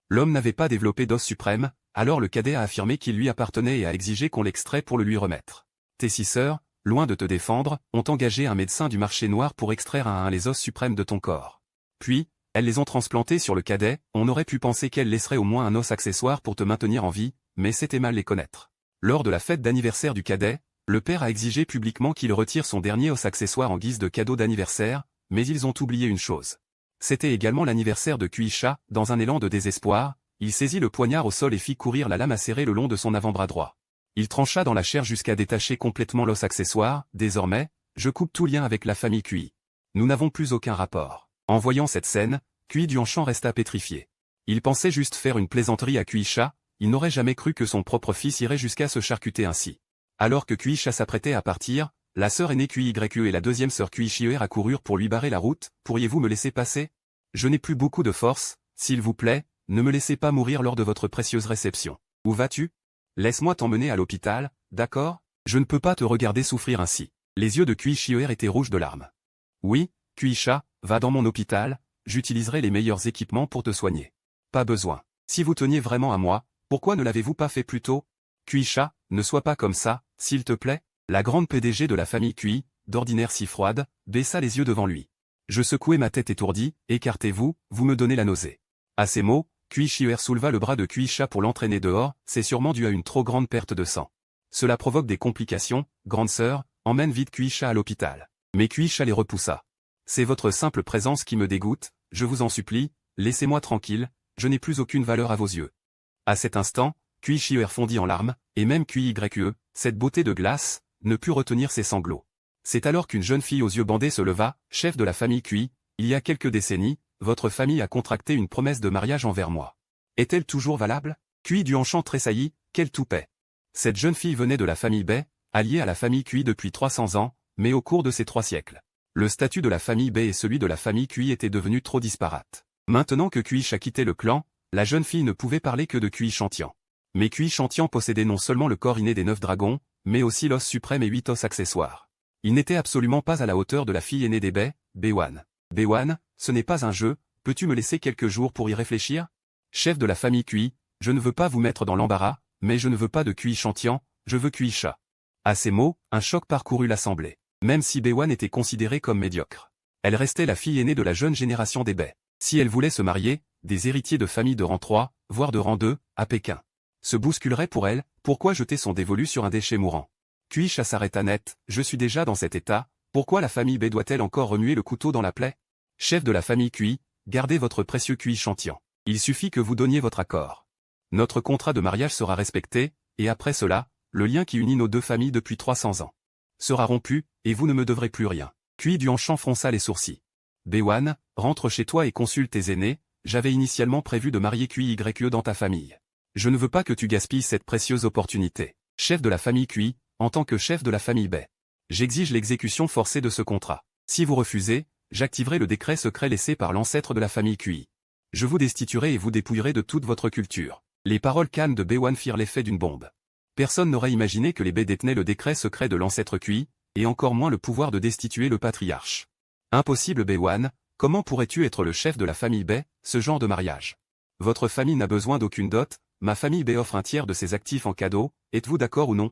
L'homme n'avait pas développé d'os suprême, alors le cadet a affirmé qu'il lui appartenait et a exigé qu'on l'extrait pour le lui remettre. Tes 6 sœurs, loin de te défendre, ont engagé un médecin du marché noir pour extraire un à un les os suprêmes de ton corps. Puis, elles les ont transplantés sur le cadet, on aurait pu penser qu'elles laisseraient au moins un os accessoire pour te maintenir en vie, mais c'était mal les connaître. Lors de la fête d'anniversaire du cadet, le père a exigé publiquement qu'il retire son dernier os accessoire en guise de cadeau d'anniversaire, mais ils ont oublié une chose. C'était également l'anniversaire de Kuisha, dans un élan de désespoir, il saisit le poignard au sol et fit courir la lame acérée le long de son avant-bras droit. Il trancha dans la chair jusqu'à détacher complètement l'os accessoire, désormais, je coupe tout lien avec la famille Kui. Nous n'avons plus aucun rapport. En voyant cette scène, Kui Duanshan resta pétrifié. Il pensait juste faire une plaisanterie à Kuisha, il n'aurait jamais cru que son propre fils irait jusqu'à se charcuter ainsi. Alors que Kuisha s'apprêtait à partir, la sœur aînée Kui-YE et la deuxième sœur Kui-Shie accoururent pour lui barrer la route, pourriez-vous me laisser passer? Je n'ai plus beaucoup de force, s'il vous plaît, ne me laissez pas mourir lors de votre précieuse réception. Où vas-tu? Laisse-moi t'emmener à l'hôpital, d'accord? Je ne peux pas te regarder souffrir ainsi. Les yeux de Kui-Shie étaient rouges de larmes. Oui, Kuisha, va dans mon hôpital, j'utiliserai les meilleurs équipements pour te soigner. Pas besoin. Si vous teniez vraiment à moi, pourquoi ne l'avez-vous pas fait plus tôt? Kuisha, ne sois pas comme ça, s'il te plaît. La grande PDG de la famille Kui, d'ordinaire si froide, baissa les yeux devant lui. Je secouai ma tête étourdie, écartez-vous, vous me donnez la nausée. À ces mots, Kui-Shie souleva le bras de Kuisha pour l'entraîner dehors, c'est sûrement dû à une trop grande perte de sang. Cela provoque des complications, grande sœur, emmène vite Kuisha à l'hôpital. Mais Kuisha les repoussa. C'est votre simple présence qui me dégoûte, je vous en supplie, laissez-moi tranquille, je n'ai plus aucune valeur à vos yeux. À cet instant, Kui-Shie fondit en larmes, et même Kui-YE, cette beauté de glace, ne put retenir ses sanglots. C'est alors qu'une jeune fille aux yeux bandés se leva, chef de la famille Kui, il y a quelques décennies, votre famille a contracté une promesse de mariage envers moi. Est-elle toujours valable? Kui Duanshan tressaillit, quel toupet. Cette jeune fille venait de la famille Bei, alliée à la famille Kui depuis 300 ans, mais au cours de ces 3 siècles. Le statut de la famille Bei et celui de la famille Kui étaient devenus trop disparates. Maintenant que Kuisha quittait le clan, la jeune fille ne pouvait parler que de Kui Shantian. Mais Kui Shantian possédait non seulement le corps inné des 9 dragons, mais aussi l'os suprême et 8 os accessoires. Il n'était absolument pas à la hauteur de la fille aînée des Bei, Beiwan. Beiwan, ce n'est pas un jeu, peux-tu me laisser quelques jours pour y réfléchir? Chef de la famille Kui, je ne veux pas vous mettre dans l'embarras, mais je ne veux pas de Kui Shantian, je veux Kuisha. À ces mots, un choc parcourut l'assemblée. Même si Beiwan était considérée comme médiocre. Elle restait la fille aînée de la jeune génération des Bei. Si elle voulait se marier, des héritiers de famille de rang 3, voire de rang 2, à Pékin, se bousculeraient pour elle, pourquoi jeter son dévolu sur un déchet mourant? Kuisha s'arrêta net, je suis déjà dans cet état, pourquoi la famille Bei doit-elle encore remuer le couteau dans la plaie? Chef de la famille Kui, gardez votre précieux Kui Shantian. Il suffit que vous donniez votre accord. Notre contrat de mariage sera respecté, et après cela, le lien qui unit nos deux familles depuis 300 ans sera rompu, et vous ne me devrez plus rien. Kui Duanshan fronça les sourcils. Beiwan, rentre chez toi et consulte tes aînés, j'avais initialement prévu de marier Kui-YE dans ta famille. Je ne veux pas que tu gaspilles cette précieuse opportunité. Chef de la famille Kui, en tant que chef de la famille Bei. J'exige l'exécution forcée de ce contrat. Si vous refusez, j'activerai le décret secret laissé par l'ancêtre de la famille Kui. Je vous destituerai et vous dépouillerai de toute votre culture. Les paroles calmes de Beiwan firent l'effet d'une bombe. Personne n'aurait imaginé que les Bei détenaient le décret secret de l'ancêtre Kui, et encore moins le pouvoir de destituer le patriarche. Impossible Beiwan, comment pourrais-tu être le chef de la famille Bei, ce genre de mariage? Votre famille n'a besoin d'aucune dot, ma famille Bei offre un tiers de ses actifs en cadeau, êtes-vous d'accord ou non?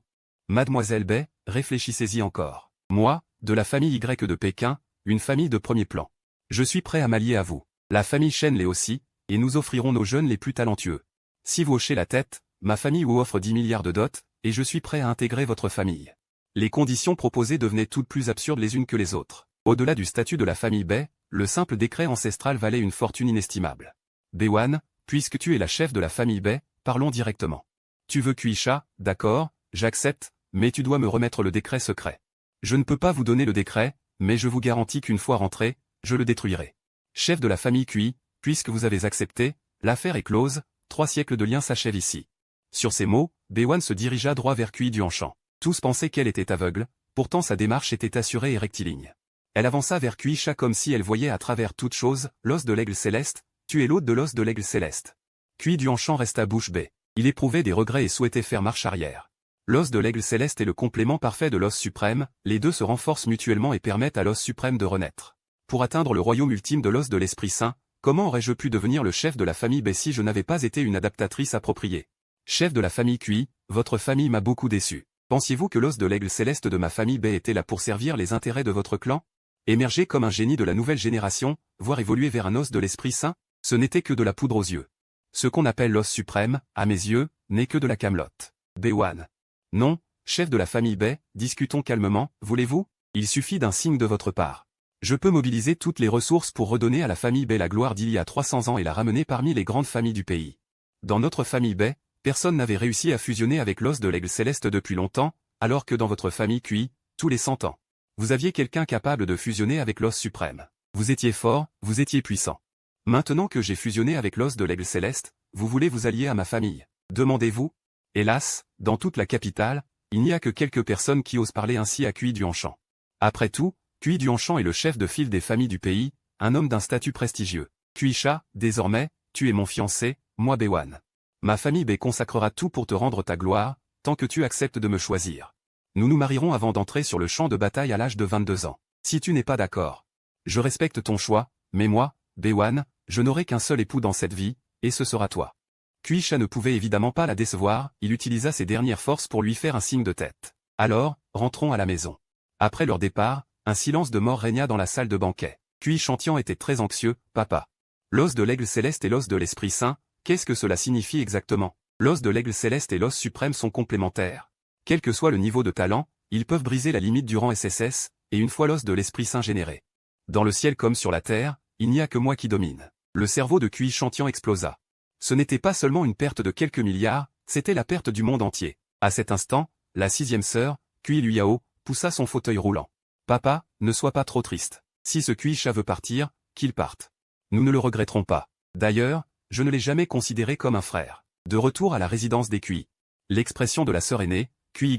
Mademoiselle Bei, réfléchissez-y encore. Moi, de la famille Y de Pékin, une famille de premier plan. Je suis prêt à m'allier à vous. La famille Shen l'est aussi, et nous offrirons nos jeunes les plus talentueux. Si vous hochez la tête, ma famille vous offre 10 milliards de dots, et je suis prêt à intégrer votre famille. Les conditions proposées devenaient toutes plus absurdes les unes que les autres. Au-delà du statut de la famille Bei, le simple décret ancestral valait une fortune inestimable. Beiwan, puisque tu es la chef de la famille Bei, parlons directement. Tu veux Kuisha, d'accord, j'accepte, mais tu dois me remettre le décret secret. Je ne peux pas vous donner le décret, mais je vous garantis qu'une fois rentré, je le détruirai. Chef de la famille Kui, puisque vous avez accepté, l'affaire est close, 3 siècles de lien s'achèvent ici. Sur ces mots, Beiwan se dirigea droit vers Kui Duanshan. Tous pensaient qu'elle était aveugle, pourtant sa démarche était assurée et rectiligne. Elle avança vers Kuisha comme si elle voyait à travers toute chose, l'os de l'aigle céleste, tu es l'hôte de l'os de l'aigle céleste. Kui Duanshan resta bouche bée. Il éprouvait des regrets et souhaitait faire marche arrière. L'os de l'aigle céleste est le complément parfait de l'os suprême, les deux se renforcent mutuellement et permettent à l'os suprême de renaître. Pour atteindre le royaume ultime de l'os de l'Esprit Saint, Comment aurais-je pu devenir le chef de la famille B si je n'avais pas été une adaptatrice appropriée? Chef de la famille QI, votre famille m'a beaucoup déçu. Pensiez-vous que l'os de l'aigle céleste de ma famille B était là pour servir les intérêts de votre clan? Émerger comme un génie de la nouvelle génération, voire évoluer vers un os de l'Esprit Saint, ce n'était que de la poudre aux yeux. Ce qu'on appelle l'os suprême, à mes yeux, n'est que de la camelote. B1. Non, chef de la famille B, discutons calmement, voulez-vous? Il suffit d'un signe de votre part. Je peux mobiliser toutes les ressources pour redonner à la famille B la gloire d'il y a 300 ans et la ramener parmi les grandes familles du pays. Dans notre famille B, personne n'avait réussi à fusionner avec l'os de l'aigle céleste depuis longtemps, alors que dans votre famille QI, tous les 100 ans. Vous aviez quelqu'un capable de fusionner avec l'os suprême. Vous étiez fort, vous étiez puissant. Maintenant que j'ai fusionné avec l'os de l'aigle céleste, vous voulez vous allier à ma famille, demandez-vous? Hélas, dans toute la capitale, il n'y a que quelques personnes qui osent parler ainsi à QI Duanchamp. Après tout, QI Duanchamp est le chef de file des familles du pays, un homme d'un statut prestigieux. QI Cha, désormais, tu es mon fiancé, moi B1. Ma famille B consacrera tout pour te rendre ta gloire, tant que tu acceptes de me choisir. Nous nous marierons avant d'entrer sur le champ de bataille à l'âge de 22 ans. Si tu n'es pas d'accord, je respecte ton choix, mais moi, B1, je n'aurai qu'un seul époux dans cette vie, et ce sera toi. QI Cha ne pouvait évidemment pas la décevoir, il utilisa ses dernières forces pour lui faire un signe de tête. Alors, rentrons à la maison. Après leur départ, un silence de mort régna dans la salle de banquet. QI Chantian était très anxieux, papa. L'os de l'aigle céleste et l'os de l'Esprit Saint, qu'est-ce que cela signifie exactement? L'os de l'aigle céleste et l'os suprême sont complémentaires. Quel que soit le niveau de talent, ils peuvent briser la limite du rang SSS, et une fois l'os de l'Esprit Saint généré. Dans le ciel comme sur la terre, il n'y a que moi qui domine. Le cerveau de QI Chantian explosa. Ce n'était pas seulement une perte de quelques milliards, c'était la perte du monde entier. À cet instant, la sixième sœur, QI Luyao, poussa son fauteuil roulant. Papa, ne sois pas trop triste. Si ce QI Cha veut partir, qu'il parte. Nous ne le regretterons pas. D'ailleurs, je ne l'ai jamais considéré comme un frère. De retour à la résidence des QI. L'expression de la sœur aînée, QYE,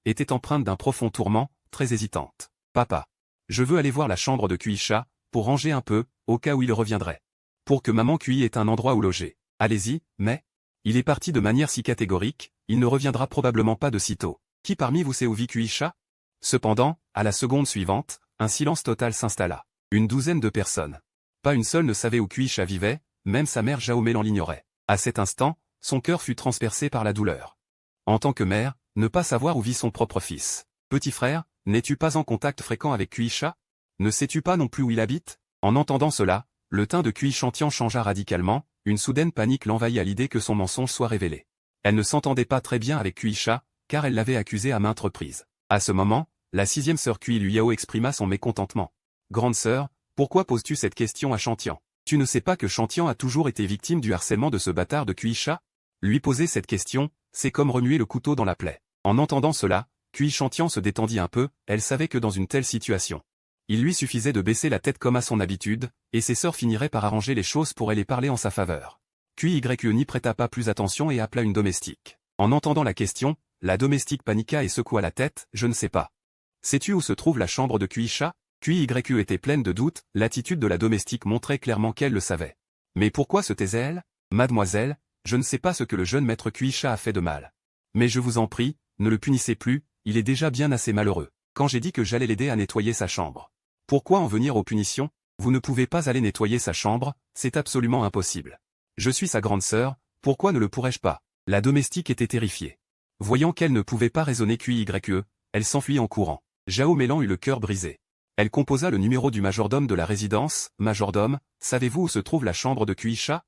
était empreinte d'un profond tourment, très hésitante. Papa. Je veux aller voir la chambre de QI Cha, pour ranger un peu, au cas où il reviendrait. Pour que maman QI ait un endroit où loger. Allez-y, mais... Il est parti de manière si catégorique, il ne reviendra probablement pas de sitôt. Qui parmi vous sait où vit QI Cha? Cependant, à la seconde suivante, un silence total s'installa. Une douzaine de personnes. Pas une seule ne savait où QI Cha vivait, même sa mère Jao Mélan l'ignorait. À cet instant, son cœur fut transpercé par la douleur. En tant que mère, ne pas savoir où vit son propre fils. Petit frère, n'es-tu pas en contact fréquent avec QI Cha? Ne sais-tu pas non plus où il habite? En entendant cela, le teint de QI Chantian changea radicalement, une soudaine panique l'envahit à l'idée que son mensonge soit révélé. Elle ne s'entendait pas très bien avec QI Cha, car elle l'avait accusé à maintes reprises. À ce moment, la sixième sœur QI Luyao exprima son mécontentement. Grande sœur, pourquoi poses-tu cette question à Chantian? Tu ne sais pas que Chantian a toujours été victime du harcèlement de ce bâtard de QI Cha? Lui poser cette question, c'est comme remuer le couteau dans la plaie. En entendant cela, QI Chantian se détendit un peu, elle savait que dans une telle situation, il lui suffisait de baisser la tête comme à son habitude, et ses sœurs finiraient par arranger les choses pour elle et parler en sa faveur. QYE n'y prêta pas plus attention et appela une domestique. En entendant la question, la domestique paniqua et secoua la tête, je ne sais pas. Sais-tu où se trouve la chambre de QI Cha? QYE était pleine de doutes, l'attitude de la domestique montrait clairement qu'elle le savait. Mais pourquoi se taisait-elle? Mademoiselle, je ne sais pas ce que le jeune maître QI Cha a fait de mal. Mais je vous en prie, ne le punissez plus, il est déjà bien assez malheureux. Quand j'ai dit que j'allais l'aider à nettoyer sa chambre. Pourquoi en venir aux punitions? Vous ne pouvez pas aller nettoyer sa chambre, c'est absolument impossible. Je suis sa grande sœur, pourquoi ne le pourrais-je pas? La domestique était terrifiée. Voyant qu'elle ne pouvait pas raisonner QYE, elle s'enfuit en courant. Jao Mélan eut le cœur brisé. Elle composa le numéro du majordome de la résidence. Majordome, savez-vous où se trouve la chambre de QI Cha?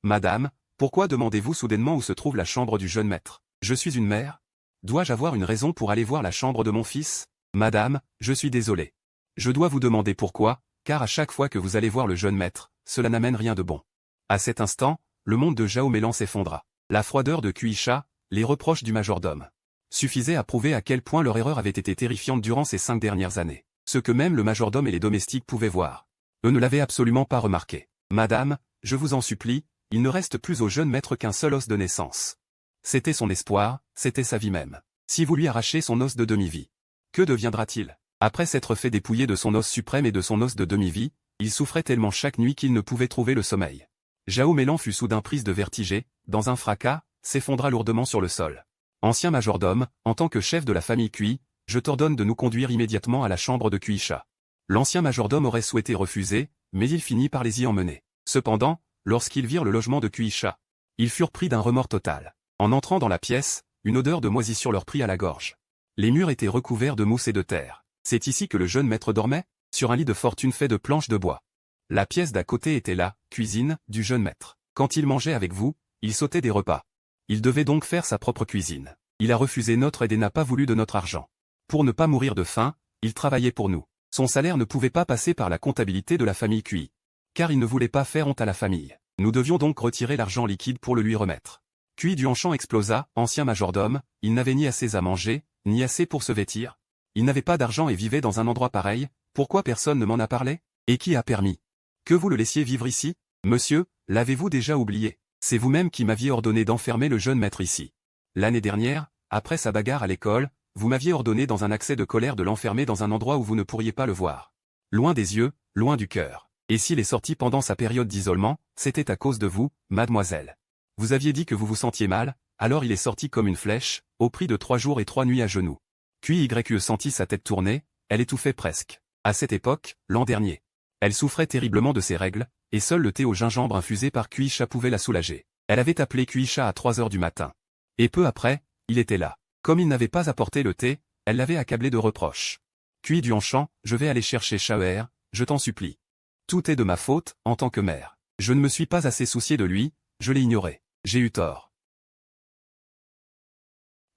Madame, pourquoi demandez-vous soudainement où se trouve la chambre du jeune maître? Je suis une mère. Dois-je avoir une raison pour aller voir la chambre de mon fils? Madame, je suis désolé. Je dois vous demander pourquoi, car à chaque fois que vous allez voir le jeune maître, cela n'amène rien de bon. À cet instant, le monde de Jao Mélan s'effondra. La froideur de QI Cha, les reproches du majordome, suffisaient à prouver à quel point leur erreur avait été terrifiante durant ces 5 dernières années. Ce que même le majordome et les domestiques pouvaient voir. Eux ne l'avaient absolument pas remarqué. Madame, je vous en supplie, il ne reste plus au jeune maître qu'un seul os de naissance. C'était son espoir, c'était sa vie même. Si vous lui arrachez son os de demi-vie, que deviendra-t-il? Après s'être fait dépouiller de son os suprême et de son os de demi-vie, il souffrait tellement chaque nuit qu'il ne pouvait trouver le sommeil. Jao Mélan fut soudain prise de vertige et, dans un fracas, s'effondra lourdement sur le sol. Ancien majordome, en tant que chef de la famille QI, je t'ordonne de nous conduire immédiatement à la chambre de QI Cha. L'ancien majordome aurait souhaité refuser, mais il finit par les y emmener. Cependant, lorsqu'ils virent le logement de Kuisha, ils furent pris d'un remords total. En entrant dans la pièce, une odeur de moisissure leur prit à la gorge. Les murs étaient recouverts de mousse et de terre. C'est ici que le jeune maître dormait, sur un lit de fortune fait de planches de bois. La pièce d'à côté était la cuisine du jeune maître. Quand il mangeait avec vous, il sautait des repas. Il devait donc faire sa propre cuisine. Il a refusé notre aide et n'a pas voulu de notre argent. Pour ne pas mourir de faim, il travaillait pour nous. Son salaire ne pouvait pas passer par la comptabilité de la famille Kui. Car il ne voulait pas faire honte à la famille. Nous devions donc retirer l'argent liquide pour le lui remettre. Kui Duanchan explosa, ancien majordome, il n'avait ni assez à manger, ni assez pour se vêtir. Il n'avait pas d'argent et vivait dans un endroit pareil, pourquoi personne ne m'en a parlé? Et qui a permis que vous le laissiez vivre ici? Monsieur, l'avez-vous déjà oublié? C'est vous-même qui m'aviez ordonné d'enfermer le jeune maître ici. L'année dernière, après sa bagarre à l'école, vous m'aviez ordonné dans un accès de colère de l'enfermer dans un endroit où vous ne pourriez pas le voir. Loin des yeux, loin du cœur. Et s'il est sorti pendant sa période d'isolement, c'était à cause de vous, mademoiselle. Vous aviez dit que vous vous sentiez mal, alors il est sorti comme une flèche, au prix de 3 jours et 3 nuits à genoux. QYE sentit sa tête tourner, elle étouffait presque. À cette époque, l'an dernier. Elle souffrait terriblement de ses règles, et seul le thé au gingembre infusé par Kuisha pouvait la soulager. Elle avait appelé Kuisha à 3 heures du matin. Et peu après, il était là. Comme il n'avait pas apporté le thé, elle l'avait accablé de reproches. Kui Duanchan, je vais aller chercher Shaoer, je t'en supplie. Tout est de ma faute, en tant que mère. Je ne me suis pas assez soucié de lui, je l'ai ignoré. J'ai eu tort.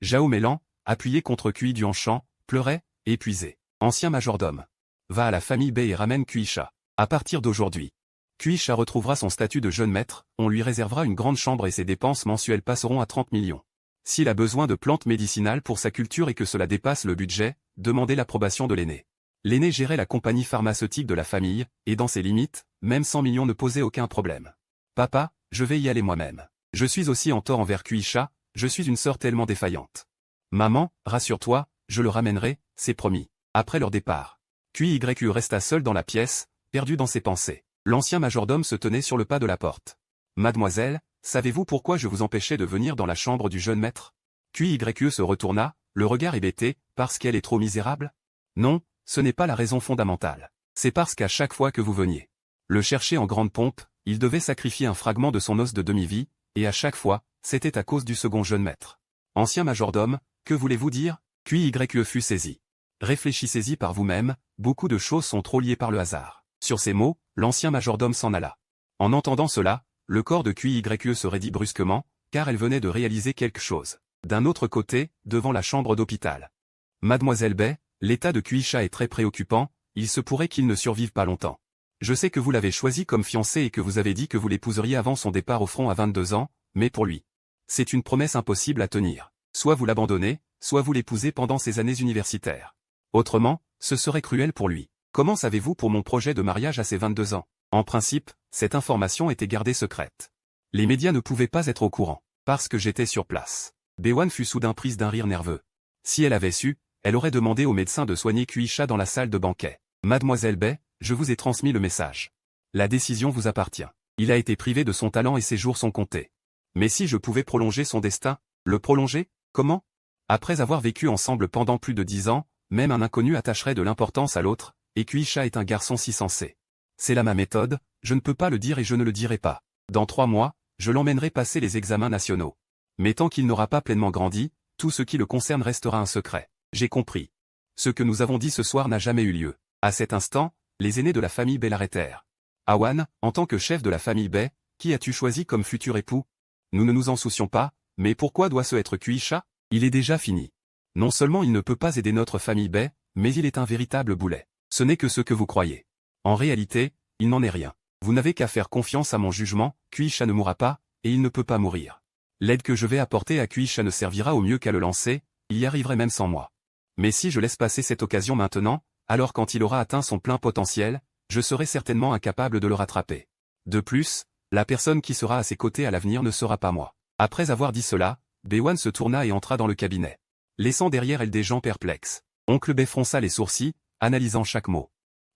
Zhao Mélan, appuyé contre Kui Duanchan, pleurait, épuisé. Ancien majordome. Va à la famille Bei et ramène Kuisha. À partir d'aujourd'hui, Kuisha retrouvera son statut de jeune maître, on lui réservera une grande chambre et ses dépenses mensuelles passeront à 30 millions. S'il a besoin de plantes médicinales pour sa culture et que cela dépasse le budget, demandez l'approbation de l'aîné. L'aîné gérait la compagnie pharmaceutique de la famille, et dans ses limites, même 100 millions ne posaient aucun problème. Papa, je vais y aller moi-même. Je suis aussi en tort envers Kuisha, je suis une sœur tellement défaillante. Maman, rassure-toi, je le ramènerai, c'est promis. Après leur départ, QYU resta seul dans la pièce, perdu dans ses pensées. L'ancien majordome se tenait sur le pas de la porte. Mademoiselle, savez-vous pourquoi je vous empêchais de venir dans la chambre du jeune maître? QYU se retourna, le regard hébété, parce qu'elle est trop misérable? Non, ce n'est pas la raison fondamentale. C'est parce qu'à chaque fois que vous veniez le chercher en grande pompe, il devait sacrifier un fragment de son os de demi-vie, et à chaque fois, c'était à cause du second jeune maître. Ancien majordome, que voulez-vous dire? QYE fut saisi. Réfléchissez-y par vous-même, beaucoup de choses sont trop liées par le hasard. Sur ces mots, l'ancien majordome s'en alla. En entendant cela, le corps de QYE se raidit brusquement, car elle venait de réaliser quelque chose. D'un autre côté, devant la chambre d'hôpital. Mademoiselle Bei, l'état de Kuisha est très préoccupant, il se pourrait qu'il ne survive pas longtemps. Je sais que vous l'avez choisi comme fiancé et que vous avez dit que vous l'épouseriez avant son départ au front à 22 ans, mais pour lui, c'est une promesse impossible à tenir. Soit vous l'abandonnez, soit vous l'épousez pendant ses années universitaires. Autrement, ce serait cruel pour lui. Comment savez-vous pour mon projet de mariage à ses 22 ans? En principe, cette information était gardée secrète. Les médias ne pouvaient pas être au courant, parce que j'étais sur place. Bewan fut soudain prise d'un rire nerveux. Si elle avait su, elle aurait demandé au médecin de soigner Kuisha dans la salle de banquet. Mademoiselle Bei, je vous ai transmis le message. La décision vous appartient. Il a été privé de son talent et ses jours sont comptés. Mais si je pouvais prolonger son destin, le prolonger? Comment? Après avoir vécu ensemble pendant plus de 10 ans, même un inconnu attacherait de l'importance à l'autre, et Kuisha est un garçon si sensé. C'est là ma méthode, je ne peux pas le dire et je ne le dirai pas. Dans 3 mois, je l'emmènerai passer les examens nationaux. Mais tant qu'il n'aura pas pleinement grandi, tout ce qui le concerne restera un secret. J'ai compris. Ce que nous avons dit ce soir n'a jamais eu lieu. À cet instant, les aînés de la famille Bei l'arrêtèrent. Awan, en tant que chef de la famille Bei, qui as-tu choisi comme futur époux? Nous ne nous en soucions pas, mais pourquoi doit-ce être Kuisha? Il est déjà fini. Non seulement il ne peut pas aider notre famille Bei, mais il est un véritable boulet. Ce n'est que ce que vous croyez. En réalité, il n'en est rien. Vous n'avez qu'à faire confiance à mon jugement, Kuisha ne mourra pas, et il ne peut pas mourir. L'aide que je vais apporter à Kuisha ne servira au mieux qu'à le lancer, il y arriverait même sans moi. Mais si je laisse passer cette occasion maintenant, alors quand il aura atteint son plein potentiel, je serai certainement incapable de le rattraper. De plus, la personne qui sera à ses côtés à l'avenir ne sera pas moi. Après avoir dit cela, Bewan se tourna et entra dans le cabinet, laissant derrière elle des gens perplexes. Oncle Bei fronça les sourcils, analysant chaque mot.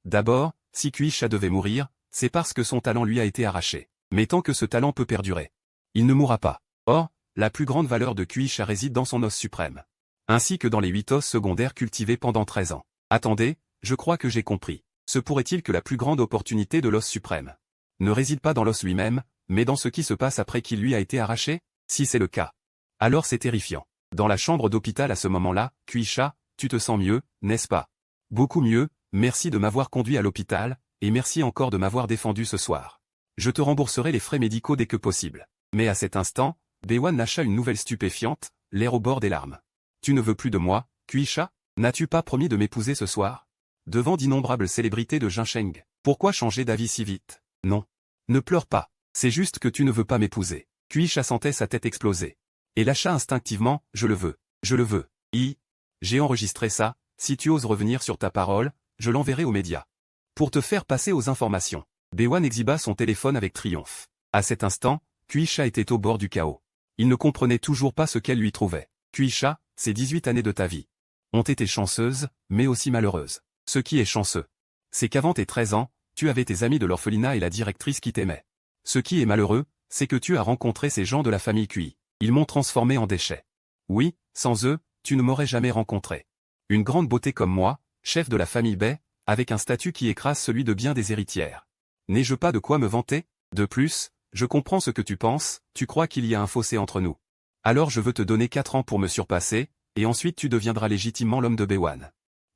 D'abord, si Kuisha devait mourir, c'est parce que son talent lui a été arraché. Mais tant que ce talent peut perdurer, il ne mourra pas. Or, la plus grande valeur de Kuisha réside dans son os suprême. Ainsi que dans les 8 os secondaires cultivés pendant 13 ans. Attendez, je crois que j'ai compris. Se pourrait-il que la plus grande opportunité de l'os suprême ne réside pas dans l'os lui-même, mais dans ce qui se passe après qu'il lui a été arraché? Si c'est le cas, alors c'est terrifiant. Dans la chambre d'hôpital à ce moment-là, Kuisha, tu te sens mieux, n'est-ce pas? Beaucoup mieux, merci de m'avoir conduit à l'hôpital, et merci encore de m'avoir défendu ce soir. Je te rembourserai les frais médicaux dès que possible. Mais à cet instant, Baewon lâcha une nouvelle stupéfiante, l'air au bord des larmes. Tu ne veux plus de moi, Kuisha? N'as-tu pas promis de m'épouser ce soir? Devant d'innombrables célébrités de Jincheng, pourquoi changer d'avis si vite? Non. Ne pleure pas, c'est juste que tu ne veux pas m'épouser. Kuisha sentait sa tête exploser. Et lâcha instinctivement, je le veux. Je le veux. J'ai enregistré ça, si tu oses revenir sur ta parole, je l'enverrai aux médias. Pour te faire passer aux informations. Baewon exhiba son téléphone avec triomphe. À cet instant, Kuisha était au bord du chaos. Il ne comprenait toujours pas ce qu'elle lui trouvait. Kuisha, ces 18 années de ta vie ont été chanceuses, mais aussi malheureuses. Ce qui est chanceux, c'est qu'avant tes 13 ans, tu avais tes amis de l'orphelinat et la directrice qui t'aimaient. Ce qui est malheureux, c'est que tu as rencontré ces gens de la famille Kui. Ils m'ont transformé en déchet. Oui, sans eux, tu ne m'aurais jamais rencontré. Une grande beauté comme moi, chef de la famille Bai, avec un statut qui écrase celui de bien des héritières. N'ai-je pas de quoi me vanter? De plus, je comprends ce que tu penses, tu crois qu'il y a un fossé entre nous. Alors je veux te donner 4 ans pour me surpasser, et ensuite tu deviendras légitimement l'homme de Baewon.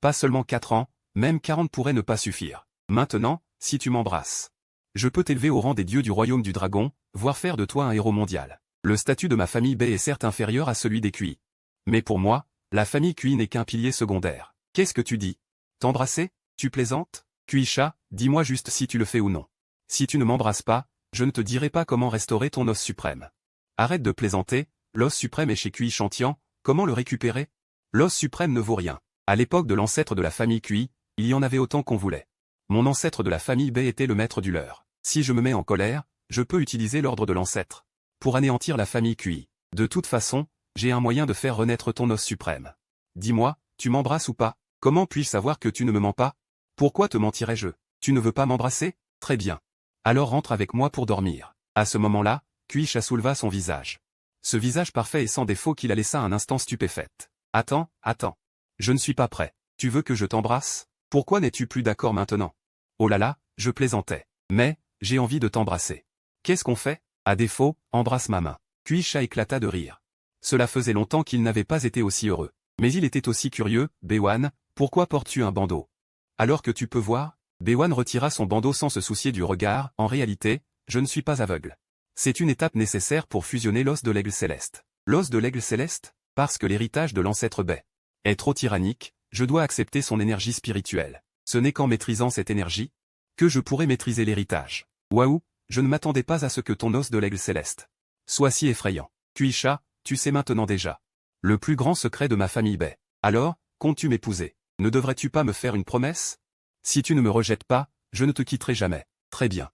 Pas seulement 4 ans, même 40 pourraient ne pas suffire. Maintenant, si tu m'embrasses, je peux t'élever au rang des dieux du royaume du dragon, voire faire de toi un héros mondial. Le statut de ma famille Bai est certes inférieur à celui des Kui. Mais pour moi, la famille Kui n'est qu'un pilier secondaire. Qu'est-ce que tu dis? T'embrasser? Tu plaisantes? Kuisha, dis-moi juste si tu le fais ou non. Si tu ne m'embrasses pas, je ne te dirai pas comment restaurer ton os suprême. Arrête de plaisanter, l'os suprême est chez Kui Shantian, comment le récupérer? L'os suprême ne vaut rien. À l'époque de l'ancêtre de la famille Kui, il y en avait autant qu'on voulait. Mon ancêtre de la famille Bai était le maître du leur. Si je me mets en colère, je peux utiliser l'ordre de l'ancêtre pour anéantir la famille Kui. De toute façon, j'ai un moyen de faire renaître ton os suprême. Dis-moi, tu m'embrasses ou pas? Comment puis-je savoir que tu ne me mens pas? Pourquoi te mentirais-je? Tu ne veux pas m'embrasser? Très bien. Alors rentre avec moi pour dormir. À ce moment-là, Kuisha souleva son visage. Ce visage parfait et sans défaut qui la laissa un instant stupéfaite. Attends. Je ne suis pas prêt. Tu veux que je t'embrasse? Pourquoi n'es-tu plus d'accord maintenant? Oh là là, je plaisantais. Mais, j'ai envie de t'embrasser. Qu'est-ce qu'on fait? À défaut, embrasse ma main. Kuisha éclata de rire. Cela faisait longtemps qu'il n'avait pas été aussi heureux. Mais il était aussi curieux. Baewon, pourquoi portes-tu un bandeau? Alors que tu peux voir? Baewon retira son bandeau sans se soucier du regard. En réalité, je ne suis pas aveugle. C'est une étape nécessaire pour fusionner l'os de l'aigle céleste. L'os de l'aigle céleste? Parce que l'héritage de l'ancêtre Bai est trop tyrannique, je dois accepter son énergie spirituelle. Ce n'est qu'en maîtrisant cette énergie que je pourrai maîtriser l'héritage. Waouh, je ne m'attendais pas à ce que ton os de l'aigle céleste soit si effrayant. Kuisha, tu sais maintenant déjà le plus grand secret de ma famille Bai. Alors, comptes-tu m'épouser? Ne devrais-tu pas me faire une promesse? Si tu ne me rejettes pas, je ne te quitterai jamais. Très bien.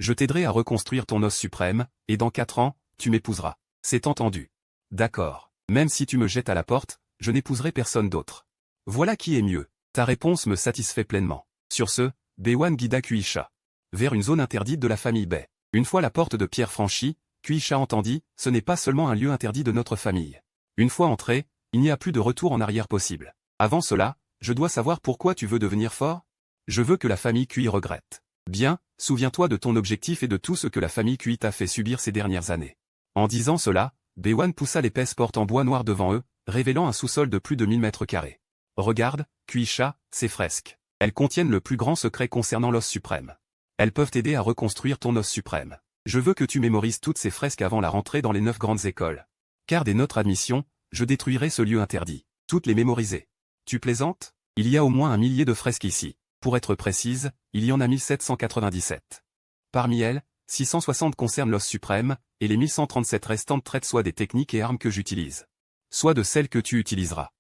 Je t'aiderai à reconstruire ton os suprême, et dans 4 ans, tu m'épouseras. C'est entendu. D'accord. Même si tu me jettes à la porte, je n'épouserai personne d'autre. Voilà qui est mieux. Ta réponse me satisfait pleinement. Sur ce, Baewon guida Kuisha vers une zone interdite de la famille Bai. Une fois la porte de pierre franchie, Kuisha entendit, ce n'est pas seulement un lieu interdit de notre famille. Une fois entré, il n'y a plus de retour en arrière possible. Avant cela, je dois savoir pourquoi tu veux devenir fort? Je veux que la famille Kui regrette. Bien, souviens-toi de ton objectif et de tout ce que la famille Kui t'a fait subir ces dernières années. En disant cela, Baewon poussa l'épaisse porte en bois noir devant eux, révélant un sous-sol de plus de 1000 mètres carrés. Regarde, Kuisha, ces fresques. Elles contiennent le plus grand secret concernant l'os suprême. Elles peuvent t'aider à reconstruire ton os suprême. Je veux que tu mémorises toutes ces fresques avant la rentrée dans les 9 grandes écoles. Car dès notre admission, je détruirai ce lieu interdit. Toutes les mémoriser. Tu plaisantes? Il y a au moins 1 millier de fresques ici. Pour être précise, il y en a 1797. Parmi elles, 660 concernent l'os suprême, et les 1137 restantes traitent soit des techniques et armes que j'utilise, soit de celles que tu utiliseras.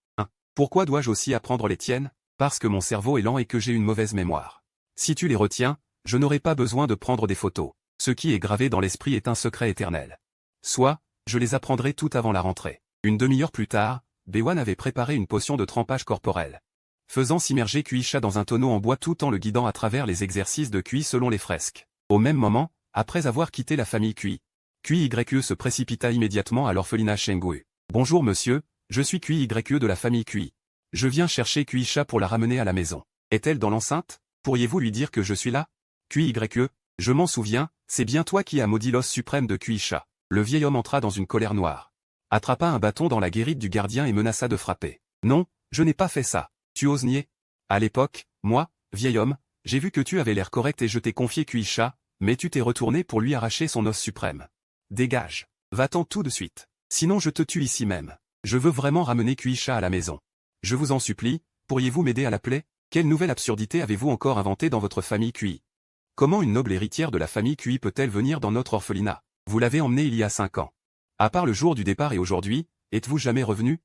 Pourquoi dois-je aussi apprendre les tiennes? Parce que mon cerveau est lent et que j'ai une mauvaise mémoire. Si tu les retiens, je n'aurai pas besoin de prendre des photos. Ce qui est gravé dans l'esprit est un secret éternel. Soit, je les apprendrai tout avant la rentrée. Une demi-heure plus tard, Baewon avait préparé une potion de trempage corporel, faisant s'immerger Kuisha dans un tonneau en bois tout en le guidant à travers les exercices de Kui selon les fresques. Au même moment, après avoir quitté la famille Kui, Kui-YE se précipita immédiatement à l'orphelinat Shengui. Bonjour monsieur, je suis Kui-YE de la famille Kui. Je viens chercher Kuisha pour la ramener à la maison. Est-elle dans l'enceinte? Pourriez-vous lui dire que je suis là? Kui-YE, Je m'en souviens, c'est bien toi qui as maudit l'os suprême de Kuisha. Le vieil homme entra dans une colère noire. Attrapa un bâton dans la guérite du gardien et menaça de frapper. Non, je n'ai pas fait ça. Tu oses nier? À l'époque, moi, vieil homme, j'ai vu que tu avais l'air correct et je t'ai confié Kuisha, mais tu t'es retourné pour lui arracher son os suprême. Dégage. Va-t'en tout de suite. Sinon je te tue ici même. Je veux vraiment ramener Kuisha à la maison. Je vous en supplie, pourriez-vous m'aider à l'appeler? Quelle nouvelle absurdité avez-vous encore inventée dans votre famille Kui? Comment une noble héritière de la famille Kui peut-elle venir dans notre orphelinat? Vous l'avez emmenée il y a 5 ans. À part le jour du départ et aujourd'hui, êtes-vous jamais revenu?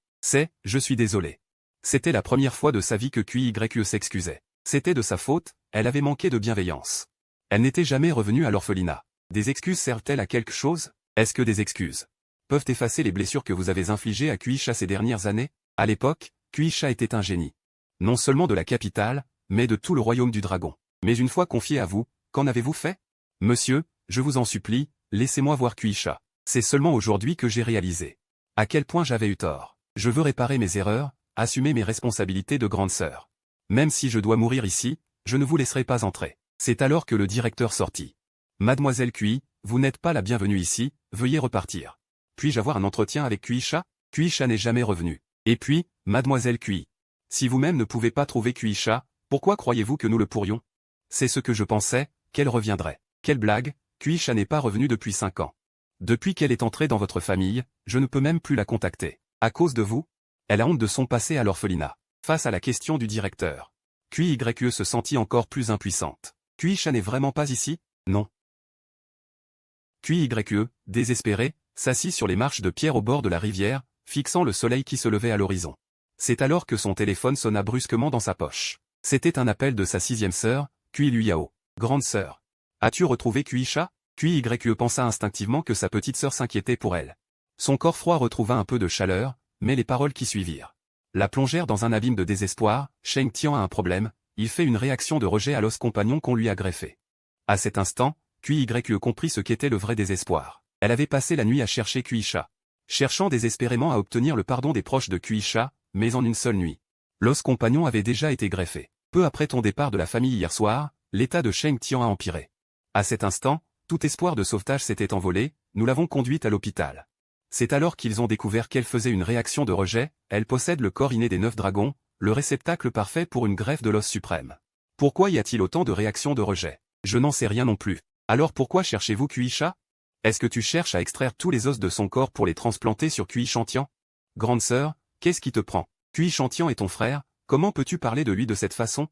Je suis désolé. C'était la première fois de sa vie que QYE s'excusait. C'était de sa faute, elle avait manqué de bienveillance. Elle n'était jamais revenue à l'orphelinat. Des excuses servent-elles à quelque chose? Est-ce que des excuses peuvent effacer les blessures que vous avez infligées à Kuisha ces dernières années? À l'époque, Kuisha était un génie. Non seulement de la capitale, mais de tout le royaume du dragon. Mais une fois confié à vous, qu'en avez-vous fait? Monsieur, je vous en supplie, laissez-moi voir Kuisha. C'est seulement aujourd'hui que j'ai réalisé à quel point j'avais eu tort. Je veux réparer mes erreurs, assumer mes responsabilités de grande sœur. Même si je dois mourir ici, je ne vous laisserai pas entrer. C'est alors que le directeur sortit. Mademoiselle Kui, vous n'êtes pas la bienvenue ici, veuillez repartir. Puis-je avoir un entretien avec Kuisha? Kuisha n'est jamais revenu. Et puis, Mademoiselle Kui, si vous-même ne pouvez pas trouver Kuisha, pourquoi croyez-vous que nous le pourrions? C'est ce que je pensais, qu'elle reviendrait. Quelle blague, Kuisha n'est pas revenue depuis 5 ans. Depuis qu'elle est entrée dans votre famille, je ne peux même plus la contacter. À cause de vous? Elle a honte de son passé à l'orphelinat. Face à la question du directeur, QYE se sentit encore plus impuissante. Kuisha n'est vraiment pas ici? Non. QYE, désespéré, s'assit sur les marches de pierre au bord de la rivière, fixant le soleil qui se levait à l'horizon. C'est alors que son téléphone sonna brusquement dans sa poche. C'était un appel de sa 6e sœur, Kuiluyao. Grande sœur. As-tu retrouvé Kuisha? QYE pensa instinctivement que sa petite sœur s'inquiétait pour elle. Son corps froid retrouva un peu de chaleur, mais les paroles qui suivirent la plongèrent dans un abîme de désespoir. Sheng Tian a un problème, il fait une réaction de rejet à l'os compagnon qu'on lui a greffé. À cet instant, QYE comprit ce qu'était le vrai désespoir. Elle avait passé la nuit à chercher Kuisha. Cherchant désespérément à obtenir le pardon des proches de Kuisha, mais en une seule nuit. L'os compagnon avait déjà été greffé. Peu après ton départ de la famille hier soir, l'état de Sheng Tian a empiré. À cet instant, tout espoir de sauvetage s'était envolé, nous l'avons conduite à l'hôpital. C'est alors qu'ils ont découvert qu'elle faisait une réaction de rejet, elle possède le corps inné des 9 dragons, le réceptacle parfait pour une greffe de l'os suprême. Pourquoi y a-t-il autant de réactions de rejet? Je n'en sais rien non plus. Alors pourquoi cherchez-vous Kuisha? Est-ce que tu cherches à extraire tous les os de son corps pour les transplanter sur Kuishantian? Grande sœur, qu'est-ce qui te prend? Kuishantian est ton frère, comment peux-tu parler de lui de cette façon?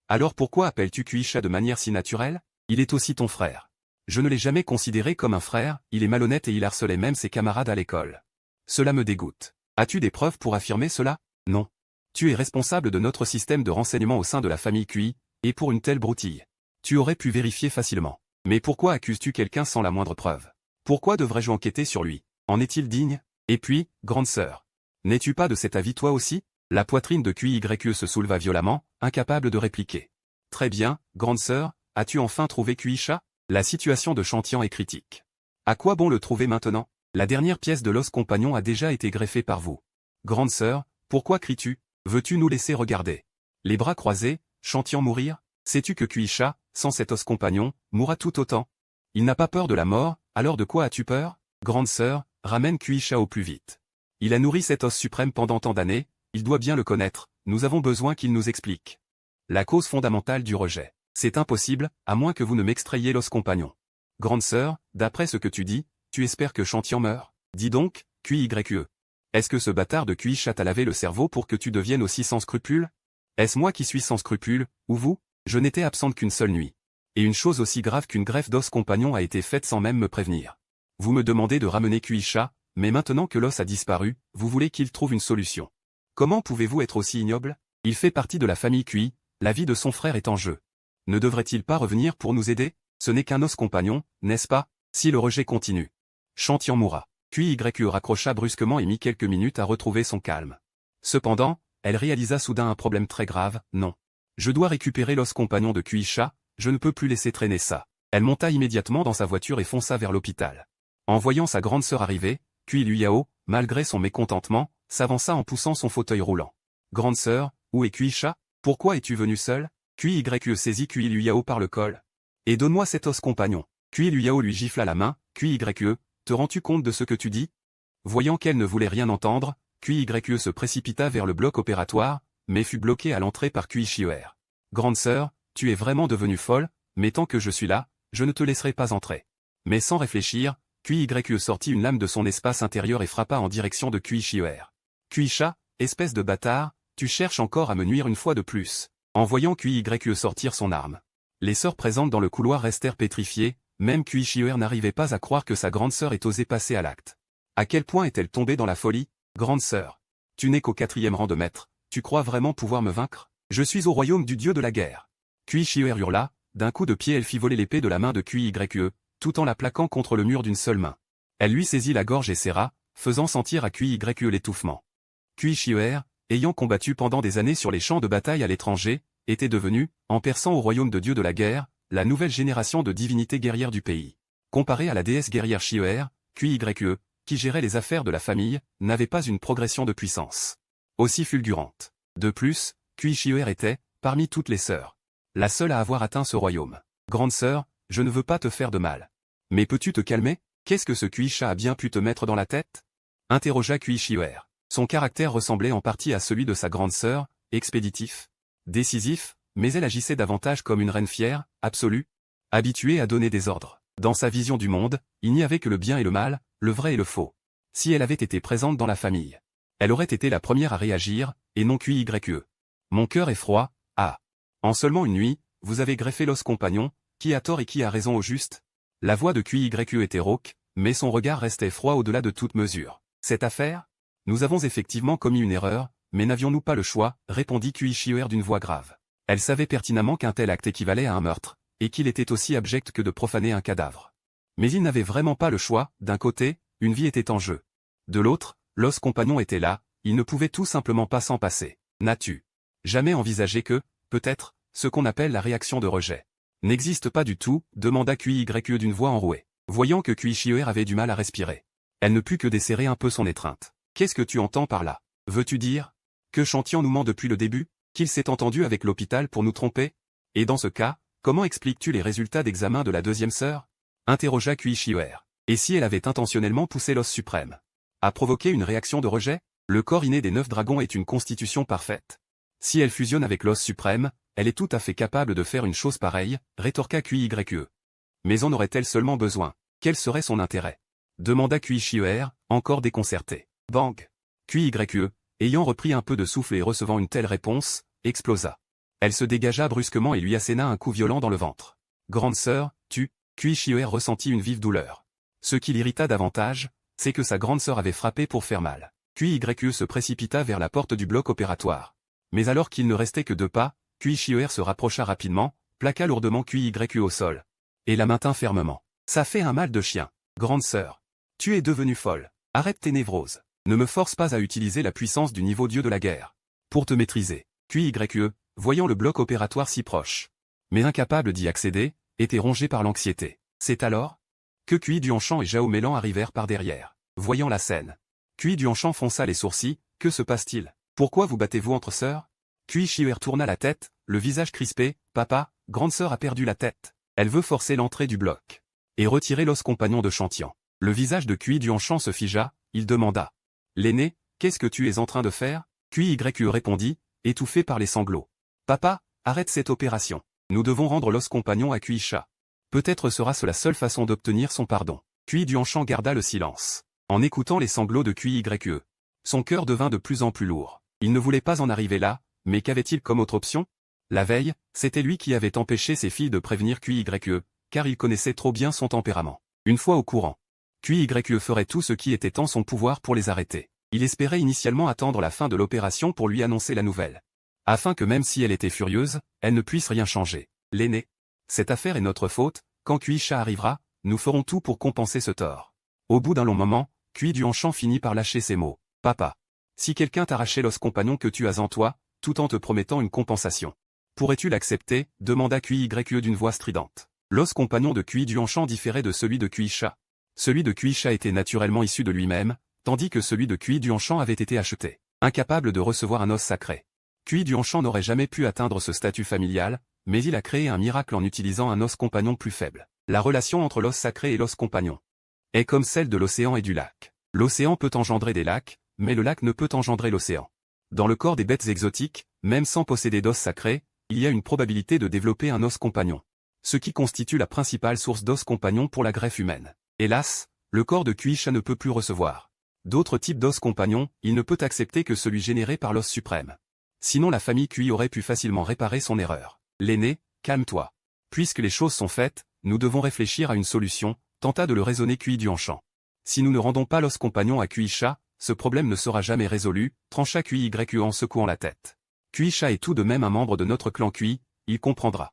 Alors pourquoi appelles-tu Kuisha de manière si naturelle? Il est aussi ton frère. Je ne l'ai jamais considéré comme un frère, il est malhonnête et il harcelait même ses camarades à l'école. Cela me dégoûte. As-tu des preuves pour affirmer cela? Non. Tu es responsable de notre système de renseignement au sein de la famille QI, et pour une telle broutille. Tu aurais pu vérifier facilement. Mais pourquoi accuses-tu quelqu'un sans la moindre preuve? Pourquoi devrais-je enquêter sur lui? En est-il digne? Et puis, grande sœur, n'es-tu pas de cet avis toi aussi? La poitrine de QYE se souleva violemment, incapable de répliquer. Très bien, grande sœur, as-tu enfin trouvé Kuisha? La situation de Chantian est critique. À quoi bon le trouver maintenant? La dernière pièce de l'os compagnon a déjà été greffée par vous. Grande sœur, pourquoi cries-tu? Veux-tu nous laisser regarder? Les bras croisés, Chantian mourir? Sais-tu que Kuisha, sans cet os compagnon, mourra tout autant? Il n'a pas peur de la mort, alors de quoi as-tu peur? Grande sœur, ramène Kuisha au plus vite. Il a nourri cet os suprême pendant tant d'années, il doit bien le connaître, nous avons besoin qu'il nous explique la cause fondamentale du rejet. C'est impossible, à moins que vous ne m'extrayiez l'os compagnon. Grande sœur, d'après ce que tu dis, tu espères que Chantian meure? Dis donc, QYE. Est-ce que ce bâtard de Kuisha t'a lavé le cerveau pour que tu deviennes aussi sans scrupules? Est-ce moi qui suis sans scrupules, ou vous? Je n'étais absente qu'une seule nuit. Et une chose aussi grave qu'une greffe d'os compagnon a été faite sans même me prévenir. Vous me demandez de ramener Kuisha, mais maintenant que l'os a disparu, vous voulez qu'il trouve une solution. Comment pouvez-vous être aussi ignoble? Il fait partie de la famille Kui, la vie de son frère est en jeu. Ne devrait-il pas revenir pour nous aider? Ce n'est qu'un os compagnon, n'est-ce pas? Si le rejet continue. Chantian mourra. QYE raccrocha brusquement et mit quelques minutes à retrouver son calme. Cependant, elle réalisa soudain un problème très grave, non. Je dois récupérer l'os compagnon de Kuisha, je ne peux plus laisser traîner ça. Elle monta immédiatement dans sa voiture et fonça vers l'hôpital. En voyant sa grande sœur arriver, Kuiluyao, malgré son mécontentement, s'avança en poussant son fauteuil roulant. Grande sœur, où est Kuisha? Pourquoi es-tu venue seule? QYE saisit Kuiluyao par le col. Et donne-moi cet os compagnon. Kui Luyao lui gifla la main, Kui Ye, te rends-tu compte de ce que tu dis? Voyant qu'elle ne voulait rien entendre, Kui Ye se précipita vers le bloc opératoire, mais fut bloqué à l'entrée par Kui Shioer. Grande sœur, tu es vraiment devenue folle, mais tant que je suis là, je ne te laisserai pas entrer. Mais sans réfléchir, Kui Ye sortit une lame de son espace intérieur et frappa en direction de Kui Shioer. Kui-cha, espèce de bâtard, tu cherches encore à me nuire une fois de plus. En voyant Kui Ye sortir son arme. Les sœurs présentes dans le couloir restèrent pétrifiées, même Kui Shioer n'arrivait pas à croire que sa grande sœur ait osé passer à l'acte. À quel point est-elle tombée dans la folie? Grande sœur, tu n'es qu'au 4e rang de maître, tu crois vraiment pouvoir me vaincre? Je suis au royaume du dieu de la guerre. Kui Shioer hurla, d'un coup de pied elle fit voler l'épée de la main de Kui Ye, tout en la plaquant contre le mur d'une seule main. Elle lui saisit la gorge et serra, faisant sentir à Kui Ye l'étouffement. Kui Shioer, ayant combattu pendant des années sur les champs de bataille à l'étranger, était devenu, en perçant au royaume de dieu de la guerre, la nouvelle génération de divinités guerrières du pays. Comparé à la déesse guerrière Shioer, Kui Ye, qui gérait les affaires de la famille, n'avait pas une progression de puissance aussi fulgurante. De plus, Kui Shioer était, parmi toutes les sœurs, la seule à avoir atteint ce royaume. Grande sœur, je ne veux pas te faire de mal. Mais peux-tu te calmer? Qu'est-ce que ce Kui-cha a bien pu te mettre dans la tête? Interrogea Kui Shioer. Son caractère ressemblait en partie à celui de sa grande sœur, expéditif, décisif, mais elle agissait davantage comme une reine fière, absolue, habituée à donner des ordres. Dans sa vision du monde, il n'y avait que le bien et le mal, le vrai et le faux. Si elle avait été présente dans la famille, elle aurait été la première à réagir, et non Kui Ye. Mon cœur est froid, ah. En seulement une nuit, vous avez greffé l'os compagnon, qui a tort et qui a raison au juste? La voix de Kui Ye était rauque, mais son regard restait froid au-delà de toute mesure. Cette affaire? Nous avons effectivement commis une erreur, mais n'avions-nous pas le choix, répondit Kui Shioer d'une voix grave. Elle savait pertinemment qu'un tel acte équivalait à un meurtre, et qu'il était aussi abject que de profaner un cadavre. Mais il n'avait vraiment pas le choix, d'un côté, une vie était en jeu. De l'autre, l'os compagnon était là, il ne pouvait tout simplement pas s'en passer. N'as-tu jamais envisagé que, peut-être, ce qu'on appelle la réaction de rejet n'existe pas du tout, demanda Kui Ye d'une voix enrouée. Voyant que Kui Shioer avait du mal à respirer, elle ne put que desserrer un peu son étreinte. Qu'est-ce que tu entends par là? Veux-tu dire que Chantian nous ment depuis le début, qu'il s'est entendu avec l'hôpital pour nous tromper? Et dans ce cas, comment expliques-tu les résultats d'examen de la deuxième sœur? Interrogea Kui Shioer. Et si elle avait intentionnellement poussé l'os suprême à provoquer une réaction de rejet? Le corps inné des 9 dragons est une constitution parfaite. Si elle fusionne avec l'os suprême, elle est tout à fait capable de faire une chose pareille, rétorqua Kui Ye. Mais en aurait-elle seulement besoin? Quel serait son intérêt? Demanda Kui Shioer, encore déconcerté. Bang! Kui Ye, ayant repris un peu de souffle et recevant une telle réponse, explosa. Elle se dégagea brusquement et lui asséna un coup violent dans le ventre. Grande sœur, Kui Shioer ressentit une vive douleur. Ce qui l'irrita davantage, c'est que sa grande sœur avait frappé pour faire mal. Kui Ye se précipita vers la porte du bloc opératoire. Mais alors qu'il ne restait que 2 pas, Kui Shioer se rapprocha rapidement, plaqua lourdement Kui Ye au sol. Et la maintint fermement. Ça fait un mal de chien. Grande sœur, tu es devenue folle. Arrête tes névroses. Ne me force pas à utiliser la puissance du niveau dieu de la guerre. Pour te maîtriser. Kui Ye, voyant le bloc opératoire si proche, mais incapable d'y accéder, était rongé par l'anxiété. C'est alors que Kui Duanchan et Zhao Meilan arrivèrent par derrière. Voyant la scène, Kui Duanchan fronça les sourcils. Que se passe-t-il? Pourquoi vous battez-vous entre sœurs? Kui Shioer tourna la tête, le visage crispé. Papa, grande sœur a perdu la tête. Elle veut forcer l'entrée du bloc et retirer l'os compagnon de Chantian. Le visage de Kui Duanchan se figea, il demanda. L'aîné, qu'est-ce que tu es en train de faire? Kui Ye répondit, étouffé par les sanglots. Papa, arrête cette opération. Nous devons rendre l'os compagnon à Kui-cha. Peut-être sera-ce la seule façon d'obtenir son pardon. Kui Duanchan garda le silence. En écoutant les sanglots de Kui Ye, son cœur devint de plus en plus lourd. Il ne voulait pas en arriver là, mais qu'avait-il comme autre option? La veille, c'était lui qui avait empêché ses filles de prévenir Kui Ye, car il connaissait trop bien son tempérament. Une fois au courant, Kui Ye ferait tout ce qui était en son pouvoir pour les arrêter. Il espérait initialement attendre la fin de l'opération pour lui annoncer la nouvelle. Afin que même si elle était furieuse, elle ne puisse rien changer. L'aîné. Cette affaire est notre faute, quand Kui-cha arrivera, nous ferons tout pour compenser ce tort. Au bout d'un long moment, Kui Duanchan finit par lâcher ces mots. Papa. Si quelqu'un t'arrachait l'os compagnon que tu as en toi, tout en te promettant une compensation, pourrais-tu l'accepter? Demanda Kui Ye d'une voix stridente. L'os compagnon de Kui Duanchan différait de celui de Kui-cha. Celui de Kui-cha était naturellement issu de lui-même, tandis que celui de Kui Duanchan avait été acheté. Incapable de recevoir un os sacré. Kui Duanchan n'aurait jamais pu atteindre ce statut familial, mais il a créé un miracle en utilisant un os compagnon plus faible. La relation entre l'os sacré et l'os compagnon est comme celle de l'océan et du lac. L'océan peut engendrer des lacs, mais le lac ne peut engendrer l'océan. Dans le corps des bêtes exotiques, même sans posséder d'os sacré, il y a une probabilité de développer un os compagnon, ce qui constitue la principale source d'os compagnon pour la greffe humaine. Hélas, le corps de Kuisha ne peut plus recevoir d'autres types d'os compagnons, il ne peut accepter que celui généré par l'os suprême. Sinon la famille Kui aurait pu facilement réparer son erreur. L'aîné, calme-toi. Puisque les choses sont faites, nous devons réfléchir à une solution, tenta de le raisonner Kui Duanshan. Si nous ne rendons pas l'os compagnon à Kuisha, ce problème ne sera jamais résolu, trancha Kui YQ en secouant la tête. Kuisha est tout de même un membre de notre clan Kui, il comprendra.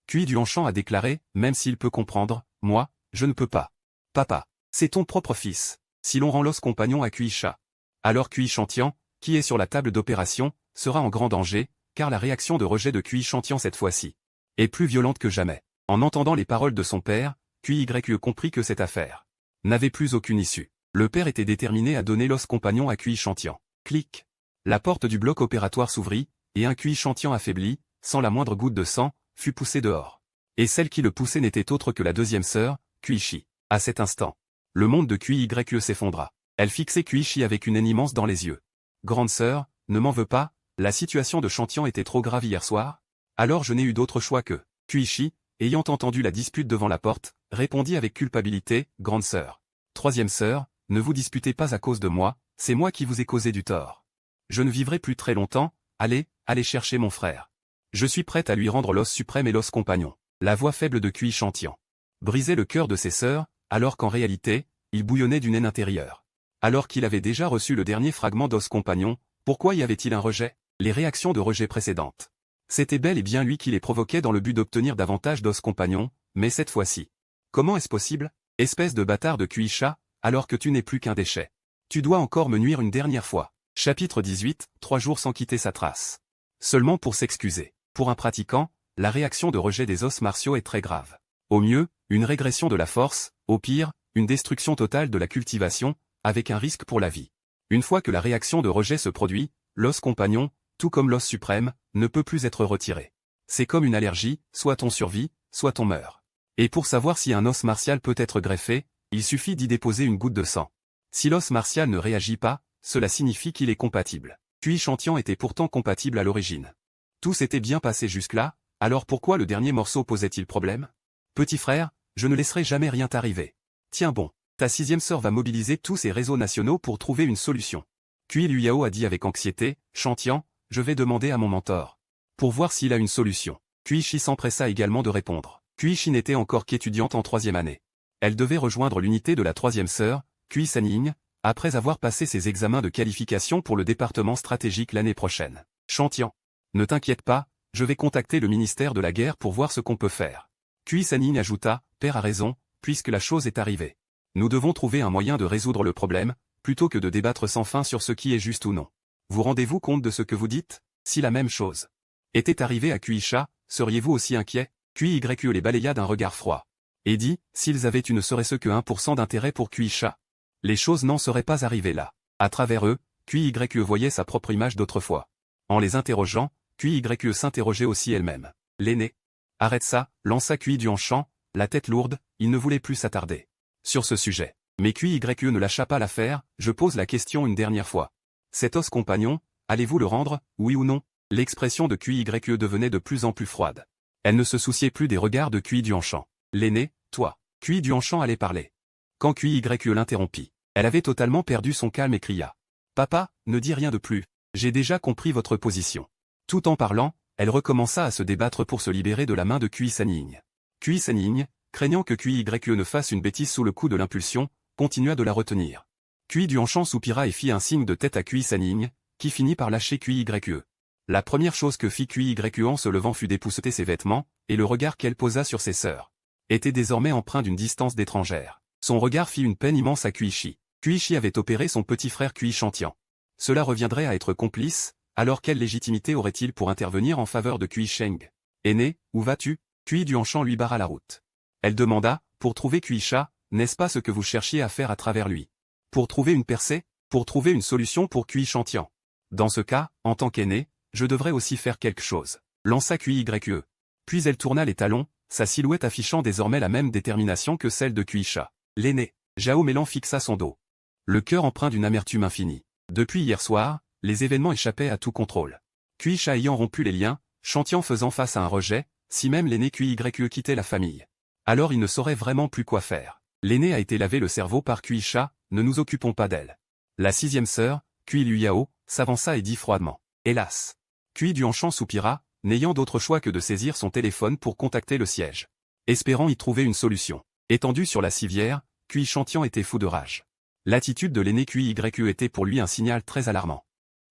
Kui Duanshan a déclaré, même s'il peut comprendre, moi, je ne peux pas. Papa, c'est ton propre fils. Si l'on rend l'os compagnon à Kuisha, alors Kui Shantian, qui est sur la table d'opération, sera en grand danger, car la réaction de rejet de Kui Shantian cette fois-ci est plus violente que jamais. En entendant les paroles de son père, Kui YQ comprit que cette affaire n'avait plus aucune issue. Le père était déterminé à donner l'os compagnon à Kui Shantian. Clic. La porte du bloc opératoire s'ouvrit, et un Kui Shantian affaibli, sans la moindre goutte de sang, fut poussé dehors. Et celle qui le poussait n'était autre que la deuxième sœur, Kuishi. À cet instant, le monde de Kui YQ s'effondra. Elle fixait Kuishi avec une haine immense dans les yeux. Grande sœur, ne m'en veux pas, la situation de Shantian était trop grave hier soir. Alors je n'ai eu d'autre choix que. Kuishi, ayant entendu la dispute devant la porte, répondit avec culpabilité, grande sœur. Troisième sœur, ne vous disputez pas à cause de moi, c'est moi qui vous ai causé du tort. Je ne vivrai plus très longtemps, allez chercher mon frère. Je suis prête à lui rendre l'os suprême et l'os compagnon. La voix faible de Kui Shantian brisait le cœur de ses sœurs, alors qu'en réalité, il bouillonnait d'une haine intérieure. Alors qu'il avait déjà reçu le dernier fragment d'os compagnon, pourquoi y avait-il un rejet? Les réactions de rejet précédentes. C'était bel et bien lui qui les provoquait dans le but d'obtenir davantage d'os compagnon, mais cette fois-ci. Comment est-ce possible? Espèce de bâtard de Kuisha, alors que tu n'es plus qu'un déchet. Tu dois encore me nuire une dernière fois. Chapitre 18, 3 jours sans quitter sa trace. Seulement pour s'excuser. Pour un pratiquant, la réaction de rejet des os martiaux est très grave. Au mieux, une régression de la force, au pire, une destruction totale de la cultivation, avec un risque pour la vie. Une fois que la réaction de rejet se produit, l'os compagnon, tout comme l'os suprême, ne peut plus être retiré. C'est comme une allergie, soit on survit, soit on meurt. Et pour savoir si un os martial peut être greffé, il suffit d'y déposer une goutte de sang. Si l'os martial ne réagit pas, cela signifie qu'il est compatible. Kui Shantian était pourtant compatible à l'origine. Tout s'était bien passé jusque-là, alors pourquoi le dernier morceau posait-il problème? Petit frère, je ne laisserai jamais rien t'arriver. Tiens bon, ta sixième sœur va mobiliser tous ses réseaux nationaux pour trouver une solution. Kui Luyao a dit avec anxiété, Shantian, je vais demander à mon mentor. Pour voir s'il a une solution. Kuishi s'empressa également de répondre. Kuishi n'était encore qu'étudiante en 3e année. Elle devait rejoindre l'unité de la 3e sœur, Kui Sanning, après avoir passé ses examens de qualification pour le département stratégique l'année prochaine. Shantian, ne t'inquiète pas, je vais contacter le ministère de la guerre pour voir ce qu'on peut faire. Kui Sanning ajouta, père a raison, puisque la chose est arrivée. Nous devons trouver un moyen de résoudre le problème, plutôt que de débattre sans fin sur ce qui est juste ou non. Vous rendez-vous compte de ce que vous dites? Si la même chose était arrivée à Kuisha, seriez-vous aussi inquiet? Kui YQ les balaya d'un regard froid. Et dit, s'ils avaient ne serait-ce que 1% d'intérêt pour Kuisha, les choses n'en seraient pas arrivées là. À travers eux, Kui YQ voyait sa propre image d'autrefois. En les interrogeant, Kui YQ s'interrogeait aussi elle-même. L'aîné. Arrête ça, lança Kui Duanshan, la tête lourde, il ne voulait plus s'attarder sur ce sujet. Mais Kui YQ ne lâcha pas l'affaire, je pose la question une dernière fois. Cet os compagnon, allez-vous le rendre, oui ou non? L'expression de Kui YQ devenait de plus en plus froide. Elle ne se souciait plus des regards de Kui Duanshan. L'aîné, toi. Kui Duanshan allait parler. Quand Kui YQ l'interrompit, elle avait totalement perdu son calme et cria. Papa, ne dis rien de plus. J'ai déjà compris votre position. Tout en parlant, elle recommença à se débattre pour se libérer de la main de Kui Sanning. Kui Sanning, craignant que Kui YQ ne fasse une bêtise sous le coup de l'impulsion, continua de la retenir. Kui Duanshan soupira et fit un signe de tête à Kui Sanning, qui finit par lâcher Kui YQ. La première chose que fit Kui YQ en se levant fut d'épousseter ses vêtements, et le regard qu'elle posa sur ses sœurs était désormais empreint d'une distance d'étrangère. Son regard fit une peine immense à Kuishi. Kuishi avait opéré son petit frère Kui Shantian. Cela reviendrait à être complice, alors quelle légitimité aurait-il pour intervenir en faveur de Kui Sheng? Aîné, où vas-tu? Kui Duanshan lui barra la route. Elle demanda, pour trouver Kuisha, n'est-ce pas ce que vous cherchiez à faire à travers lui? Pour trouver une percée? Pour trouver une solution pour Kui Shantian. Dans ce cas, en tant qu'aîné, je devrais aussi faire quelque chose. Lança Kui YQ. Puis elle tourna les talons, sa silhouette affichant désormais la même détermination que celle de Kuisha. L'aîné, Zhao Mélan fixa son dos. Le cœur empreint d'une amertume infinie. Depuis hier soir, les événements échappaient à tout contrôle. Kuisha ayant rompu les liens, Chantian faisant face à un rejet, si même l'aîné QYE quittait la famille. Alors il ne saurait vraiment plus quoi faire. L'aîné a été lavé le cerveau par Kuisha, ne nous occupons pas d'elle. La 6e sœur, Kui Luyao, s'avança et dit froidement. Hélas. Kui Duanchan soupira, n'ayant d'autre choix que de saisir son téléphone pour contacter le siège. Espérant y trouver une solution. Étendu sur la civière, Kui Chantian était fou de rage. L'attitude de l'aîné QYE était pour lui un signal très alarmant.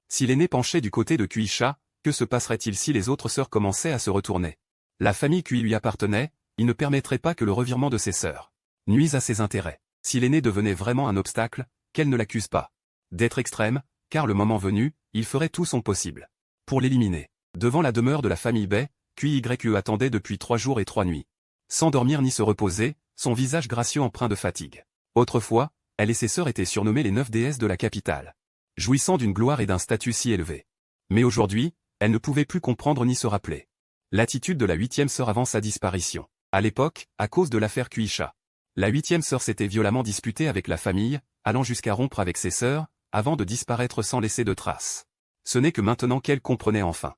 Si l'aîné penchait du côté de Kuisha, que se passerait-il si les autres sœurs commençaient à se retourner? La famille Kui lui appartenait, il ne permettrait pas que le revirement de ses sœurs nuise à ses intérêts. Si l'aîné devenait vraiment un obstacle, qu'elle ne l'accuse pas d'être extrême, car le moment venu, il ferait tout son possible pour l'éliminer. Devant la demeure de la famille Bai, QYE attendait depuis 3 jours et 3 nuits. Sans dormir ni se reposer, son visage gracieux empreint de fatigue. Autrefois, elle et ses sœurs étaient surnommées les 9 déesses de la capitale, jouissant d'une gloire et d'un statut si élevé. Mais aujourd'hui, elle ne pouvait plus comprendre ni se rappeler l'attitude de la 8e sœur avant sa disparition. À l'époque, à cause de l'affaire Kuisha, la 8e sœur s'était violemment disputée avec la famille, allant jusqu'à rompre avec ses sœurs, avant de disparaître sans laisser de traces. Ce n'est que maintenant qu'elle comprenait enfin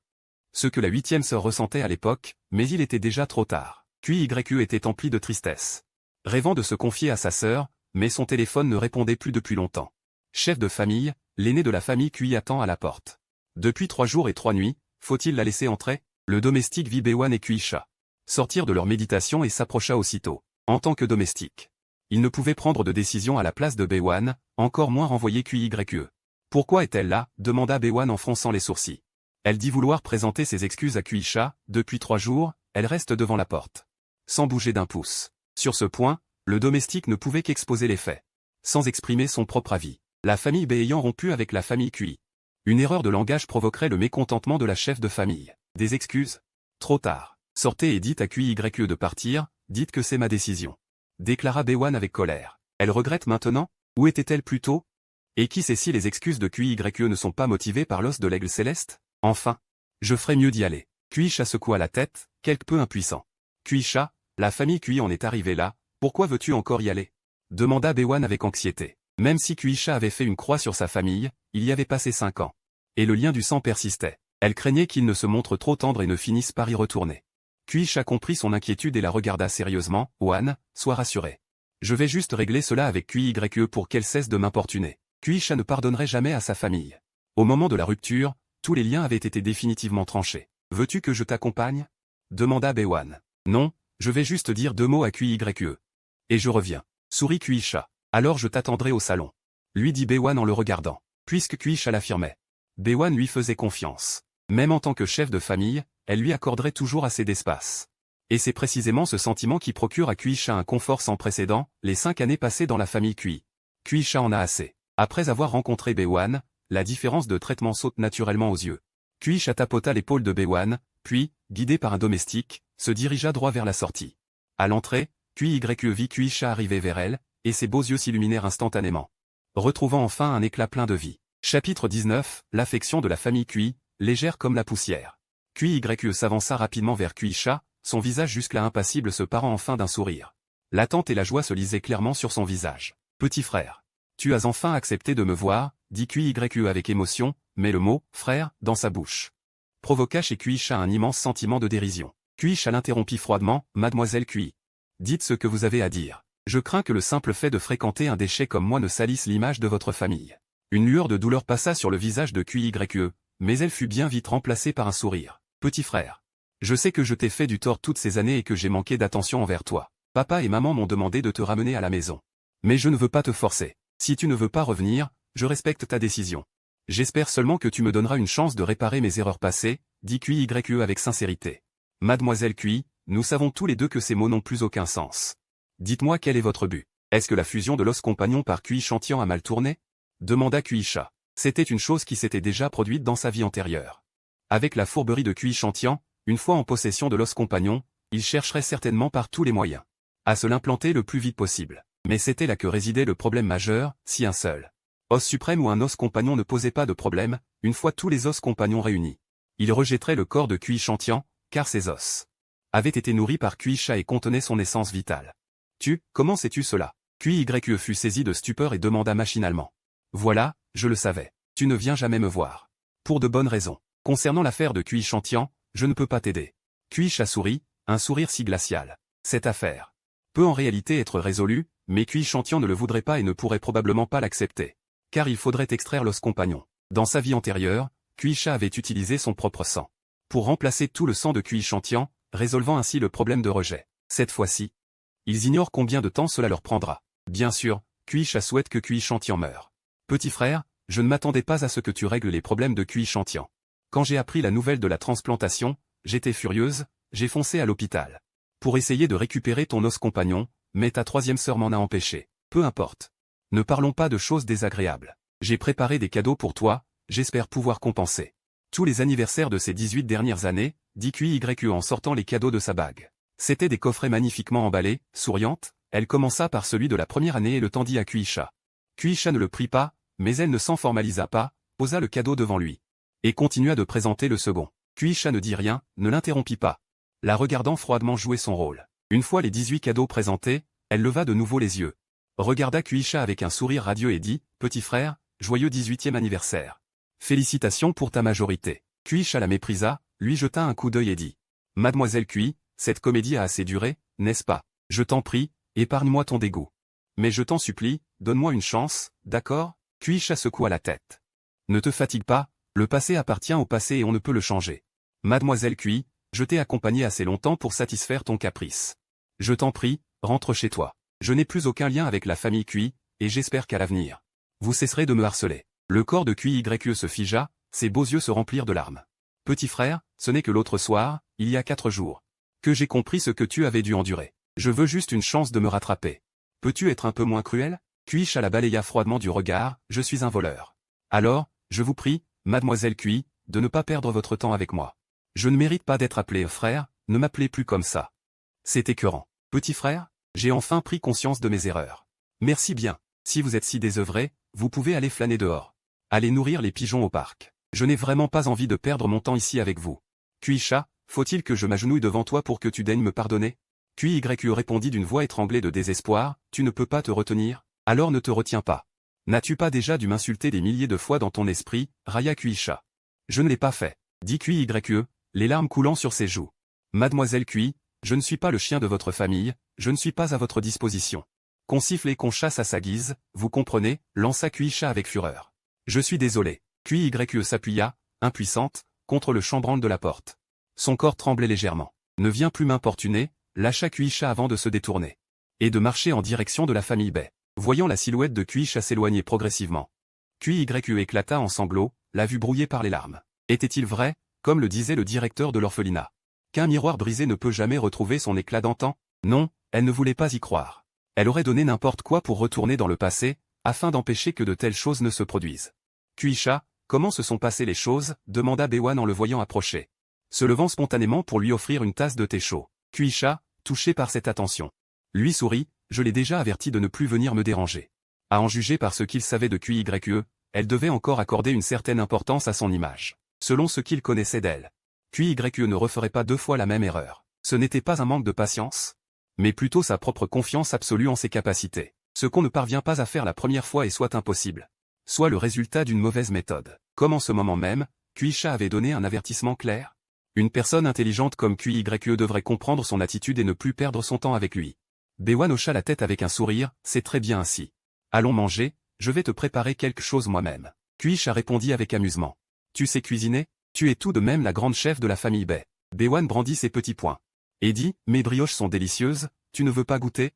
ce que la 8e sœur ressentait à l'époque, mais il était déjà trop tard. QYE était empli de tristesse, rêvant de se confier à sa sœur, mais son téléphone ne répondait plus depuis longtemps. Chef de famille, l'aîné de la famille QI attend à la porte. Depuis 3 jours et 3 nuits, faut-il la laisser entrer? Le domestique vit Bewan et Kuisha sortir de leur méditation et s'approcha aussitôt. En tant que domestique, il ne pouvait prendre de décision à la place de Bewan, encore moins renvoyer QYE. Pourquoi est-elle là? Demanda Bewan en fronçant les sourcils. Elle dit vouloir présenter ses excuses à Kuisha, depuis 3 jours, elle reste devant la porte, sans bouger d'un pouce. Sur ce point, le domestique ne pouvait qu'exposer les faits, sans exprimer son propre avis. La famille Bai ayant rompu avec la famille QI. Une erreur de langage provoquerait le mécontentement de la chef de famille. Des excuses? Trop tard. Sortez et dites à QYE de partir, dites que c'est ma décision. Déclara Bewan avec colère. Elle regrette maintenant? Où était-elle plus tôt? Et qui sait si les excuses de QYE ne sont pas motivées par l'os de l'aigle céleste? Enfin, je ferais mieux d'y aller. Kuisha secoua la tête, quelque peu impuissant. Kuisha, la famille QI en est arrivée là, pourquoi veux-tu encore y aller? Demanda Bewan avec anxiété. Même si Kuisha avait fait une croix sur sa famille, il y avait passé 5 ans. Et le lien du sang persistait. Elle craignait qu'il ne se montre trop tendre et ne finisse par y retourner. Kuisha comprit son inquiétude et la regarda sérieusement. Ohan, sois rassuré. Je vais juste régler cela avec QYE pour qu'elle cesse de m'importuner. Kuisha ne pardonnerait jamais à sa famille. Au moment de la rupture, tous les liens avaient été définitivement tranchés. Veux-tu que je t'accompagne? Demanda Bewan. Non, je vais juste dire 2 mots à QYE. Et je reviens. Sourit Kuisha. Alors je t'attendrai au salon. Lui dit Bewan en le regardant. Puisque Kuisha l'affirmait. Bewan lui faisait confiance. Même en tant que chef de famille, elle lui accorderait toujours assez d'espace. Et c'est précisément ce sentiment qui procure à Kuisha un confort sans précédent, les 5 années passées dans la famille QI. Kuisha en a assez. Après avoir rencontré Bewan, la différence de traitement saute naturellement aux yeux. Kuisha tapota l'épaule de Bewan, puis, guidé par un domestique, se dirigea droit vers la sortie. À l'entrée, QYE vit Kuisha arriver vers elle, et ses beaux yeux s'illuminèrent instantanément, retrouvant enfin un éclat plein de vie. Chapitre 19, l'affection de la famille QI, légère comme la poussière. QYE s'avança rapidement vers Kuisha, son visage jusque-là impassible se parant enfin d'un sourire. L'attente et la joie se lisaient clairement sur son visage. Petit frère. Tu as enfin accepté de me voir, dit QYE avec émotion, mais le mot « frère » dans sa bouche provoqua chez Kuisha un immense sentiment de dérision. Kuisha l'interrompit froidement, Mademoiselle QI. Dites ce que vous avez à dire. Je crains que le simple fait de fréquenter un déchet comme moi ne salisse l'image de votre famille. Une lueur de douleur passa sur le visage de QYE, mais elle fut bien vite remplacée par un sourire. Petit frère. Je sais que je t'ai fait du tort toutes ces années et que j'ai manqué d'attention envers toi. Papa et maman m'ont demandé de te ramener à la maison. Mais je ne veux pas te forcer. Si tu ne veux pas revenir, je respecte ta décision. J'espère seulement que tu me donneras une chance de réparer mes erreurs passées, dit QYE avec sincérité. Mademoiselle QI, nous savons tous les deux que ces mots n'ont plus aucun sens. Dites-moi quel est votre but. Est-ce que la fusion de l'os compagnon par QI Chantian a mal tourné? Demanda Kuisha. C'était une chose qui s'était déjà produite dans sa vie antérieure. Avec la fourberie de QI Chantian, une fois en possession de l'os compagnon, il chercherait certainement par tous les moyens à se l'implanter le plus vite possible. Mais c'était là que résidait le problème majeur, si un seul os suprême ou un os compagnon ne posait pas de problème, une fois tous les os compagnons réunis. Il rejetterait le corps de QI Chantian, car ces os avait été nourrie par Kuisha et contenait son essence vitale. Comment sais-tu cela? QYE fut saisi de stupeur et demanda machinalement. Voilà, je le savais. Tu ne viens jamais me voir. Pour de bonnes raisons. Concernant l'affaire de Kui Chantian, je ne peux pas t'aider. Kuisha sourit, un sourire si glacial. Cette affaire peut en réalité être résolue, mais Kui Chantian ne le voudrait pas et ne pourrait probablement pas l'accepter. Car il faudrait extraire l'os compagnon. Dans sa vie antérieure, Kuisha avait utilisé son propre sang pour remplacer tout le sang de Kui Chantian, résolvant ainsi le problème de rejet. Cette fois-ci, ils ignorent combien de temps cela leur prendra. Bien sûr, Kuisha souhaite que Kui Chantian meure. Petit frère, je ne m'attendais pas à ce que tu règles les problèmes de Kui Chantian. Quand j'ai appris la nouvelle de la transplantation, j'étais furieuse, j'ai foncé à l'hôpital pour essayer de récupérer ton os compagnon, mais ta troisième sœur m'en a empêché. Peu importe. Ne parlons pas de choses désagréables. J'ai préparé des cadeaux pour toi, j'espère pouvoir compenser tous les anniversaires de ces 18 dernières années, dit QYE en sortant les cadeaux de sa bague. C'étaient des coffrets magnifiquement emballés, souriante, elle commença par celui de la première année et le tendit à Kuisha. Kuisha ne le prit pas, mais elle ne s'en formalisa pas, posa le cadeau devant lui et continua de présenter le second. Kuisha ne dit rien, ne l'interrompit pas, la regardant froidement jouer son rôle. Une fois les 18 cadeaux présentés, elle leva de nouveau les yeux, regarda Kuisha avec un sourire radieux et dit, « Petit frère, joyeux 18e anniversaire. Félicitations pour ta majorité. » Kuisha la méprisa, lui jeta un coup d'œil et dit, « Mademoiselle Kui, cette comédie a assez duré, n'est-ce pas? Je t'en prie, épargne-moi ton dégoût. Mais je t'en supplie, donne-moi une chance, d'accord ?» Kuisha secoua la tête. « Ne te fatigue pas, le passé appartient au passé et on ne peut le changer. Mademoiselle Kui, je t'ai accompagnée assez longtemps pour satisfaire ton caprice. Je t'en prie, rentre chez toi. Je n'ai plus aucun lien avec la famille Kui, et j'espère qu'à l'avenir, vous cesserez de me harceler. » Le corps de QYE se figea, ses beaux yeux se remplirent de larmes. « Petit frère, ce n'est que l'autre soir, il y a 4 jours, que j'ai compris ce que tu avais dû endurer. Je veux juste une chance de me rattraper. Peux-tu être un peu moins cruel ?» Kuisha la balaya froidement du regard, « Je suis un voleur. Alors, je vous prie, mademoiselle Kui, de ne pas perdre votre temps avec moi. Je ne mérite pas d'être appelé frère, ne m'appelez plus comme ça. C'est écœurant. Petit frère, j'ai enfin pris conscience de mes erreurs. Merci bien. Si vous êtes si désœuvré, vous pouvez aller flâner dehors. Allez nourrir les pigeons au parc. Je n'ai vraiment pas envie de perdre mon temps ici avec vous. Kuisha, faut-il que je m'agenouille devant toi pour que tu daignes me pardonner? QYE répondit d'une voix étranglée de désespoir, tu ne peux pas te retenir, alors ne te retiens pas. N'as-tu pas déjà dû m'insulter des milliers de fois dans ton esprit, Raya Kuisha? Je ne l'ai pas fait, dit QYE, les larmes coulant sur ses joues. Mademoiselle Kui, je ne suis pas le chien de votre famille, je ne suis pas à votre disposition. Qu'on siffle et qu'on chasse à sa guise, vous comprenez, lança Kuisha avec fureur. Je suis désolé. QYE s'appuya, impuissante, contre le chambranle de la porte. Son corps tremblait légèrement. Ne viens plus m'importuner, lâcha Kuisha avant de se détourner. Et de marcher en direction de la famille Bai. Voyant la silhouette de Kuisha s'éloigner progressivement, QYE éclata en sanglots, la vue brouillée par les larmes. Était-il vrai, comme le disait le directeur de l'orphelinat, qu'un miroir brisé ne peut jamais retrouver son éclat d'antan? Non, elle ne voulait pas y croire. Elle aurait donné n'importe quoi pour retourner dans le passé, afin d'empêcher que de telles choses ne se produisent. Kuisha, comment se sont passées les choses? Demanda Bewan en le voyant approcher, se levant spontanément pour lui offrir une tasse de thé chaud. Kuisha, touché par cette attention, lui sourit, je l'ai déjà averti de ne plus venir me déranger. À en juger par ce qu'il savait de QYE, elle devait encore accorder une certaine importance à son image, selon ce qu'il connaissait d'elle. QYE ne referait pas 2 fois la même erreur. Ce n'était pas un manque de patience, mais plutôt sa propre confiance absolue en ses capacités. Ce qu'on ne parvient pas à faire la première fois est soit impossible, soit le résultat d'une mauvaise méthode. Comme en ce moment même, Kuisha avait donné un avertissement clair. Une personne intelligente comme QYE devrait comprendre son attitude et ne plus perdre son temps avec lui. Bewan hocha la tête avec un sourire, c'est très bien ainsi. Allons manger, je vais te préparer quelque chose moi-même. Kuisha répondit avec amusement. Tu sais cuisiner? Tu es tout de même la grande chef de la famille Bai. Bewan brandit ses petits poings. Et dit, mes brioches sont délicieuses, tu ne veux pas goûter?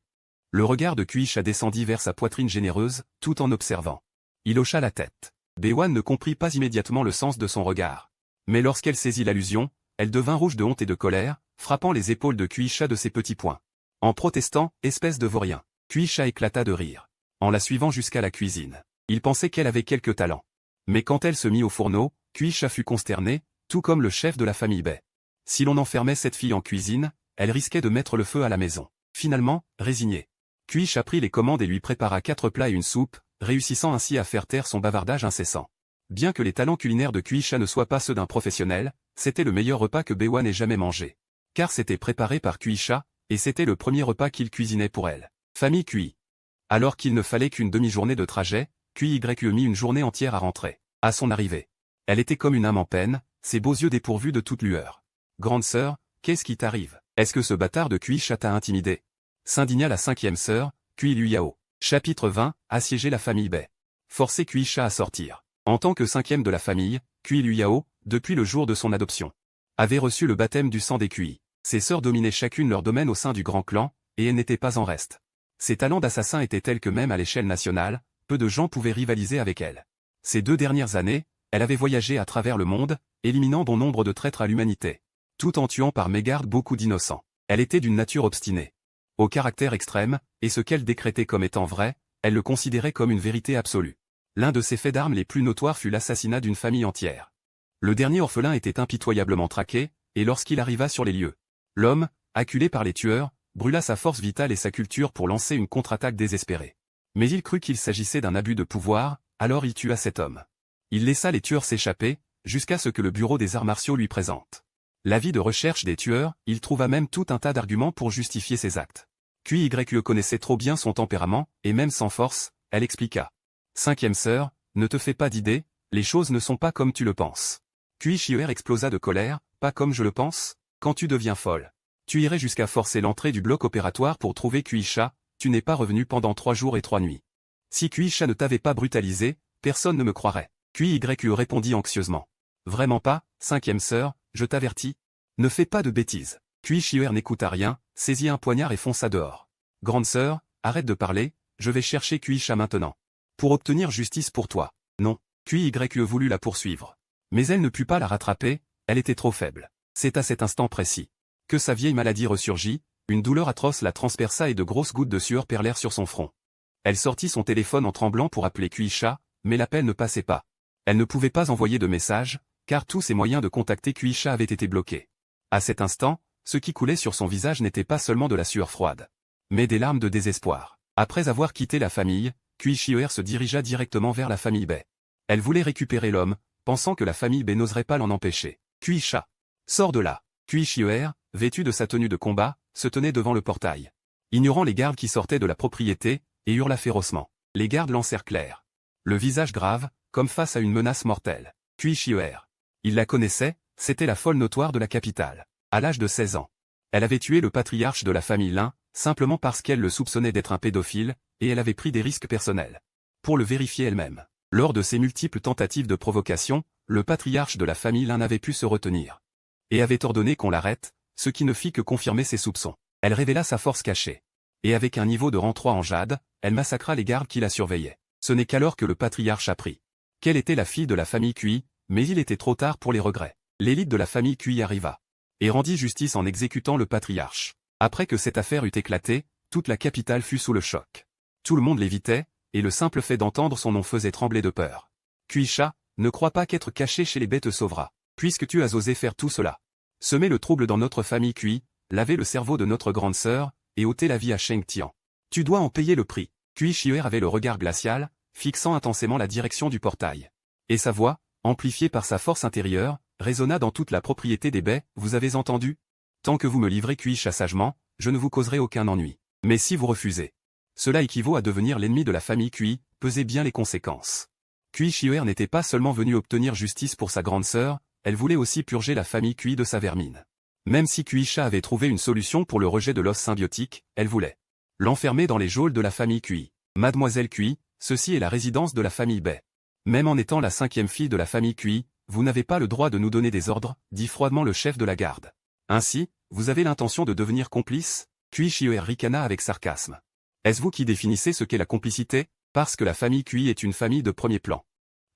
Le regard de Kuisha descendit vers sa poitrine généreuse, tout en observant. Il hocha la tête. Bewan ne comprit pas immédiatement le sens de son regard. Mais lorsqu'elle saisit l'allusion, elle devint rouge de honte et de colère, frappant les épaules de Kuisha de ses petits poings. En protestant, espèce de vaurien. Kuisha éclata de rire. En la suivant jusqu'à la cuisine, il pensait qu'elle avait quelque talent. Mais quand elle se mit au fourneau, Kuisha fut consterné, tout comme le chef de la famille Bai. Si l'on enfermait cette fille en cuisine, elle risquait de mettre le feu à la maison. Finalement, résigné, Kuisha prit les commandes et lui prépara 4 plats et une soupe, réussissant ainsi à faire taire son bavardage incessant. Bien que les talents culinaires de Kuisha ne soient pas ceux d'un professionnel, c'était le meilleur repas que Bewan ait jamais mangé. Car c'était préparé par Kuisha, et c'était le premier repas qu'il cuisinait pour elle. Famille Kui. Alors qu'il ne fallait qu'une demi-journée de trajet, Kui mit une journée entière à rentrer. À son arrivée, elle était comme une âme en peine, ses beaux yeux dépourvus de toute lueur. Grande sœur, qu'est-ce qui t'arrive? Est-ce que ce bâtard de Kuisha t'a intimidé? S'indigna la cinquième sœur, Kui Luyao. Chapitre 20, assiéger la famille Bai. Forcer Kuisha à sortir. En tant que cinquième de la famille, Kui Luyao, depuis le jour de son adoption, avait reçu le baptême du sang des Kui. Ses sœurs dominaient chacune leur domaine au sein du grand clan, et elles n'étaient pas en reste. Ses talents d'assassin étaient tels que même à l'échelle nationale, peu de gens pouvaient rivaliser avec elle. Ces 2 dernières années, elle avait voyagé à travers le monde, éliminant bon nombre de traîtres à l'humanité, tout en tuant par mégarde beaucoup d'innocents. Elle était d'une nature obstinée, au caractère extrême, et ce qu'elle décrétait comme étant vrai, elle le considérait comme une vérité absolue. L'un de ses faits d'armes les plus notoires fut l'assassinat d'une famille entière. Le dernier orphelin était impitoyablement traqué, et lorsqu'il arriva sur les lieux, l'homme, acculé par les tueurs, brûla sa force vitale et sa culture pour lancer une contre-attaque désespérée. Mais il crut qu'il s'agissait d'un abus de pouvoir, alors il tua cet homme. Il laissa les tueurs s'échapper, jusqu'à ce que le bureau des arts martiaux lui présente l'avis de recherche des tueurs, il trouva même tout un tas d'arguments pour justifier ses actes. QYE connaissait trop bien son tempérament, et même sans force, elle expliqua. Cinquième sœur, ne te fais pas d'idées, les choses ne sont pas comme tu le penses. QYE explosa de colère, pas comme je le pense, quand tu deviens folle. Tu irais jusqu'à forcer l'entrée du bloc opératoire pour trouver Kuisha, tu n'es pas revenu pendant 3 jours et 3 nuits. Si Kuisha ne t'avait pas brutalisé, personne ne me croirait. QYE répondit anxieusement. Vraiment pas, cinquième sœur, je t'avertis. Ne fais pas de bêtises. QYE n'écouta rien, saisit un poignard et fonça dehors. Grande sœur, arrête de parler, je vais chercher Kuisha maintenant. Pour obtenir justice pour toi. Non. QYE voulut la poursuivre. Mais elle ne put pas la rattraper, elle était trop faible. C'est à cet instant précis que sa vieille maladie ressurgit, une douleur atroce la transperça et de grosses gouttes de sueur perlèrent sur son front. Elle sortit son téléphone en tremblant pour appeler Kuisha, mais l'appel ne passait pas. Elle ne pouvait pas envoyer de message, car tous ses moyens de contacter Kuisha avaient été bloqués. À cet instant, ce qui coulait sur son visage n'était pas seulement de la sueur froide, mais des larmes de désespoir. Après avoir quitté la famille, QYE se dirigea directement vers la famille Bai. Elle voulait récupérer l'homme, pensant que la famille Bai n'oserait pas l'en empêcher. Kuisha, sors de là. QYE, vêtu de sa tenue de combat, se tenait devant le portail, ignorant les gardes qui sortaient de la propriété, et hurla férocement. Les gardes l'encerclèrent, le visage grave, comme face à une menace mortelle. QYE. Il la connaissait, c'était la folle notoire de la capitale. À l'âge de 16 ans, elle avait tué le patriarche de la famille Lin, simplement parce qu'elle le soupçonnait d'être un pédophile, et elle avait pris des risques personnels pour le vérifier elle-même. Lors de ses multiples tentatives de provocation, le patriarche de la famille Lin n'avait pu se retenir et avait ordonné qu'on l'arrête, ce qui ne fit que confirmer ses soupçons. Elle révéla sa force cachée. Et avec un niveau de rang 3 en jade, elle massacra les gardes qui la surveillaient. Ce n'est qu'alors que le patriarche apprit qu'elle était la fille de la famille Kui, mais il était trop tard pour les regrets. L'élite de la famille Kui arriva et rendit justice en exécutant le patriarche. Après que cette affaire eut éclaté, toute la capitale fut sous le choc. Tout le monde l'évitait, et le simple fait d'entendre son nom faisait trembler de peur. Kuisha, ne crois pas qu'être caché chez les Bai te sauvera. Puisque tu as osé faire tout cela, semer le trouble dans notre famille Kui, laver le cerveau de notre grande sœur, et ôter la vie à Sheng Tian. Tu dois en payer le prix. QYE avait le regard glacial, fixant intensément la direction du portail. Et sa voix, amplifiée par sa force intérieure, résonna dans toute la propriété des Bai, vous avez entendu? Tant que vous me livrez Kuisha sagement, je ne vous causerai aucun ennui. Mais si vous refusez, cela équivaut à devenir l'ennemi de la famille Kui, pesez bien les conséquences. QYE n'était pas seulement venu obtenir justice pour sa grande sœur, elle voulait aussi purger la famille Kui de sa vermine. Même si Kuisha avait trouvé une solution pour le rejet de l'os symbiotique, elle voulait l'enfermer dans les geôles de la famille Kui. Mademoiselle Kui, ceci est la résidence de la famille Bai. Même en étant la 5e fille de la famille Kui, vous n'avez pas le droit de nous donner des ordres, dit froidement le chef de la garde. Ainsi, vous avez l'intention de devenir complice? QYE ricana avec sarcasme. Est-ce vous qui définissez ce qu'est la complicité? Parce que la famille Kui est une famille de premier plan.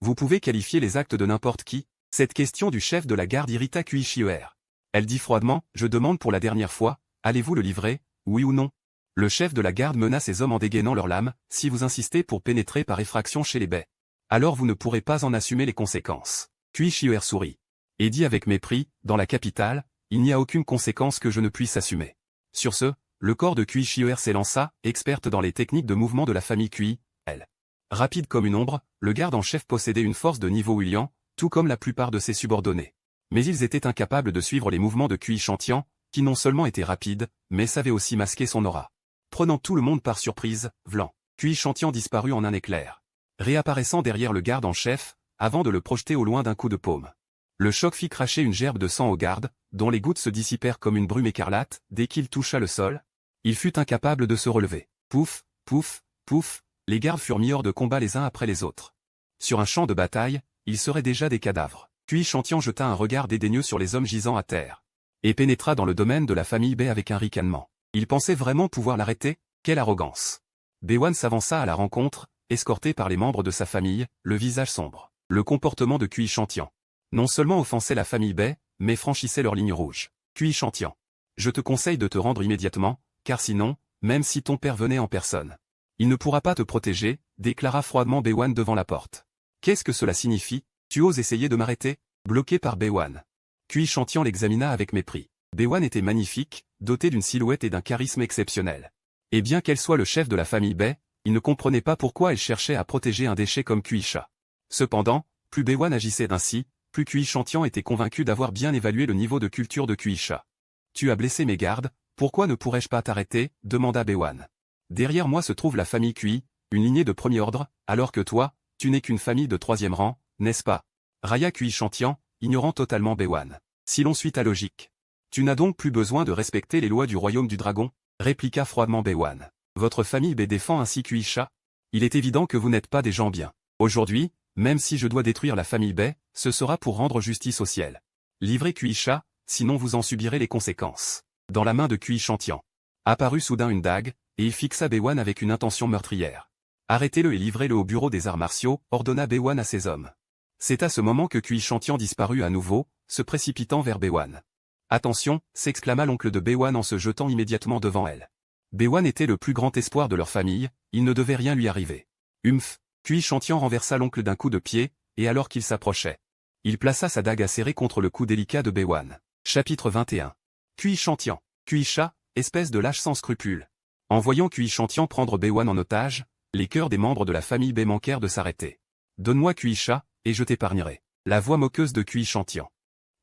Vous pouvez qualifier les actes de n'importe qui? Cette question du chef de la garde irrita QYE. Elle dit froidement, je demande pour la dernière fois, allez-vous le livrer, oui ou non? Le chef de la garde mena ses hommes en dégainant leurs lames, si vous insistez pour pénétrer par effraction chez les Bai, alors vous ne pourrez pas en assumer les conséquences. QYE sourit. Et dit avec mépris, dans la capitale, il n'y a aucune conséquence que je ne puisse assumer. Sur ce, le corps de QYE s'élança, experte dans les techniques de mouvement de la famille Kui, elle. Rapide comme une ombre, le garde en chef possédait une force de niveau William, tout comme la plupart de ses subordonnés. Mais ils étaient incapables de suivre les mouvements de Kui Shantian, qui non seulement était rapide, mais savait aussi masquer son aura. Prenant tout le monde par surprise, Vlan, Cui Chantian disparut en un éclair, réapparaissant derrière le garde en chef, avant de le projeter au loin d'un coup de paume. Le choc fit cracher une gerbe de sang au garde, dont les gouttes se dissipèrent comme une brume écarlate, dès qu'il toucha le sol. Il fut incapable de se relever. Pouf, pouf, pouf, les gardes furent mis hors de combat les uns après les autres. Sur un champ de bataille, il serait déjà des cadavres. Cui Chantian jeta un regard dédaigneux sur les hommes gisant à terre, et pénétra dans le domaine de la famille Bei avec un ricanement. Il pensait vraiment pouvoir l'arrêter? Quelle arrogance! Bewan s'avança à la rencontre, escorté par les membres de sa famille, le visage sombre. Le comportement de Cui Chantian non seulement offensait la famille Bei, mais franchissait leur ligne rouge. Cui Chantian, je te conseille de te rendre immédiatement, car sinon, même si ton père venait en personne, il ne pourra pas te protéger, déclara froidement Bewan devant la porte. Qu'est-ce que cela signifie? Tu oses essayer de m'arrêter? Bloqué par Bewan. Cui Chantian l'examina avec mépris. Bewan était magnifique, doté d'une silhouette et d'un charisme exceptionnel. Et bien qu'elle soit le chef de la famille Bei, il ne comprenait pas pourquoi elle cherchait à protéger un déchet comme Cui Cha. Cependant, plus Bewan agissait ainsi, plus Cui Chantian était convaincu d'avoir bien évalué le niveau de culture de Cui Cha. Tu as blessé mes gardes, pourquoi ne pourrais-je pas t'arrêter? Demanda Bewan. Derrière moi se trouve la famille Cui, une lignée de premier ordre, alors que toi, tu n'es qu'une famille de troisième rang, n'est-ce pas? Railla Cui Chantian, ignorant totalement Bewan. Si l'on suit ta logique. Tu n'as donc plus besoin de respecter les lois du royaume du dragon? Répliqua froidement Bewan. Votre famille Bei défend ainsi Cui Cha? Il est évident que vous n'êtes pas des gens bien. Aujourd'hui, même si je dois détruire la famille Bei, ce sera pour rendre justice au ciel. Livrez Cui Cha, sinon vous en subirez les conséquences. Dans la main de Cui Chantian apparut soudain une dague, et il fixa Bewan avec une intention meurtrière. Arrêtez-le et livrez-le au bureau des arts martiaux, ordonna Bewan à ses hommes. C'est à ce moment que Cui Chantian disparut à nouveau, se précipitant vers Bewan. Attention, s'exclama l'oncle de Bewan en se jetant immédiatement devant elle. Bewan était le plus grand espoir de leur famille, il ne devait rien lui arriver. Humph, Cui Chantian renversa l'oncle d'un coup de pied, et alors qu'il s'approchait, il plaça sa dague acérée contre le cou délicat de Bewan. Chapitre 21. Cui Chantian. Cui Cha, espèce de lâche sans scrupules. En voyant Cui Chantian prendre Bewan en otage, les cœurs des membres de la famille Bei manquèrent de s'arrêter. Donne-moi Cui Cha, et je t'épargnerai. La voix moqueuse de Cui Chantian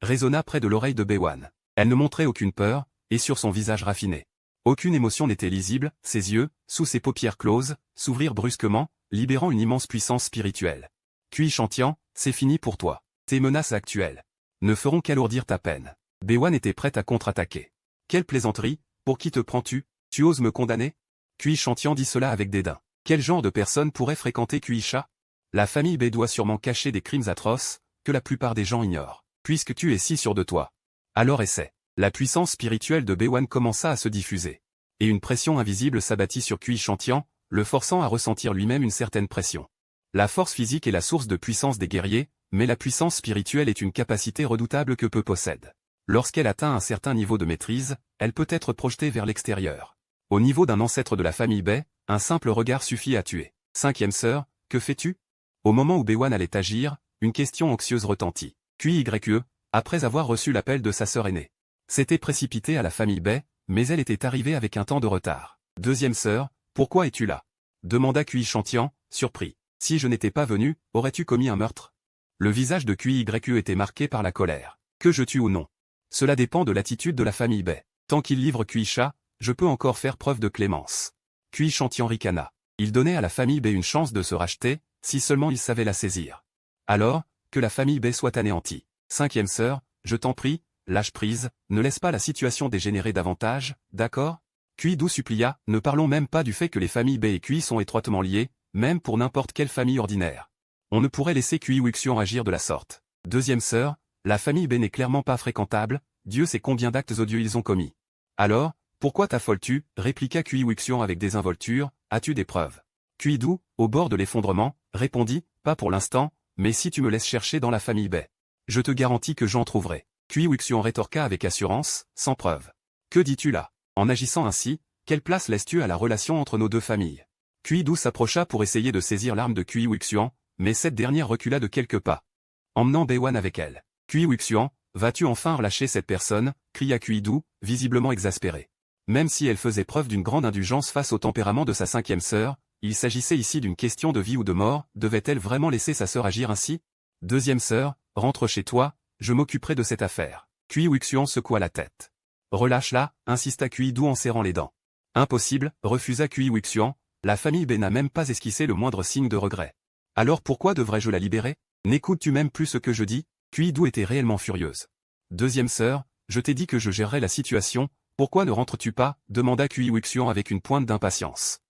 résonna près de l'oreille de Bewan. Elle ne montrait aucune peur, et sur son visage raffiné, aucune émotion n'était lisible, ses yeux, sous ses paupières closes, s'ouvrirent brusquement, libérant une immense puissance spirituelle. Cui Chantian, c'est fini pour toi. Tes menaces actuelles ne feront qu'alourdir ta peine. Bewan était prête à contre-attaquer. Quelle plaisanterie, pour qui te prends-tu? Tu oses me condamner? Cui Chantian dit cela avec dédain. Quel genre de personne pourrait fréquenter Cui Cha? La famille Bei doit sûrement cacher des crimes atroces, que la plupart des gens ignorent. Puisque tu es si sûr de toi. Alors essaie. La puissance spirituelle de Bewan commença à se diffuser. Et une pression invisible s'abattit sur Cui Chantian, le forçant à ressentir lui-même une certaine pression. La force physique est la source de puissance des guerriers, mais la puissance spirituelle est une capacité redoutable que peu possèdent. Lorsqu'elle atteint un certain niveau de maîtrise, elle peut être projetée vers l'extérieur. Au niveau d'un ancêtre de la famille Bei, un simple regard suffit à tuer. Cinquième sœur, que fais-tu? Au moment où Bewan allait agir, une question anxieuse retentit. Cui YE, après avoir reçu l'appel de sa sœur aînée, s'était précipitée à la famille Bei, mais elle était arrivée avec un temps de retard. Deuxième sœur, pourquoi es-tu là? Demanda Cui Chantian, surpris. Si je n'étais pas venu, aurais-tu commis un meurtre? Le visage de Cui YE était marqué par la colère. Que je tue ou non? Cela dépend de l'attitude de la famille Bei. Tant qu'il livre Cui Cha, je peux encore faire preuve de clémence. Cui Chantian ricana. Il donnait à la famille Bei une chance de se racheter, si seulement il savait la saisir. Alors, que la famille Bei soit anéantie. Cinquième sœur, je t'en prie, lâche prise, ne laisse pas la situation dégénérer davantage, d'accord? Cui Du supplia, ne parlons même pas du fait que les familles Bei et Cui sont étroitement liées, même pour n'importe quelle famille ordinaire. On ne pourrait laisser Cui Wuxian agir de la sorte. Deuxième sœur, la famille Bei n'est clairement pas fréquentable, Dieu sait combien d'actes odieux ils ont commis. Alors, pourquoi t'affoles-tu? Répliqua Cui Wuxian avec désinvolture, as-tu des preuves? Cui Du, au bord de l'effondrement, répondit, pas pour l'instant, mais si tu me laisses chercher dans la famille Bei, je te garantis que j'en trouverai. Cui Wuxian rétorqua avec assurance, sans preuve. Que dis-tu là? En agissant ainsi, quelle place laisses-tu à la relation entre nos deux familles? Cui Du s'approcha pour essayer de saisir l'arme de Cui Wuxian, mais cette dernière recula de quelques pas, emmenant Bewan avec elle. Cui Wuxian, vas-tu enfin relâcher cette personne? Cria Cui Du, visiblement exaspéré. Même si elle faisait preuve d'une grande indulgence face au tempérament de sa cinquième sœur, il s'agissait ici d'une question de vie ou de mort, devait-elle vraiment laisser sa sœur agir ainsi? Deuxième sœur, rentre chez toi, je m'occuperai de cette affaire. Cui Wuxian secoua la tête. Relâche-la, insista Kui-du en serrant les dents. Impossible, refusa Kui Wuxian, la famille Bei n'a même pas esquissé le moindre signe de regret. Alors pourquoi devrais-je la libérer? N'écoutes-tu même plus ce que je dis? Kui-du était réellement furieuse. Deuxième sœur, je t'ai dit que je gérerais la situation, pourquoi ne rentres-tu pas? Demanda Kui Wuxian avec une pointe d'impatience.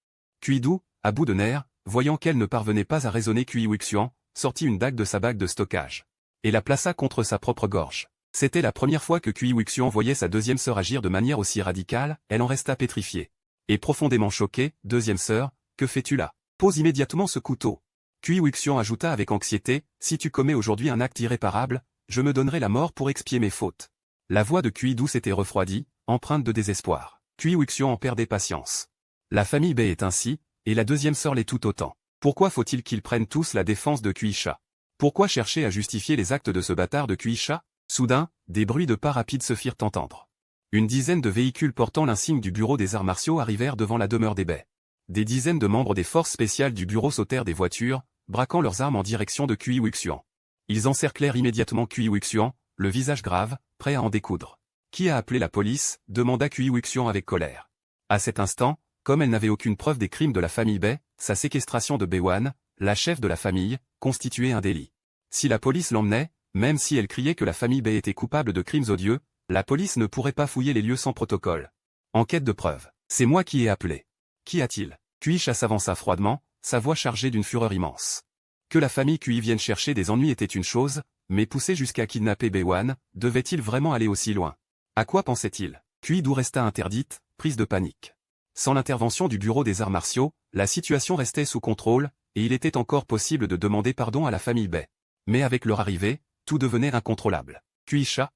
Kui-du, à bout de nerfs, voyant qu'elle ne parvenait pas à raisonner Kui Wuxian, sortit une dague de sa bague de stockage. Et la plaça contre sa propre gorge. C'était la première fois que Kui Wuxian voyait sa deuxième sœur agir de manière aussi radicale, elle en resta pétrifiée. Et profondément choquée, deuxième sœur, que fais-tu là? Pose immédiatement ce couteau. Kui Wuxian ajouta avec anxiété, si tu commets aujourd'hui un acte irréparable, je me donnerai la mort pour expier mes fautes. La voix de Kui-du s'était refroidie, empreinte de désespoir. Kui Wuxian en perdait patience. La famille Bei est ainsi, et la deuxième sœur l'est tout autant. Pourquoi faut-il qu'ils prennent tous la défense de Kui-sha? Pourquoi chercher à justifier les actes de ce bâtard de Kui-sha? Soudain, des bruits de pas rapides se firent entendre. Une dizaine de véhicules portant l'insigne du bureau des arts martiaux arrivèrent devant la demeure des Bei. Des dizaines de membres des forces spéciales du bureau sautèrent des voitures, braquant leurs armes en direction de Kui Wuxian. Ils encerclèrent immédiatement Kui Wuxian, le visage grave, prêt à en découdre. Qui a appelé la police? Demanda Kui Wuxian avec colère. À cet instant, comme elle n'avait aucune preuve des crimes de la famille Bei, sa séquestration de Bei-wan, la chef de la famille, constituait un délit. Si la police l'emmenait, même si elle criait que la famille Bei était coupable de crimes odieux, la police ne pourrait pas fouiller les lieux sans protocole. En quête de preuves. C'est moi qui ai appelé. Qu'y a-t-il? Kui-sha s'avança froidement, sa voix chargée d'une fureur immense. Que la famille Kui vienne chercher des ennuis était une chose, mais pousser jusqu'à kidnapper Bei-wan, devait-il vraiment aller aussi loin? À quoi pensait-il? Kui-du resta interdite, prise de panique. Sans l'intervention du bureau des arts martiaux, la situation restait sous contrôle, et il était encore possible de demander pardon à la famille Bei. Mais avec leur arrivée, tout devenait incontrôlable. Kui-sha?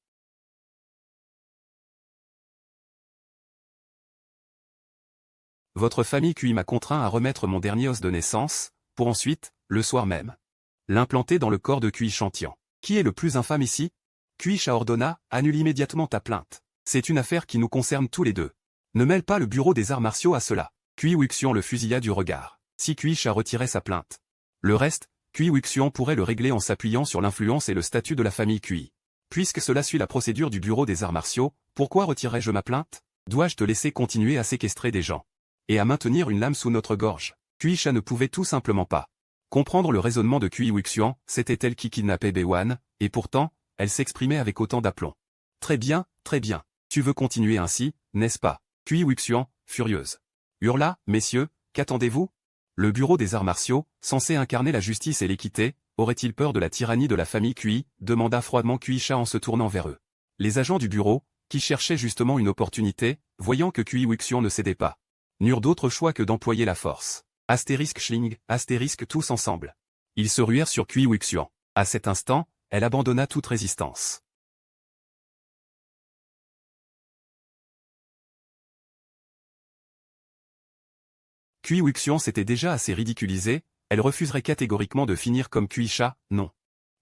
Votre famille Kui m'a contraint à remettre mon dernier os de naissance, pour ensuite, le soir même, l'implanter dans le corps de Kui Shantian. Qui est le plus infâme ici? Kui-sha ordonna, annule immédiatement ta plainte. C'est une affaire qui nous concerne tous les deux. Ne mêle pas le bureau des arts martiaux à cela. Kui Wuxian le fusilla du regard. Si Kui-sha retirait sa plainte. Le reste, Kui Wuxian pourrait le régler en s'appuyant sur l'influence et le statut de la famille Kui. Puisque cela suit la procédure du bureau des arts martiaux, pourquoi retirerais-je ma plainte? Dois-je te laisser continuer à séquestrer des gens? Et à maintenir une lame sous notre gorge? Kui-sha ne pouvait tout simplement pas comprendre le raisonnement de Kui Wuxian, c'était elle qui kidnappait Bei-wan, et pourtant, elle s'exprimait avec autant d'aplomb. Très bien, tu veux continuer ainsi, n'est-ce pas? Kui Wuxian, furieuse, hurla, messieurs, qu'attendez-vous? Le bureau des arts martiaux, censé incarner la justice et l'équité, aurait-il peur de la tyrannie de la famille Kui? Demanda froidement Kui-sha en se tournant vers eux. Les agents du bureau, qui cherchaient justement une opportunité, voyant que Kui Wuxian ne cédait pas, n'eurent d'autre choix que d'employer la force. Astérisque Schling, astérisque tous ensemble. Ils se ruèrent sur Kui Wuxian. À cet instant, elle abandonna toute résistance. Kui Wuxian s'était déjà assez ridiculisé, elle refuserait catégoriquement de finir comme Kui-sha, non.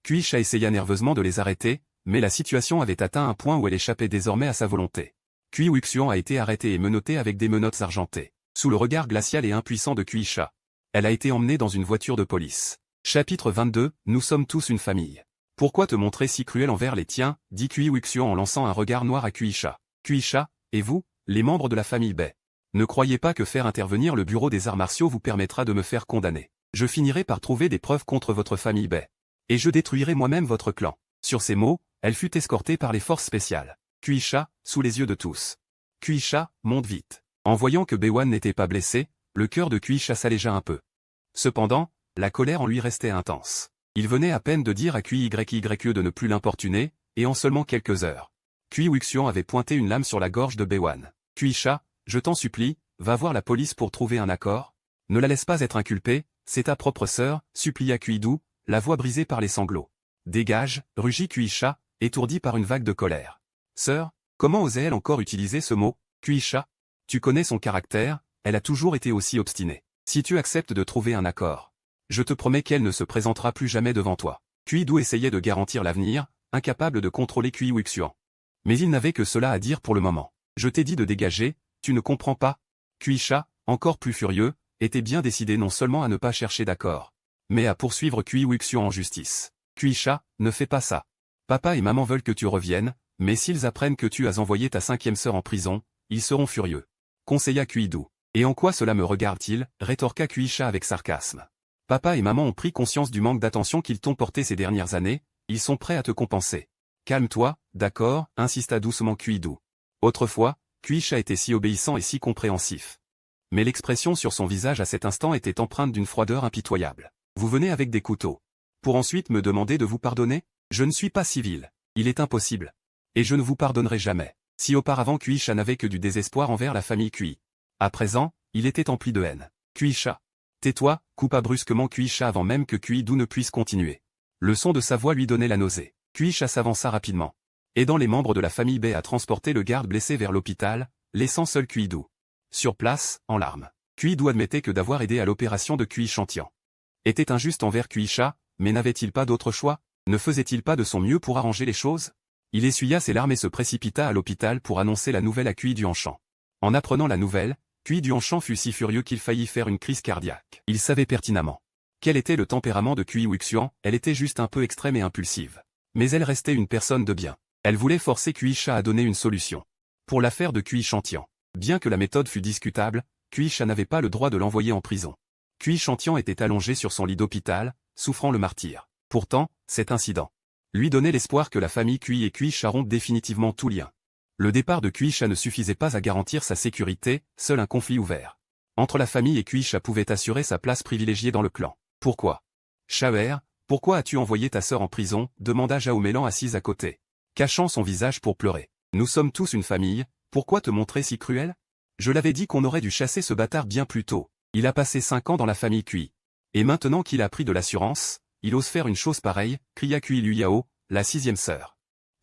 Kui-sha essaya nerveusement de les arrêter, mais la situation avait atteint un point où elle échappait désormais à sa volonté. Kui Wuxian a été arrêtée et menottée avec des menottes argentées. Sous le regard glacial et impuissant de Kui-sha. Elle a été emmenée dans une voiture de police. Chapitre 22, nous sommes tous une famille. Pourquoi te montrer si cruel envers les tiens, dit Kui Wuxian en lançant un regard noir à Kui-sha. Kui-sha, et vous, les membres de la famille Bei. Ne croyez pas que faire intervenir le bureau des arts martiaux vous permettra de me faire condamner. Je finirai par trouver des preuves contre votre famille Bei. Et je détruirai moi-même votre clan. Sur ces mots, elle fut escortée par les forces spéciales. Kui-sha, sous les yeux de tous. Kui-sha, monte vite. En voyant que Bei-wan n'était pas blessé, le cœur de Kui-sha s'allégea un peu. Cependant, la colère en lui restait intense. Il venait à peine de dire à Kui-Yye de ne plus l'importuner, et en seulement quelques heures. Kui Wuxian avait pointé une lame sur la gorge de Bei-wan. Kui-sha, je t'en supplie, va voir la police pour trouver un accord. Ne la laisse pas être inculpée, c'est ta propre sœur, supplia Kui-du, la voix brisée par les sanglots. Dégage, rugit Kui-sha, étourdi par une vague de colère. Sœur, comment osait-elle encore utiliser ce mot? Kui-sha? Tu connais son caractère, elle a toujours été aussi obstinée. Si tu acceptes de trouver un accord, je te promets qu'elle ne se présentera plus jamais devant toi. Kui-du essayait de garantir l'avenir, incapable de contrôler Kui Wuxian. Mais il n'avait que cela à dire pour le moment. Je t'ai dit de dégager, tu ne comprends pas? Kui-sha, encore plus furieux, était bien décidé non seulement à ne pas chercher d'accord, mais à poursuivre Kui Wuxian en justice. Kui-sha, ne fais pas ça. Papa et maman veulent que tu reviennes, Mais s'ils apprennent que tu as envoyé ta 5e sœur en prison, ils seront furieux. Conseilla Kuidu. Et en quoi cela me regarde-t-il, rétorqua Kuisha avec sarcasme. Papa et maman ont pris conscience du manque d'attention qu'ils t'ont porté ces dernières années, ils sont prêts à te compenser. Calme-toi, d'accord, insista doucement Kuidu. Autrefois, Kuisha était si obéissant et si compréhensif. Mais l'expression sur son visage à cet instant était empreinte d'une froideur impitoyable. Vous venez avec des couteaux. Pour ensuite me demander de vous pardonner? Je ne suis pas civil. Il est impossible. Et je ne vous pardonnerai jamais. Si auparavant Kuisha n'avait que du désespoir envers la famille Kui. À présent, il était empli de haine. Kuisha. Tais-toi, coupa brusquement Kuisha avant même que Kuidu ne puisse continuer. Le son de sa voix lui donnait la nausée. Kuisha s'avança rapidement, aidant les membres de la famille Bei à transporter le garde blessé vers l'hôpital, laissant seul Kuidu. Sur place, en larmes. Kuidu admettait que d'avoir aidé à l'opération de Kui Chantian était injuste envers Kuisha, mais n'avait-il pas d'autre choix? Ne faisait-il pas de son mieux pour arranger les choses? Il essuya ses larmes et se précipita à l'hôpital pour annoncer la nouvelle à Kui Duanshan. En apprenant la nouvelle, Kui Duanshan fut si furieux qu'il faillit faire une crise cardiaque. Il savait pertinemment quel était le tempérament de Kui Wuxian, elle était juste un peu extrême et impulsive. Mais elle restait une personne de bien. Elle voulait forcer Kuisha à donner une solution. Pour l'affaire de Kui Chantian. Bien que la méthode fût discutable, Kuisha n'avait pas le droit de l'envoyer en prison. Kui Chantian était allongé sur son lit d'hôpital, souffrant le martyre. Pourtant, cet incident lui donnait l'espoir que la famille Kui et Kuisha rompent définitivement tout lien. Le départ de Kuisha ne suffisait pas à garantir sa sécurité, seul un conflit ouvert entre la famille et Kuisha pouvait assurer sa place privilégiée dans le clan. Pourquoi? Shaer, pourquoi as-tu envoyé ta sœur en prison? Demanda Zhao Meilan assise à côté, cachant son visage pour pleurer. Nous sommes tous une famille, pourquoi te montrer si cruel? Je l'avais dit qu'on aurait dû chasser ce bâtard bien plus tôt. Il a passé 5 ans dans la famille Kui. Et maintenant qu'il a pris de l'assurance, il ose faire une chose pareille, cria Kui Luyao, la 6e sœur.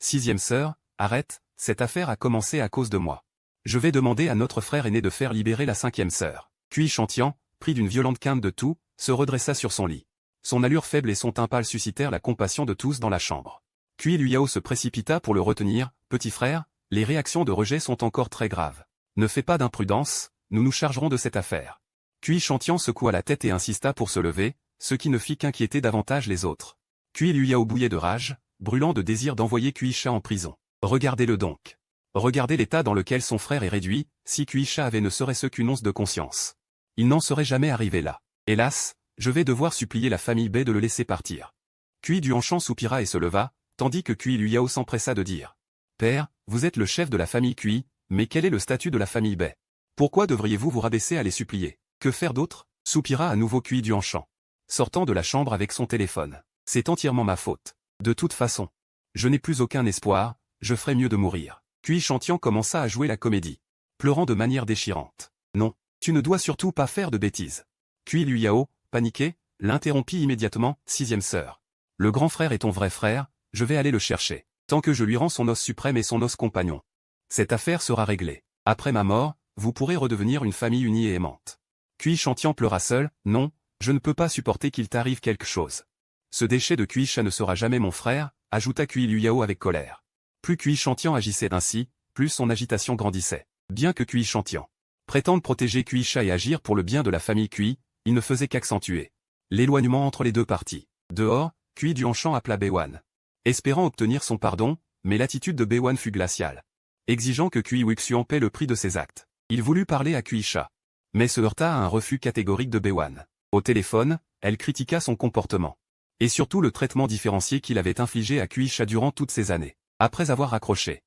6e sœur, arrête, cette affaire a commencé à cause de moi. Je vais demander à notre frère aîné de faire libérer la 5e sœur. Kui Chantian, pris d'une violente quinte de toux, se redressa sur son lit. Son allure faible et son teint pâle suscitèrent la compassion de tous dans la chambre. Kui Luyao se précipita pour le retenir. Petit frère, les réactions de rejet sont encore très graves. Ne fais pas d'imprudence, nous nous chargerons de cette affaire. Kui Chantian secoua la tête et insista pour se lever, ce qui ne fit qu'inquiéter davantage les autres. Kui Luyao bouillait de rage, brûlant de désir d'envoyer Kuisha en prison. Regardez-le donc. Regardez l'état dans lequel son frère est réduit, si Kuisha avait ne serait-ce qu'une once de conscience. Il n'en serait jamais arrivé là. Hélas, je vais devoir supplier la famille Bei de le laisser partir. Kui Duanshan soupira et se leva, tandis que Kui Luyao s'empressa de dire. Père, vous êtes le chef de la famille Kui, mais quel est le statut de la famille Bei? Pourquoi devriez-vous vous rabaisser à les supplier? Que faire d'autre? Soupira à nouveau Kui Duanshan, sortant de la chambre avec son téléphone. C'est entièrement ma faute. De toute façon, je n'ai plus aucun espoir, je ferais mieux de mourir. Kui Chantian commença à jouer la comédie, pleurant de manière déchirante. Non, tu ne dois surtout pas faire de bêtises. Kui Luyao, paniqué, l'interrompit immédiatement, 6e sœur. Le grand frère est ton vrai frère, je vais aller le chercher, tant que je lui rends son os suprême et son os compagnon. Cette affaire sera réglée. Après ma mort, vous pourrez redevenir une famille unie et aimante. Kui Chantian pleura seul, non, je ne peux pas supporter qu'il t'arrive quelque chose. Ce déchet de Kuisha ne sera jamais mon frère, ajouta Kui Luyao avec colère. Plus Kui Chantian agissait ainsi, plus son agitation grandissait. Bien que Kui Chantian prétende protéger Kuisha et agir pour le bien de la famille Kui, il ne faisait qu'accentuer l'éloignement entre les deux parties. Dehors, Kui Duanshan appela Beiwan, espérant obtenir son pardon, mais l'attitude de Beiwan fut glaciale, exigeant que Kui Wuxian paie le prix de ses actes. Il voulut parler à Kuisha, mais se heurta à un refus catégorique de Beiwan. Au téléphone, elle critiqua son comportement, et surtout le traitement différencié qu'il avait infligé à Kuisha durant toutes ces années. Après avoir raccroché,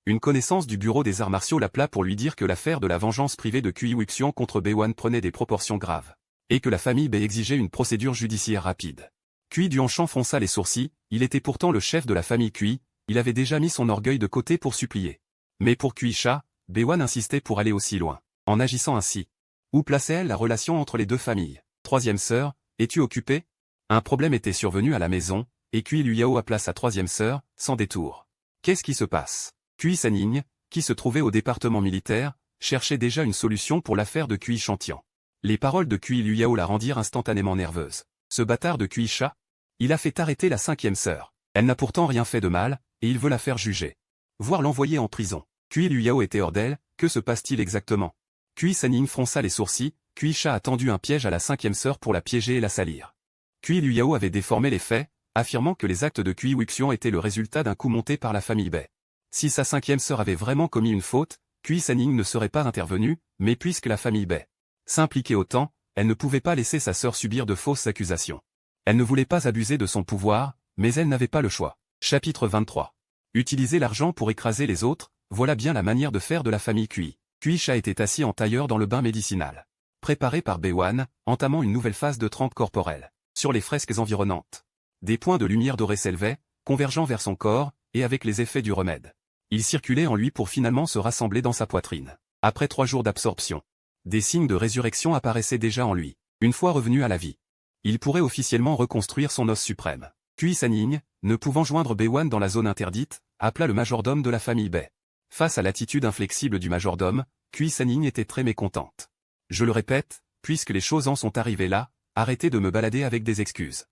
une connaissance du bureau des arts martiaux l'appela pour lui dire que l'affaire de la vengeance privée de Kui Wuxian contre Beiwan prenait des proportions graves, et que la famille Bei exigeait une procédure judiciaire rapide. Kui Duanshan fronça les sourcils, il était pourtant le chef de la famille Kui, il avait déjà mis son orgueil de côté pour supplier. Mais pour Kuisha, Beiwan insistait pour aller aussi loin. En agissant ainsi, où plaçait-elle la relation entre les deux familles? 3e sœur, es-tu occupée? Un problème était survenu à la maison, et Kui Luyao appela sa 3e sœur, sans détour. Qu'est-ce qui se passe? Kui Sanning, qui se trouvait au département militaire, cherchait déjà une solution pour l'affaire de Kui Chantian. Les paroles de Kui Luyao la rendirent instantanément nerveuse. Ce bâtard de Kuisha, il a fait arrêter la 5e sœur. Elle n'a pourtant rien fait de mal, et il veut la faire juger, voire l'envoyer en prison. Kui Luyao était hors d'elle, que se passe-t-il exactement? Kui Sanning fronça les sourcils, Kuisha a tendu un piège à la 5e sœur pour la piéger et la salir. Kui Luyao avait déformé les faits, affirmant que les actes de Kui Wuxian étaient le résultat d'un coup monté par la famille Bei. Si sa cinquième sœur avait vraiment commis une faute, Kui Sanning ne serait pas intervenu, mais puisque la famille Bai s'impliquait autant, elle ne pouvait pas laisser sa sœur subir de fausses accusations. Elle ne voulait pas abuser de son pouvoir, mais elle n'avait pas le choix. Chapitre 23. Utiliser l'argent pour écraser les autres, voilà bien la manière de faire de la famille Kui. Kui-sha était assis en tailleur dans le bain médicinal, préparé par Bae-wan, entamant une nouvelle phase de trempe corporelle. Sur les fresques environnantes, des points de lumière dorée s'élevaient, convergeant vers son corps, et avec les effets du remède. Il circulait en lui pour finalement se rassembler dans sa poitrine. Après 3 jours d'absorption, des signes de résurrection apparaissaient déjà en lui. Une fois revenu à la vie, il pourrait officiellement reconstruire son os suprême. Kui Sanning, ne pouvant joindre Bae-wan dans la zone interdite, appela le majordome de la famille Bai. Face à l'attitude inflexible du majordome, Kui Sanning était très mécontente. Je le répète, puisque les choses en sont arrivées là, arrêtez de me balader avec des excuses.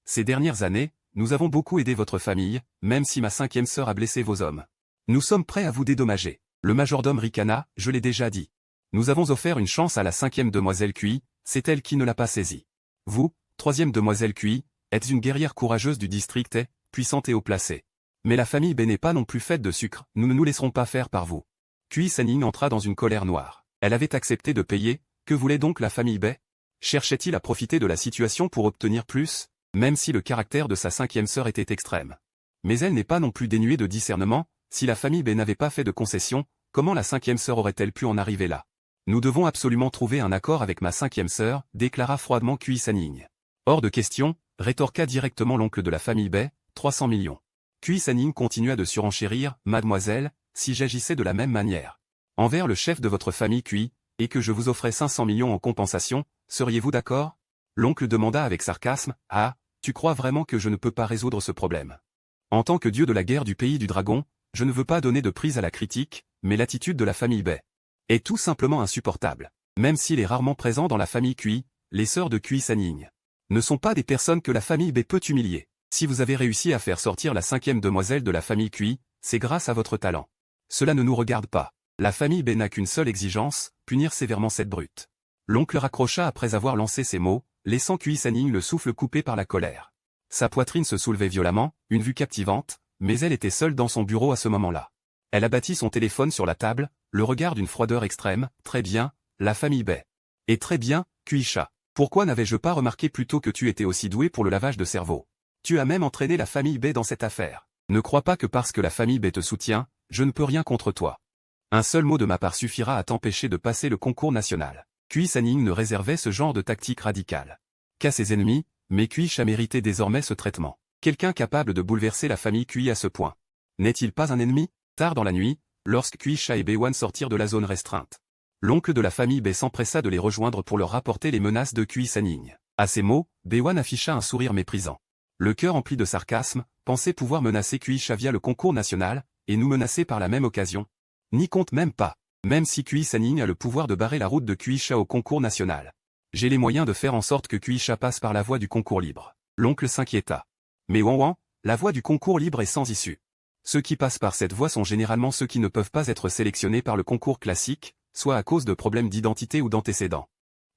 Ces dernières années, nous avons beaucoup aidé votre famille, même si ma cinquième sœur a blessé vos hommes. Nous sommes prêts à vous dédommager. Le majordome ricana, je l'ai déjà dit. Nous avons offert une chance à la cinquième demoiselle Kui, c'est elle qui ne l'a pas saisie. Vous, troisième demoiselle Kui, êtes une guerrière courageuse du district et, puissante et haut placée. Mais la famille Bai n'est pas non plus faite de sucre, nous ne nous laisserons pas faire par vous. Kui Sanning entra dans une colère noire. Elle avait accepté de payer, que voulait donc la famille Bai? Cherchait-il à profiter de la situation pour obtenir plus, même si le caractère de sa cinquième sœur était extrême? Mais elle n'est pas non plus dénuée de discernement, si la famille Bai n'avait pas fait de concession, comment la cinquième sœur aurait-elle pu en arriver là? Nous devons absolument trouver un accord avec ma cinquième sœur, déclara froidement Kui Sanning. Hors de question, rétorqua directement l'oncle de la famille Bai, 300 millions. Kui Sanning continua de surenchérir, mademoiselle, si j'agissais de la même manière envers le chef de votre famille Kui, et que je vous offrais 500 millions en compensation, seriez-vous d'accord? L'oncle demanda avec sarcasme, ah, tu crois vraiment que je ne peux pas résoudre ce problème? En tant que dieu de la guerre du pays du dragon, je ne veux pas donner de prise à la critique, mais l'attitude de la famille Bai est tout simplement insupportable. Même s'il est rarement présent dans la famille Kui, les sœurs de Kui Sanning ne sont pas des personnes que la famille Bai peut humilier. Si vous avez réussi à faire sortir la cinquième demoiselle de la famille Kui, c'est grâce à votre talent. Cela ne nous regarde pas. La famille Bai n'a qu'une seule exigence, punir sévèrement cette brute. L'oncle raccrocha après avoir lancé ces mots, laissant Kui Sanning le souffle coupé par la colère. Sa poitrine se soulevait violemment, une vue captivante, mais elle était seule dans son bureau à ce moment-là. Elle abattit son téléphone sur la table, le regard d'une froideur extrême, très bien, la famille Bai. Et très bien, Kui-sha. Pourquoi n'avais-je pas remarqué plus tôt que tu étais aussi doué pour le lavage de cerveau? Tu as même entraîné la famille Bai dans cette affaire. Ne crois pas que parce que la famille Bai te soutient, je ne peux rien contre toi. Un seul mot de ma part suffira à t'empêcher de passer le concours national. Kui Sanning ne réservait ce genre de tactique radicale qu'à ses ennemis, mais Kui-sha méritait désormais ce traitement. Quelqu'un capable de bouleverser la famille Kui à ce point. N'est-il pas un ennemi? Tard dans la nuit, lorsque Kui-sha et Bae-wan sortirent de la zone restreinte, l'oncle de la famille Bai s'empressa de les rejoindre pour leur rapporter les menaces de Kui Sanning. À ces mots, Bae-wan afficha un sourire méprisant. Le cœur empli de sarcasme, pensait pouvoir menacer Kui-sha via le concours national, et nous menacer par la même occasion. N'y compte même pas. Même si Kui Sanning a le pouvoir de barrer la route de Kui-sha au concours national, j'ai les moyens de faire en sorte que Kui-sha passe par la voie du concours libre. L'oncle s'inquiéta. Mais Wan, la voie du concours libre est sans issue. Ceux qui passent par cette voie sont généralement ceux qui ne peuvent pas être sélectionnés par le concours classique, soit à cause de problèmes d'identité ou d'antécédents,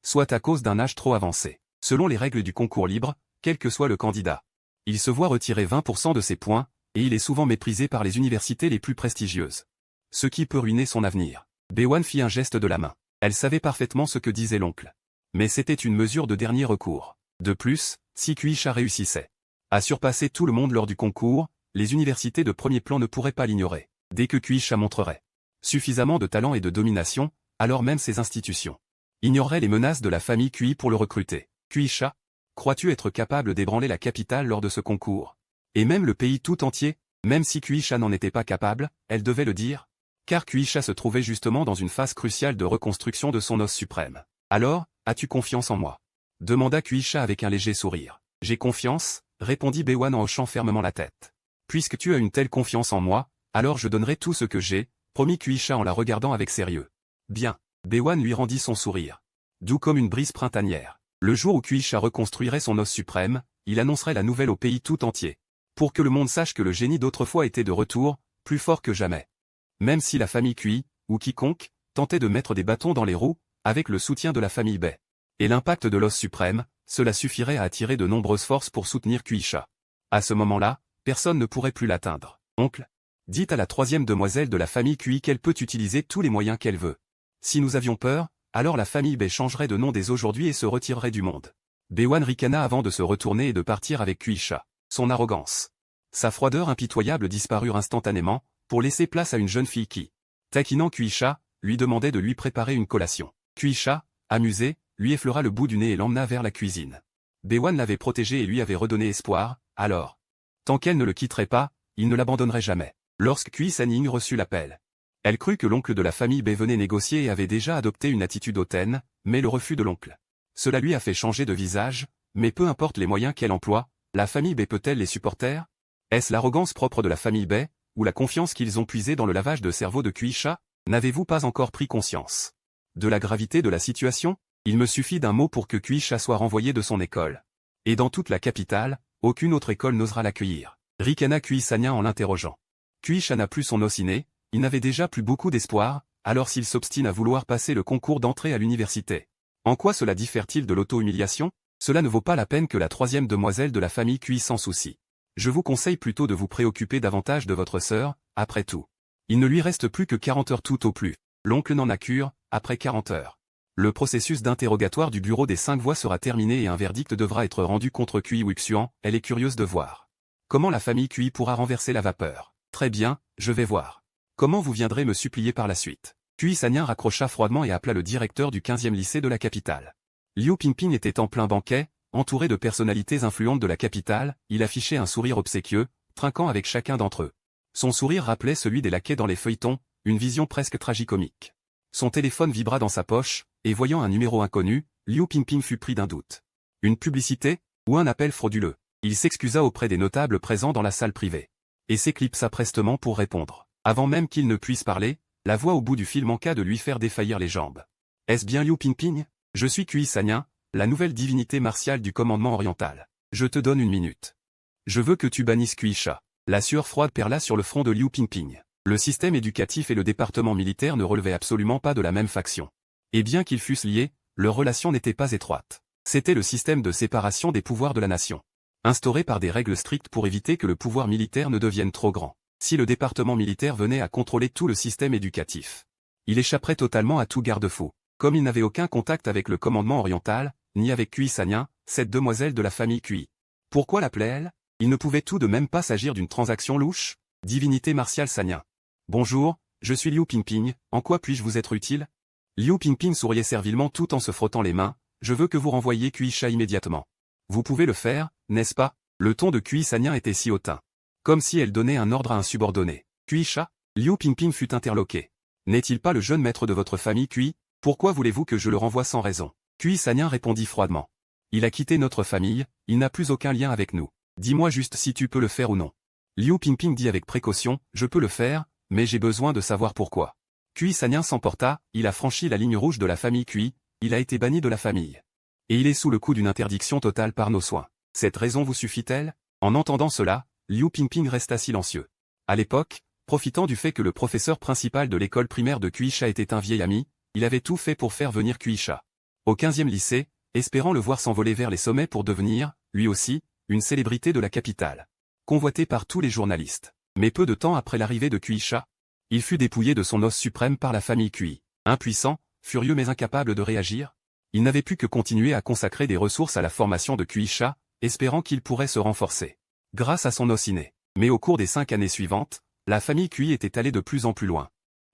soit à cause d'un âge trop avancé. Selon les règles du concours libre, quel que soit le candidat, il se voit retirer 20% de ses points, et il est souvent méprisé par les universités les plus prestigieuses. Ce qui peut ruiner son avenir. Bae-wan fit un geste de la main. Elle savait parfaitement ce que disait l'oncle. Mais c'était une mesure de dernier recours. De plus, si Kui-sha réussissait à surpasser tout le monde lors du concours, les universités de premier plan ne pourraient pas l'ignorer. Dès que Kui-sha montrerait suffisamment de talent et de domination, alors même ces institutions ignoreraient les menaces de la famille Kui pour le recruter. Kui-sha, crois-tu être capable d'ébranler la capitale lors de ce concours? Et même le pays tout entier? Même si Kui-sha n'en était pas capable, elle devait le dire. Car Kui-sha se trouvait justement dans une phase cruciale de reconstruction de son os suprême. Alors, as-tu confiance en moi? Demanda Kui-sha avec un léger sourire. J'ai confiance, répondit Bae-wan en hochant fermement la tête. Puisque tu as une telle confiance en moi, alors je donnerai tout ce que j'ai, promit Kui-sha en la regardant avec sérieux. Bien. Bae-wan lui rendit son sourire. Doux comme une brise printanière. Le jour où Kui-sha reconstruirait son os suprême, il annoncerait la nouvelle au pays tout entier. Pour que le monde sache que le génie d'autrefois était de retour, plus fort que jamais. Même si la famille Kui, ou quiconque, tentait de mettre des bâtons dans les roues, avec le soutien de la famille Bai, et l'impact de l'os suprême, cela suffirait à attirer de nombreuses forces pour soutenir Kui-sha. À ce moment-là, personne ne pourrait plus l'atteindre. Oncle, Dites à la troisième demoiselle de la famille Cui qu'elle peut utiliser tous les moyens qu'elle veut. Si nous avions peur, alors la famille Bei changerait de nom dès aujourd'hui et se retirerait du monde. Bewan ricana avant de se retourner et de partir avec Kuisha. Son arrogance, sa froideur impitoyable disparurent instantanément, pour laisser place à une jeune fille qui, taquinant Kuisha, lui demandait de lui préparer une collation. Kuisha, amusé, lui effleura le bout du nez et l'emmena vers la cuisine. Bewan l'avait protégé et lui avait redonné espoir, alors. Tant qu'elle ne le quitterait pas, il ne l'abandonnerait jamais. Lorsque Kui Sanning reçut l'appel, elle crut que l'oncle de la famille Bei venait négocier et avait déjà adopté une attitude hautaine, mais le refus de l'oncle. Cela lui a fait changer de visage, mais peu importe les moyens qu'elle emploie, la famille Bei peut-elle les supporter? Est-ce l'arrogance propre de la famille Bei, ou la confiance qu'ils ont puisée dans le lavage de cerveau de Kuisha? N'avez-vous pas encore pris conscience de la gravité de la situation? Il me suffit d'un mot pour que Kuisha soit renvoyé de son école. Et dans toute la capitale, aucune autre école n'osera l'accueillir. Ricana Kui Sanya en l'interrogeant. Kuisha n'a plus son ossiné, il n'avait déjà plus beaucoup d'espoir, alors s'il s'obstine à vouloir passer le concours d'entrée à l'université. En quoi cela diffère-t-il de l'auto-humiliation? Cela ne vaut pas la peine que la troisième demoiselle de la famille Kui s'en soucie. Je vous conseille plutôt de vous préoccuper davantage de votre sœur, après tout. Il ne lui reste plus que 40 heures tout au plus. L'oncle n'en a cure, après 40 heures. Le processus d'interrogatoire du bureau des 5 voix sera terminé et un verdict devra être rendu contre Kui Wuxian, elle est curieuse de voir. Comment la famille Kui pourra renverser la vapeur? Très bien, je vais voir. Comment vous viendrez me supplier par la suite? Kui Sanyan raccrocha froidement et appela le directeur du 15e lycée de la capitale. Liu Pingping était en plein banquet, entouré de personnalités influentes de la capitale, il affichait un sourire obséquieux, trinquant avec chacun d'entre eux. Son sourire rappelait celui des laquais dans les feuilletons, une vision presque tragicomique. Son téléphone vibra dans sa poche, et voyant un numéro inconnu, Liu Pingping fut pris d'un doute. Une publicité, ou un appel frauduleux? Il s'excusa auprès des notables présents dans la salle privée. Et s'éclipsa prestement pour répondre. Avant même qu'il ne puisse parler, la voix au bout du fil manqua de lui faire défaillir les jambes. Est-ce bien Liu Pingping? Je suis Kui Sanyan, la nouvelle divinité martiale du commandement oriental. Je te donne une minute. Je veux que tu bannisses Kuisha. La sueur froide perla sur le front de Liu Pingping. Le système éducatif et le département militaire ne relevaient absolument pas de la même faction. Et bien qu'ils fussent liés, leur relation n'était pas étroite. C'était le système de séparation des pouvoirs de la nation. Instauré par des règles strictes pour éviter que le pouvoir militaire ne devienne trop grand. Si le département militaire venait à contrôler tout le système éducatif, il échapperait totalement à tout garde-fou. Comme il n'avait aucun contact avec le commandement oriental, ni avec Kui Sanyan, cette demoiselle de la famille Kui. Pourquoi l'appelait-elle? Il ne pouvait tout de même pas s'agir d'une transaction louche? Divinité martiale Sanyan. Bonjour, je suis Liu Pingping, en quoi puis-je vous être utile? Liu Pingping souriait servilement tout en se frottant les mains, je veux que vous renvoyiez Kuisha immédiatement. Vous pouvez le faire, n'est-ce pas? Le ton de Kui Sanyan était si hautain. Comme si elle donnait un ordre à un subordonné. Kuisha? Liu Pingping fut interloqué. N'est-il pas le jeune maître de votre famille Kui? Pourquoi voulez-vous que je le renvoie sans raison? Kui Sanyan répondit froidement. Il a quitté notre famille, il n'a plus aucun lien avec nous. Dis-moi juste si tu peux le faire ou non. Liu Pingping dit avec précaution, je peux le faire, mais j'ai besoin de savoir pourquoi. Kui Sanyan s'emporta, il a franchi la ligne rouge de la famille Kui, il a été banni de la famille. Et il est sous le coup d'une interdiction totale par nos soins. Cette raison vous suffit-elle? En entendant cela, Liu Pingping resta silencieux. À l'époque, profitant du fait que le professeur principal de l'école primaire de Kuisha était un vieil ami, il avait tout fait pour faire venir Kuisha au 15e lycée, espérant le voir s'envoler vers les sommets pour devenir, lui aussi, une célébrité de la capitale. Convoité par tous les journalistes. Mais peu de temps après l'arrivée de Kuisha, il fut dépouillé de son os suprême par la famille Kui. Impuissant, furieux mais incapable de réagir, il n'avait pu que continuer à consacrer des ressources à la formation de Kuisha, espérant qu'il pourrait se renforcer. Grâce à son os inné. Mais au cours des 5 années suivantes, la famille Kui était allée de plus en plus loin.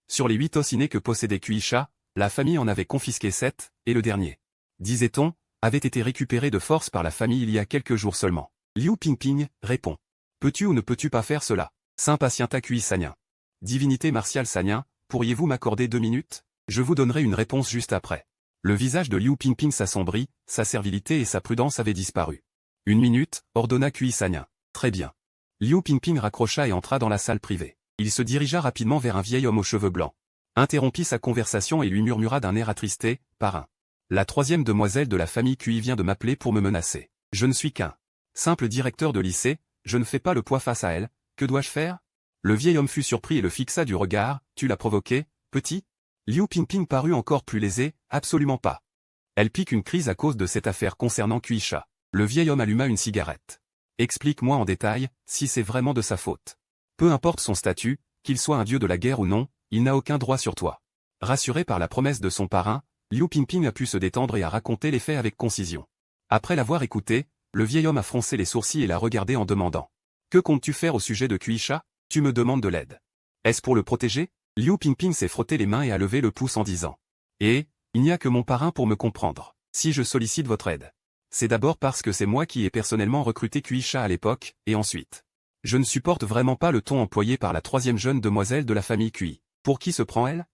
Sur les 8 os innés que possédait Kuisha, la famille en avait confisqué 7, et le dernier, disait-on, avait été récupéré de force par la famille il y a quelques jours seulement. Liu Pingping répond. Peux-tu ou ne peux-tu pas faire cela? S'impatienta Kui Sanyan. Divinité martiale Sanyan, pourriez-vous m'accorder 2 minutes? Je vous donnerai une réponse juste après. Le visage de Liu Pingping s'assombrit, sa servilité et sa prudence avaient disparu. 1 minute, ordonna Kui Sanyan. Très bien. Liu Pingping raccrocha et entra dans la salle privée. Il se dirigea rapidement vers un vieil homme aux cheveux blancs. Interrompit sa conversation et lui murmura d'un air attristé, parrain. La troisième demoiselle de la famille Kui vient de m'appeler pour me menacer. Je ne suis qu'un simple directeur de lycée, je ne fais pas le poids face à elle, que dois-je faire? Le vieil homme fut surpris et le fixa du regard, tu l'as provoqué, petit? Liu Pingping parut encore plus lésé, absolument pas. Elle pique une crise à cause de cette affaire concernant Kuisha. Le vieil homme alluma une cigarette. Explique-moi en détail, si c'est vraiment de sa faute. Peu importe son statut, qu'il soit un dieu de la guerre ou non, il n'a aucun droit sur toi. Rassuré par la promesse de son parrain, Liu Pingping a pu se détendre et a raconté les faits avec concision. Après l'avoir écouté, le vieil homme a froncé les sourcils et l'a regardé en demandant. Que comptes-tu faire au sujet de Kuisha? Tu me demandes de l'aide. Est-ce pour le protéger? Liu Pingping s'est frotté les mains et a levé le pouce en disant. Il n'y a que mon parrain pour me comprendre. Si je sollicite votre aide, c'est d'abord parce que c'est moi qui ai personnellement recruté Kuisha à l'époque, et ensuite. Je ne supporte vraiment pas le ton employé par la troisième jeune demoiselle de la famille Kui. Pour qui se prend-elle?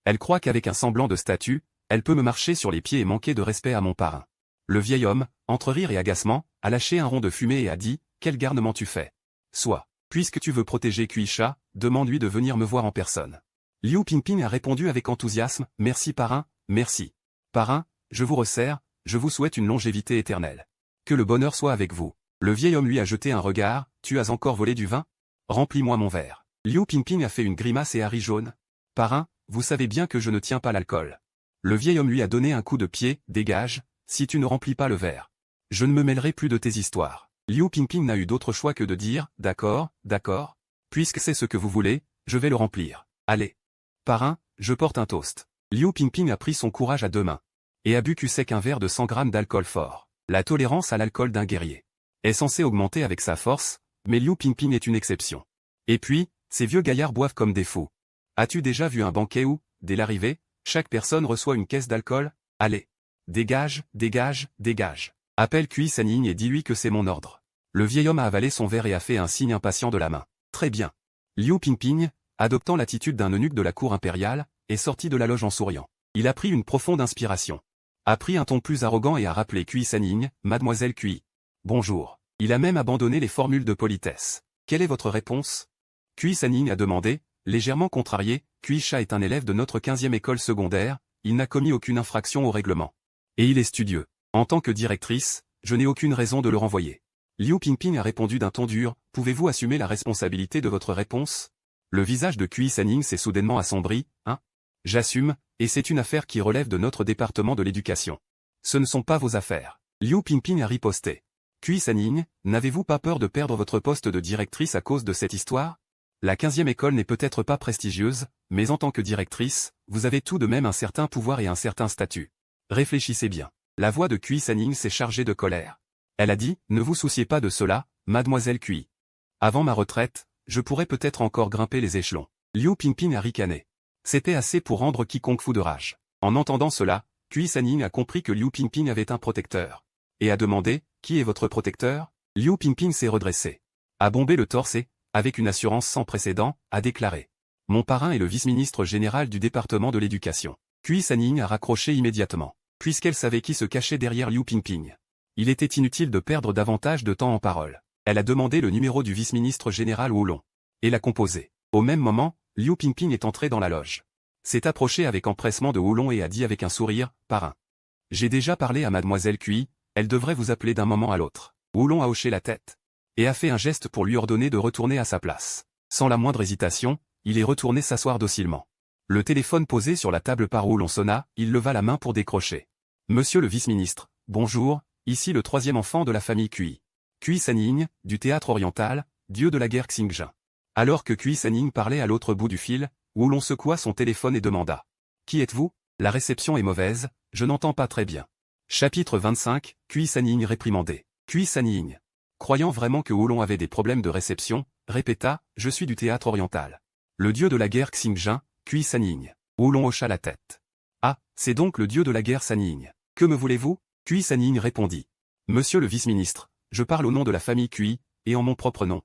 Elle croit qu'avec un semblant de statut, elle peut me marcher sur les pieds et manquer de respect à mon parrain. Le vieil homme, entre rire et agacement, a lâché un rond de fumée et a dit, quel garnement tu fais? Soit, puisque tu veux protéger Kuisha, demande-lui de venir me voir en personne. Liu Pingping a répondu avec enthousiasme, merci parrain, merci. Parrain, je vous resserre, je vous souhaite une longévité éternelle. Que le bonheur soit avec vous. Le vieil homme lui a jeté un regard, tu as encore volé du vin? Remplis-moi mon verre. Liu Pingping a fait une grimace et a ri jaune. Parrain, vous savez bien que je ne tiens pas l'alcool. Le vieil homme lui a donné un coup de pied, dégage, si tu ne remplis pas le verre. Je ne me mêlerai plus de tes histoires. Liu Pingping n'a eu d'autre choix que de dire, d'accord, d'accord. Puisque c'est ce que vous voulez, je vais le remplir. Allez. Parrain, je porte un toast. Liu Pingping a pris son courage à deux mains. Et a bu cul sec un verre de 100 grammes d'alcool fort. La tolérance à l'alcool d'un guerrier est censée augmenter avec sa force, mais Liu Pingping est une exception. Et puis, ces vieux gaillards boivent comme des fous. As-tu déjà vu un banquet où, dès l'arrivée, chaque personne reçoit une caisse d'alcool? Allez. Dégage, dégage, dégage. Appelle Kui Sanning et dis-lui que c'est mon ordre. Le vieil homme a avalé son verre et a fait un signe impatient de la main. Très bien. Liu Pingping, adoptant l'attitude d'un eunuque de la cour impériale, est sorti de la loge en souriant. Il a pris une profonde inspiration. A pris un ton plus arrogant et a rappelé Kui Sanning, Mademoiselle Kui. Bonjour. Il a même abandonné les formules de politesse. Quelle est votre réponse? Kui Sanning a demandé, légèrement contrarié, Kuisha est un élève de notre 15e école secondaire, il n'a commis aucune infraction au règlement. Et il est studieux. En tant que directrice, je n'ai aucune raison de le renvoyer. Liu Pingping a répondu d'un ton dur, pouvez-vous assumer la responsabilité de votre réponse? Le visage de Kui Sanning s'est soudainement assombri, hein? J'assume, et c'est une affaire qui relève de notre département de l'éducation. Ce ne sont pas vos affaires. Liu Pingping a riposté. Kui Sanning, n'avez-vous pas peur de perdre votre poste de directrice à cause de cette histoire? La 15e école n'est peut-être pas prestigieuse, mais en tant que directrice, vous avez tout de même un certain pouvoir et un certain statut. Réfléchissez bien. La voix de Kui Sanning s'est chargée de colère. Elle a dit, ne vous souciez pas de cela, mademoiselle Kui. Avant ma retraite, je pourrais peut-être encore grimper les échelons. Liu Pingping a ricané. C'était assez pour rendre quiconque fou de rage. En entendant cela, Kui Sanning a compris que Liu Pingping avait un protecteur. Et a demandé, qui est votre protecteur? Liu Pingping s'est redressé. A bombé le torse et, avec une assurance sans précédent, a déclaré. Mon parrain est le vice-ministre général du département de l'éducation. Kui Sanning a raccroché immédiatement, puisqu'elle savait qui se cachait derrière Liu Pingping. Il était inutile de perdre davantage de temps en parole. Elle a demandé le numéro du vice-ministre général Oulong. Et l'a composé. Au même moment, Liu Pingping est entré dans la loge. S'est approché avec empressement de Oulong et a dit avec un sourire, parrain. J'ai déjà parlé à mademoiselle Kui, elle devrait vous appeler d'un moment à l'autre. Oulong a hoché la tête. Et a fait un geste pour lui ordonner de retourner à sa place. Sans la moindre hésitation, il est retourné s'asseoir docilement. Le téléphone posé sur la table par Oulong sonna, il leva la main pour décrocher. Monsieur le vice-ministre, bonjour, ici le troisième enfant de la famille Kui. Kui Sanning, du théâtre oriental, dieu de la guerre Xinjiang. Alors que Kui Sanning parlait à l'autre bout du fil, Oulong secoua son téléphone et demanda. Qui êtes-vous? La réception est mauvaise, je n'entends pas très bien. Chapitre 25, Kui Sanning réprimandé. Kui Sanning. Croyant vraiment que Oulong avait des problèmes de réception, répéta, je suis du théâtre oriental. Le dieu de la guerre Xinjiang, Kui Sanning. Oulong hocha la tête. Ah, c'est donc le dieu de la guerre Sanning. Que me voulez-vous? Kui Sanning répondit. Monsieur le vice-ministre, je parle au nom de la famille Kui, et en mon propre nom.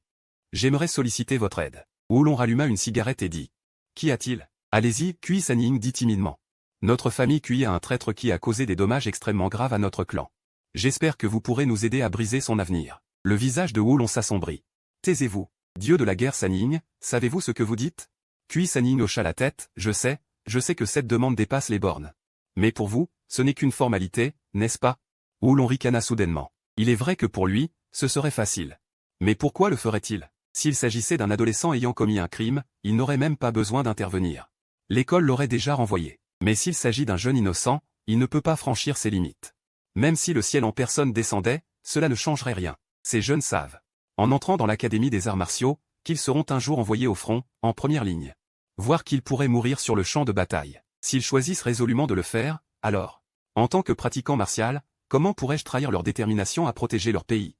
J'aimerais solliciter votre aide. Oulong ralluma une cigarette et dit. Qu'y a-t-il? Allez-y, Kui Sanning dit timidement. Notre famille Kui a un traître qui a causé des dommages extrêmement graves à notre clan. J'espère que vous pourrez nous aider à briser son avenir. Le visage de Oulong s'assombrit. Taisez-vous. Dieu de la guerre Sanning, savez-vous ce que vous dites? Kui Sanning hocha la tête, je sais que cette demande dépasse les bornes. Mais pour vous, ce n'est qu'une formalité, n'est-ce pas? Oulong ricana soudainement. Il est vrai que pour lui, ce serait facile. Mais pourquoi le ferait-il? S'il s'agissait d'un adolescent ayant commis un crime, il n'aurait même pas besoin d'intervenir. L'école l'aurait déjà renvoyé. Mais s'il s'agit d'un jeune innocent, il ne peut pas franchir ses limites. Même si le ciel en personne descendait, cela ne changerait rien. Ces jeunes savent. En entrant dans l'académie des arts martiaux, qu'ils seront un jour envoyés au front, en première ligne. Voire qu'ils pourraient mourir sur le champ de bataille. S'ils choisissent résolument de le faire, alors, en tant que pratiquant martial, comment pourrais-je trahir leur détermination à protéger leur pays?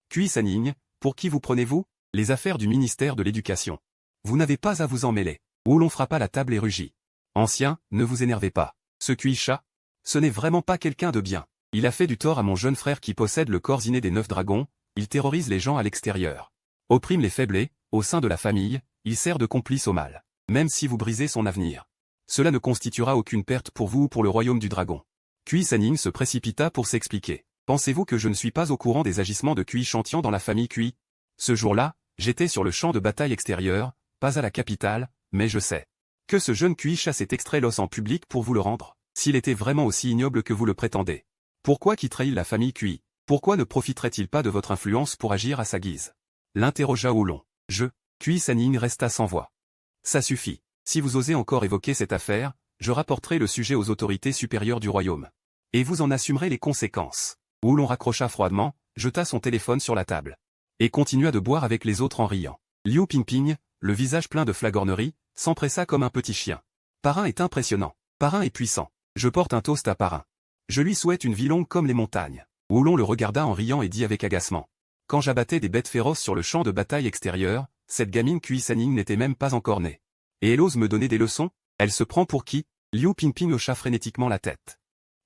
Cui Sanning, pour qui vous prenez-vous? Les affaires du ministère de l'Éducation. Vous n'avez pas à vous en mêler. Ou l'on frappa la table et rugit. Ancien, ne vous énervez pas. Ce Cui Cha, ce n'est vraiment pas quelqu'un de bien. Il a fait du tort à mon jeune frère qui possède le corps inné des 9 dragons, il terrorise les gens à l'extérieur. Opprime les faibles et, au sein de la famille, il sert de complice au mal. Même si vous brisez son avenir. Cela ne constituera aucune perte pour vous ou pour le royaume du dragon. Cui Sanning se précipita pour s'expliquer. Pensez-vous que je ne suis pas au courant des agissements de Cui Chantian dans la famille Cui? Ce jour-là, j'étais sur le champ de bataille extérieur, pas à la capitale, mais je sais que ce jeune Cui Cha s'est extrait l'os en public pour vous le rendre, s'il était vraiment aussi ignoble que vous le prétendez. Pourquoi quitterait-il la famille Cui? Pourquoi ne profiterait-il pas de votre influence pour agir à sa guise? L'interrogea Oulon. Cui Sanning resta sans voix. Ça suffit. Si vous osez encore évoquer cette affaire, je rapporterai le sujet aux autorités supérieures du royaume. Et vous en assumerez les conséquences. Oulon raccrocha froidement, jeta son téléphone sur la table. Et continua de boire avec les autres en riant. Liu Pingping, le visage plein de flagornerie, s'empressa comme un petit chien. Parrain est impressionnant. Parrain est puissant. Je porte un toast à Parrain. Je lui souhaite une vie longue comme les montagnes. Oulon le regarda en riant et dit avec agacement. Quand j'abattais des bêtes féroces sur le champ de bataille extérieur, cette gamine Cui Sanning n'était même pas encore née. Et elle ose me donner des leçons? Elle se prend pour qui? Liu Pingping hocha frénétiquement la tête.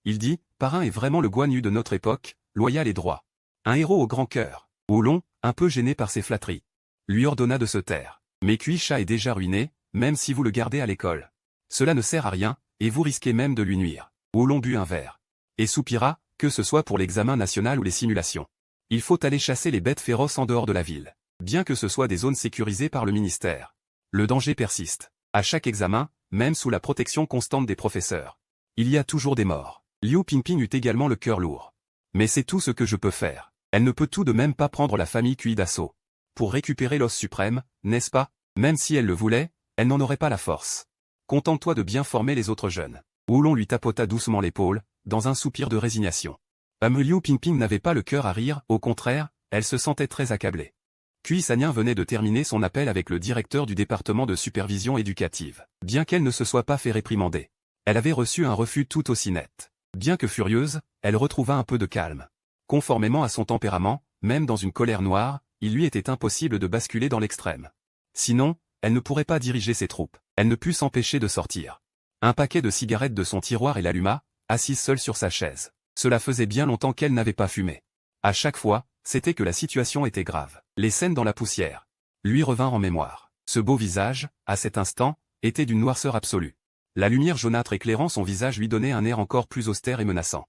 Il dit, Parrain est vraiment le Guan Yu de notre époque, loyal et droit. Un héros au grand cœur. Oulon, un peu gêné par ses flatteries, lui ordonna de se taire. Mais Cui Cha est déjà ruiné, même si vous le gardez à l'école. Cela ne sert à rien, et vous risquez même de lui nuire. Oulon but un verre. Et soupira, que ce soit pour l'examen national ou les simulations. Il faut aller chasser les bêtes féroces en dehors de la ville. Bien que ce soit des zones sécurisées par le ministère. Le danger persiste. À chaque examen, même sous la protection constante des professeurs. Il y a toujours des morts. Liu Pingping eut également le cœur lourd. Mais c'est tout ce que je peux faire. Elle ne peut tout de même pas prendre la famille Cui d'assaut. Pour récupérer l'os suprême, n'est-ce pas? Même si elle le voulait, elle n'en aurait pas la force. Contente-toi de bien former les autres jeunes. Oulon lui tapota doucement l'épaule, dans un soupir de résignation. Liu Pingping n'avait pas le cœur à rire, au contraire, elle se sentait très accablée. Cui Sanning venait de terminer son appel avec le directeur du département de supervision éducative. Bien qu'elle ne se soit pas fait réprimander, elle avait reçu un refus tout aussi net. Bien que furieuse, elle retrouva un peu de calme. Conformément à son tempérament, même dans une colère noire, il lui était impossible de basculer dans l'extrême. Sinon, elle ne pourrait pas diriger ses troupes. Elle ne put s'empêcher de sortir un paquet de cigarettes de son tiroir et l'alluma, assise seule sur sa chaise. Cela faisait bien longtemps qu'elle n'avait pas fumé. À chaque fois, c'était que la situation était grave. Les scènes dans la poussière lui revinrent en mémoire. Ce beau visage, à cet instant, était d'une noirceur absolue. La lumière jaunâtre éclairant son visage lui donnait un air encore plus austère et menaçant.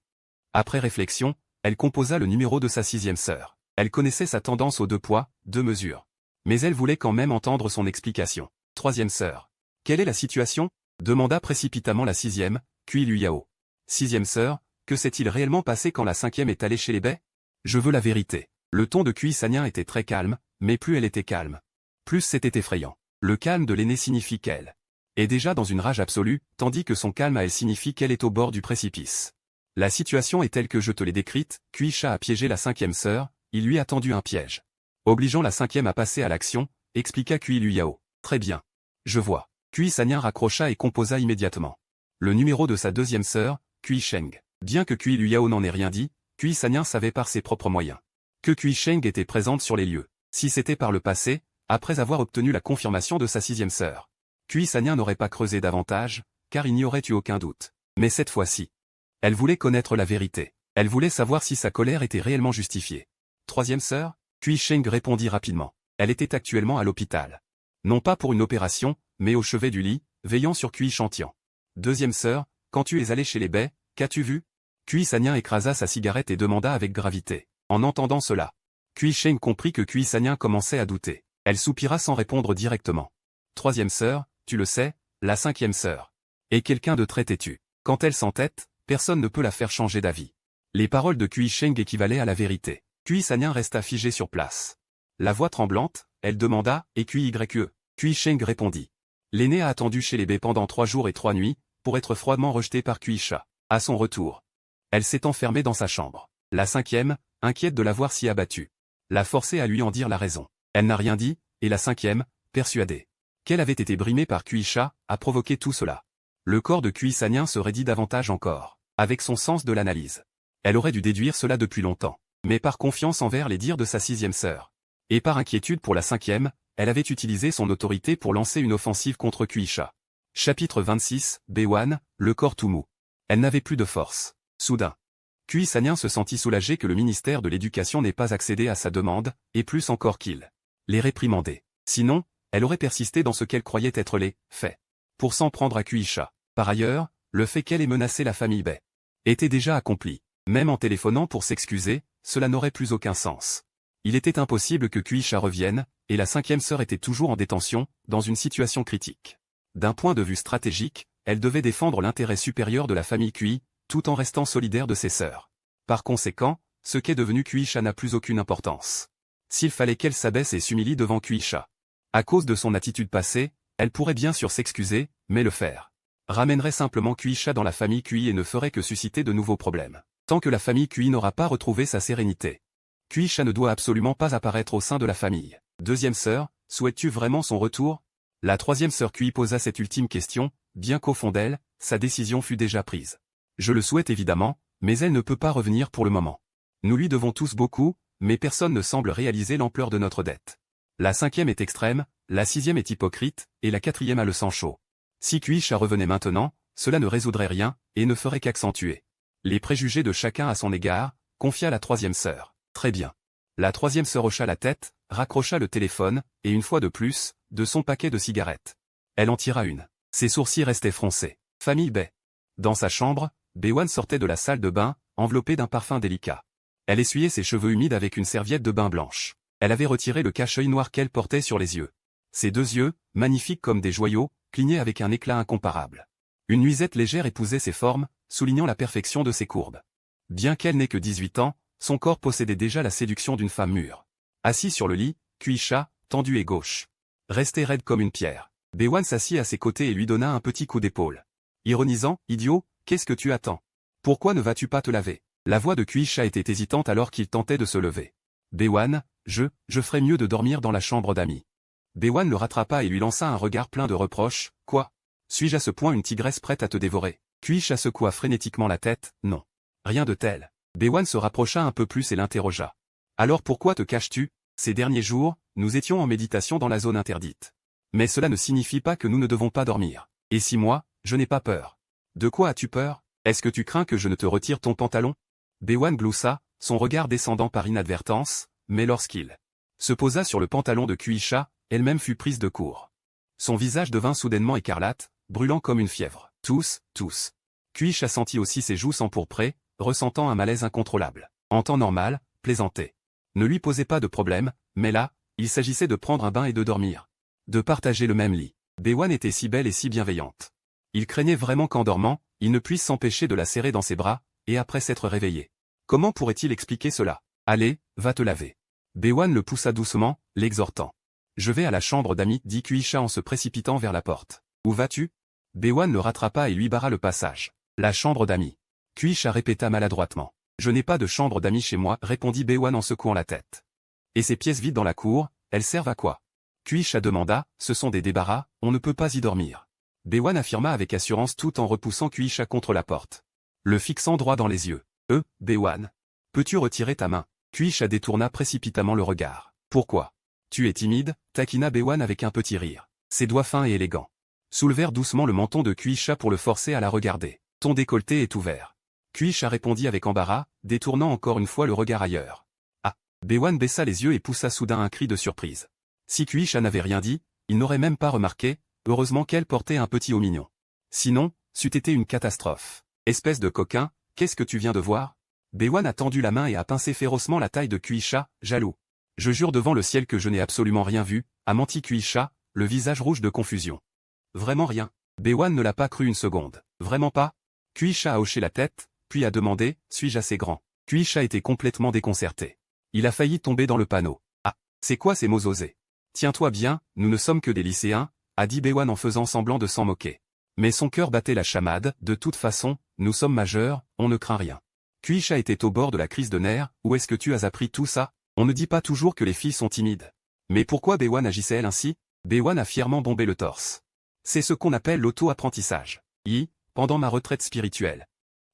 Après réflexion, elle composa le numéro de sa 6e sœur. Elle connaissait sa tendance aux 2 poids, 2 mesures. Mais elle voulait quand même entendre son explication. 3e sœur. Quelle est la situation? Demanda précipitamment la 6e, Cui Luyao. 6e sœur, que s'est-il réellement passé quand la 5e est allée chez les baies? Je veux la vérité. Le ton de Cui Sanning était très calme, mais plus elle était calme, plus c'était effrayant. Le calme de l'aînée signifie qu'elle est déjà dans une rage absolue, tandis que son calme à elle signifie qu'elle est au bord du précipice. La situation est telle que je te l'ai décrite, Cui Cha a piégé la 5e sœur, il lui a tendu un piège. Obligeant la 5e à passer à l'action, expliqua Cui Luyao. Très bien. Je vois. Cui Sanning raccrocha et composa immédiatement le numéro de sa 2e sœur, Cui Sheng. Bien que Cui Luyao n'en ait rien dit, Cui Sanning savait par ses propres moyens que Cui Sheng était présente sur les lieux. Si c'était par le passé, après avoir obtenu la confirmation de sa 6e sœur, Cui Sanning n'aurait pas creusé davantage, car il n'y aurait eu aucun doute. Mais cette fois-ci, elle voulait connaître la vérité. Elle voulait savoir si sa colère était réellement justifiée. 3e sœur? Cui Sheng répondit rapidement. Elle était actuellement à l'hôpital. Non pas pour une opération, mais au chevet du lit, veillant sur Cui Chantian. 2e sœur, quand tu es allée chez les baies, qu'as-tu vu? Cui Sanning écrasa sa cigarette et demanda avec gravité. En entendant cela, Cui Sheng comprit que Cui Sanning commençait à douter. Elle soupira sans répondre directement. 3e sœur, tu le sais, la 5e sœur est quelqu'un de très têtu. Quand elle s'entête, personne ne peut la faire changer d'avis. Les paroles de Cui Sheng équivalaient à la vérité. Cui Sanning resta figé sur place. La voix tremblante, elle demanda, et Cui YE. Cui Sheng répondit. L'aînée a attendu chez les baies pendant 3 jours et 3 nuits, pour être froidement rejetée par Cui Cha. À son retour, elle s'est enfermée dans sa chambre. La 5e, inquiète de la voir si abattue, l'a forcée à lui en dire la raison. Elle n'a rien dit, et la cinquième, persuadée qu'elle avait été brimée par Kuisha, a provoqué tout cela. Le corps de Kui Sanyin se raidit davantage encore, avec son sens de l'analyse. Elle aurait dû déduire cela depuis longtemps, mais par confiance envers les dires de sa sixième sœur, et par inquiétude pour la cinquième, elle avait utilisé son autorité pour lancer une offensive contre Kuisha. Chapitre 26, Bewan, le corps tout mou. Elle n'avait plus de force. Soudain, Kui Sanyin se sentit soulagé que le ministère de l'Éducation n'ait pas accédé à sa demande, et plus encore qu'il les réprimandait. Sinon, elle aurait persisté dans ce qu'elle croyait être les faits, pour s'en prendre à Kuisha. Par ailleurs, le fait qu'elle ait menacé la famille Bai était déjà accompli. Même en téléphonant pour s'excuser, cela n'aurait plus aucun sens. Il était impossible que Kuisha revienne, et la cinquième sœur était toujours en détention, dans une situation critique. D'un point de vue stratégique, elle devait défendre l'intérêt supérieur de la famille Kui, tout en restant solidaire de ses sœurs. Par conséquent, ce qu'est devenu Kuisha n'a plus aucune importance. S'il fallait qu'elle s'abaisse et s'humilie devant Kuisha, à cause de son attitude passée, elle pourrait bien sûr s'excuser, mais le faire ramènerait simplement Kuisha dans la famille Kui et ne ferait que susciter de nouveaux problèmes. Tant que la famille Kui n'aura pas retrouvé sa sérénité, Kuisha ne doit absolument pas apparaître au sein de la famille. Deuxième sœur, souhaites-tu vraiment son retour? La troisième sœur Kui posa cette ultime question, bien qu'au fond d'elle, sa décision fut déjà prise. Je le souhaite évidemment, mais elle ne peut pas revenir pour le moment. Nous lui devons tous beaucoup, mais personne ne semble réaliser l'ampleur de notre dette. La cinquième est extrême, la sixième est hypocrite, et la quatrième a le sang chaud. Si Kuisha revenait maintenant, cela ne résoudrait rien, et ne ferait qu'accentuer les préjugés de chacun à son égard, confia la troisième sœur. Très bien. La troisième sœur hocha la tête, raccrocha le téléphone, et une fois de plus, de son paquet de cigarettes. Elle en tira une. Ses sourcils restaient froncés. Famille Bai. Dans sa chambre, Bewan sortait de la salle de bain, enveloppée d'un parfum délicat. Elle essuyait ses cheveux humides avec une serviette de bain blanche. Elle avait retiré le cache-œil noir qu'elle portait sur les yeux. Ses deux yeux, magnifiques comme des joyaux, clignaient avec un éclat incomparable. Une nuisette légère épousait ses formes, soulignant la perfection de ses courbes. Bien qu'elle n'ait que 18 ans, son corps possédait déjà la séduction d'une femme mûre. Assis sur le lit, Kuisha, tendu et gauche, restait raide comme une pierre. Bewan s'assit à ses côtés et lui donna un petit coup d'épaule. Ironisant, idiot, qu'est-ce que tu attends? Pourquoi ne vas-tu pas te laver? La voix de Kuisha était hésitante alors qu'il tentait de se lever. Bewan, je ferais mieux de dormir dans la chambre d'amis. Bewan le rattrapa et lui lança un regard plein de reproches. Quoi? Suis-je à ce point une tigresse prête à te dévorer? Kuisha secoua frénétiquement la tête. Non. Rien de tel. Bewan se rapprocha un peu plus et l'interrogea. Alors pourquoi te caches-tu? Ces derniers jours, nous étions en méditation dans la zone interdite. Mais cela ne signifie pas que nous ne devons pas dormir. Et si moi, je n'ai pas peur? De quoi as-tu peur? Est-ce que tu crains que je ne te retire ton pantalon? Bewan gloussa, son regard descendant par inadvertance, mais lorsqu'il se posa sur le pantalon de Kuisha, elle-même fut prise de court. Son visage devint soudainement écarlate, brûlant comme une fièvre. Tous. Kuisha sentit aussi ses joues s'empourprer, ressentant un malaise incontrôlable. En temps normal, plaisanter ne lui posait pas de problème, mais là, il s'agissait de prendre un bain et de dormir. De partager le même lit. Bewan était si belle et si bienveillante. Il craignait vraiment qu'en dormant, il ne puisse s'empêcher de la serrer dans ses bras, et après s'être réveillé. Comment pourrait-il expliquer cela? Allez, va te laver. Bewan le poussa doucement, l'exhortant. Je vais à la chambre d'amis, dit Kuisha en se précipitant vers la porte. Où vas-tu? Bewan le rattrapa et lui barra le passage. La chambre d'amis. Kuisha répéta maladroitement. Je n'ai pas de chambre d'amis chez moi, répondit Bewan en secouant la tête. Et ces pièces vides dans la cour, elles servent à quoi? Kuisha demanda, ce sont des débarras, on ne peut pas y dormir. Bewan affirma avec assurance tout en repoussant Kuisha contre la porte. Le fixant droit dans les yeux. Bewan. Peux-tu retirer ta main? Kuisha détourna précipitamment le regard. Pourquoi? Tu es timide, taquina Bewan avec un petit rire. Ses doigts fins et élégants soulevèrent doucement le menton de Kuisha pour le forcer à la regarder. Ton décolleté est ouvert. Kuisha répondit avec embarras, détournant encore une fois le regard ailleurs. Ah! Bewan baissa les yeux et poussa soudain un cri de surprise. Si Kuisha n'avait rien dit, il n'aurait même pas remarqué, heureusement qu'elle portait un petit haut mignon. Sinon, c'eût été une catastrophe. Espèce de coquin, qu'est-ce que tu viens de voir? Bewan a tendu la main et a pincé férocement la taille de Kuisha, jaloux. Je jure devant le ciel que je n'ai absolument rien vu, a menti Kuisha, le visage rouge de confusion. Vraiment rien. Bewan ne l'a pas cru une seconde. Vraiment pas? Kuisha a hoché la tête, puis a demandé, suis-je assez grand? Kuisha était complètement déconcerté. Il a failli tomber dans le panneau. Ah, c'est quoi ces mots osés? Tiens-toi bien, nous ne sommes que des lycéens, a dit Bewan en faisant semblant de s'en moquer. Mais son cœur battait la chamade, de toute façon, nous sommes majeurs, on ne craint rien. Kuisha était au bord de la crise de nerfs, où est-ce que tu as appris tout ça? On ne dit pas toujours que les filles sont timides. Mais pourquoi Bewan agissait-elle ainsi? Bewan a fièrement bombé le torse. C'est ce qu'on appelle l'auto-apprentissage. Pendant ma retraite spirituelle.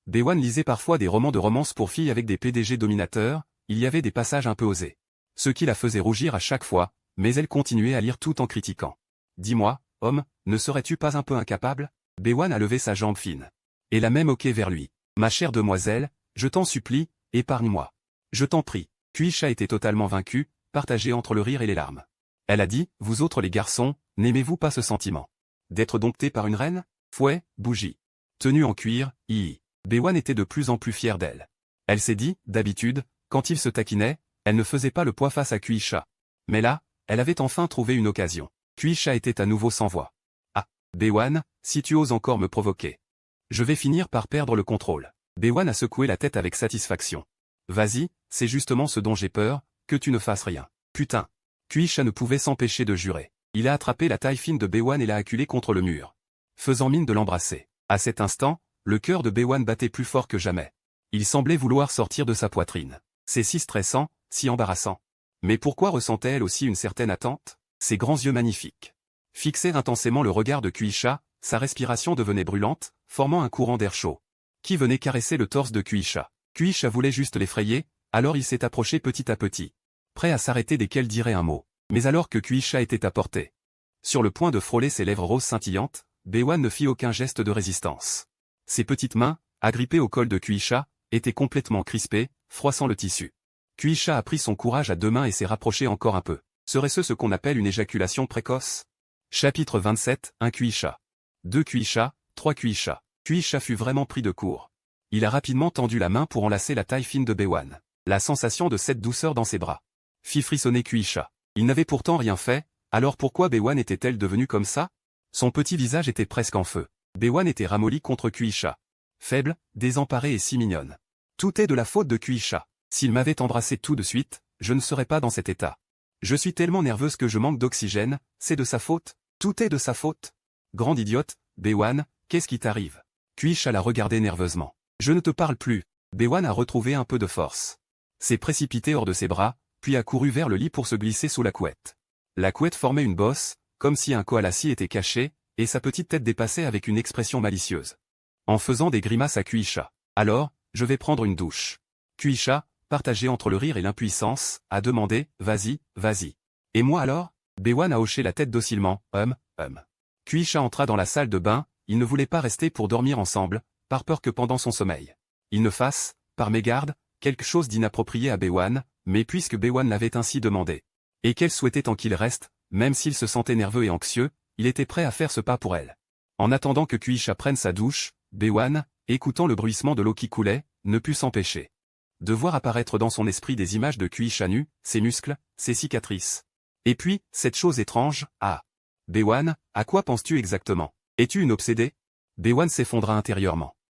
Bewan lisait parfois des romans de romance pour filles avec des PDG dominateurs, il y avait des passages un peu osés. Ce qui la faisait rougir à chaque fois, mais elle continuait à lire tout en critiquant. Dis-moi, homme, ne serais-tu pas un peu incapable? Bewan a levé sa jambe fine. Et l'a même hoqué vers lui. Ma chère demoiselle, je t'en supplie, épargne-moi. Je t'en prie. Kuisha était totalement vaincue, partagée entre le rire et les larmes. Elle a dit, vous autres les garçons, n'aimez-vous pas ce sentiment? D'être dompté par une reine? Fouet, bougie. Tenue en cuir, Bewan était de plus en plus fière d'elle. Elle s'est dit, d'habitude, quand il se taquinait, elle ne faisait pas le poids face à Kuisha. Mais là, elle avait enfin trouvé une occasion. Kuisha était à nouveau sans voix. Ah, Bewan, si tu oses encore me provoquer. Je vais finir par perdre le contrôle. Bewan a secoué la tête avec satisfaction. Vas-y, c'est justement ce dont j'ai peur, que tu ne fasses rien. Putain. Kuisha ne pouvait s'empêcher de jurer. Il a attrapé la taille fine de Bewan et l'a acculée contre le mur. Faisant mine de l'embrasser. À cet instant, le cœur de Bewan battait plus fort que jamais. Il semblait vouloir sortir de sa poitrine. C'est si stressant, si embarrassant. Mais pourquoi ressentait-elle aussi une certaine attente? Ses grands yeux magnifiques fixaient intensément le regard de Kuisha, sa respiration devenait brûlante, formant un courant d'air chaud. Qui venait caresser le torse de Kuisha? Kuisha voulait juste l'effrayer, alors il s'est approché petit à petit. Prêt à s'arrêter dès qu'elle dirait un mot. Mais alors que Kuisha était à portée. Sur le point de frôler ses lèvres roses scintillantes, Bewan ne fit aucun geste de résistance. Ses petites mains, agrippées au col de Kuisha, étaient complètement crispées, froissant le tissu. Kuisha a pris son courage à deux mains et s'est rapproché encore un peu. Serait-ce ce qu'on appelle une éjaculation précoce? Chapitre 27, 1 Kuisha. 2 Kuisha, 3 Kuisha. Kuisha fut vraiment pris de court. Il a rapidement tendu la main pour enlacer la taille fine de Bewan. La sensation de cette douceur dans ses bras fit frissonner Kuisha. Il n'avait pourtant rien fait, alors pourquoi Bewan était-elle devenue comme ça? Son petit visage était presque en feu. Bewan était ramolli contre Kuisha. Faible, désemparée et si mignonne. Tout est de la faute de Kuisha. S'il m'avait embrassé tout de suite, je ne serais pas dans cet état. Je suis tellement nerveuse que je manque d'oxygène, c'est de sa faute? Tout est de sa faute? Grande idiote, Bewan, qu'est-ce qui t'arrive? Kuisha la regardait nerveusement. Je ne te parle plus. Bewan a retrouvé un peu de force. S'est précipité hors de ses bras, puis a couru vers le lit pour se glisser sous la couette. La couette formait une bosse, comme si un koala s'y était caché, et sa petite tête dépassait avec une expression malicieuse. En faisant des grimaces à Kuisha. Alors, je vais prendre une douche. Kuisha, partagé entre le rire et l'impuissance, a demandé, vas-y, vas-y. Et moi alors? Bewan a hoché la tête docilement, Kuisha entra dans la salle de bain, il ne voulait pas rester pour dormir ensemble, par peur que pendant son sommeil, il ne fasse, par mégarde, quelque chose d'inapproprié à Bewan, mais puisque Bewan l'avait ainsi demandé, et qu'elle souhaitait tant qu'il reste, même s'il se sentait nerveux et anxieux, il était prêt à faire ce pas pour elle. En attendant que Kuisha prenne sa douche, Bewan, écoutant le bruissement de l'eau qui coulait, ne put s'empêcher de voir apparaître dans son esprit des images de Kuisha nu, ses muscles, ses cicatrices. Et puis, cette chose étrange, Bewan, à quoi penses-tu exactement? Es-tu une obsédée? Bewan s'effondra intérieurement.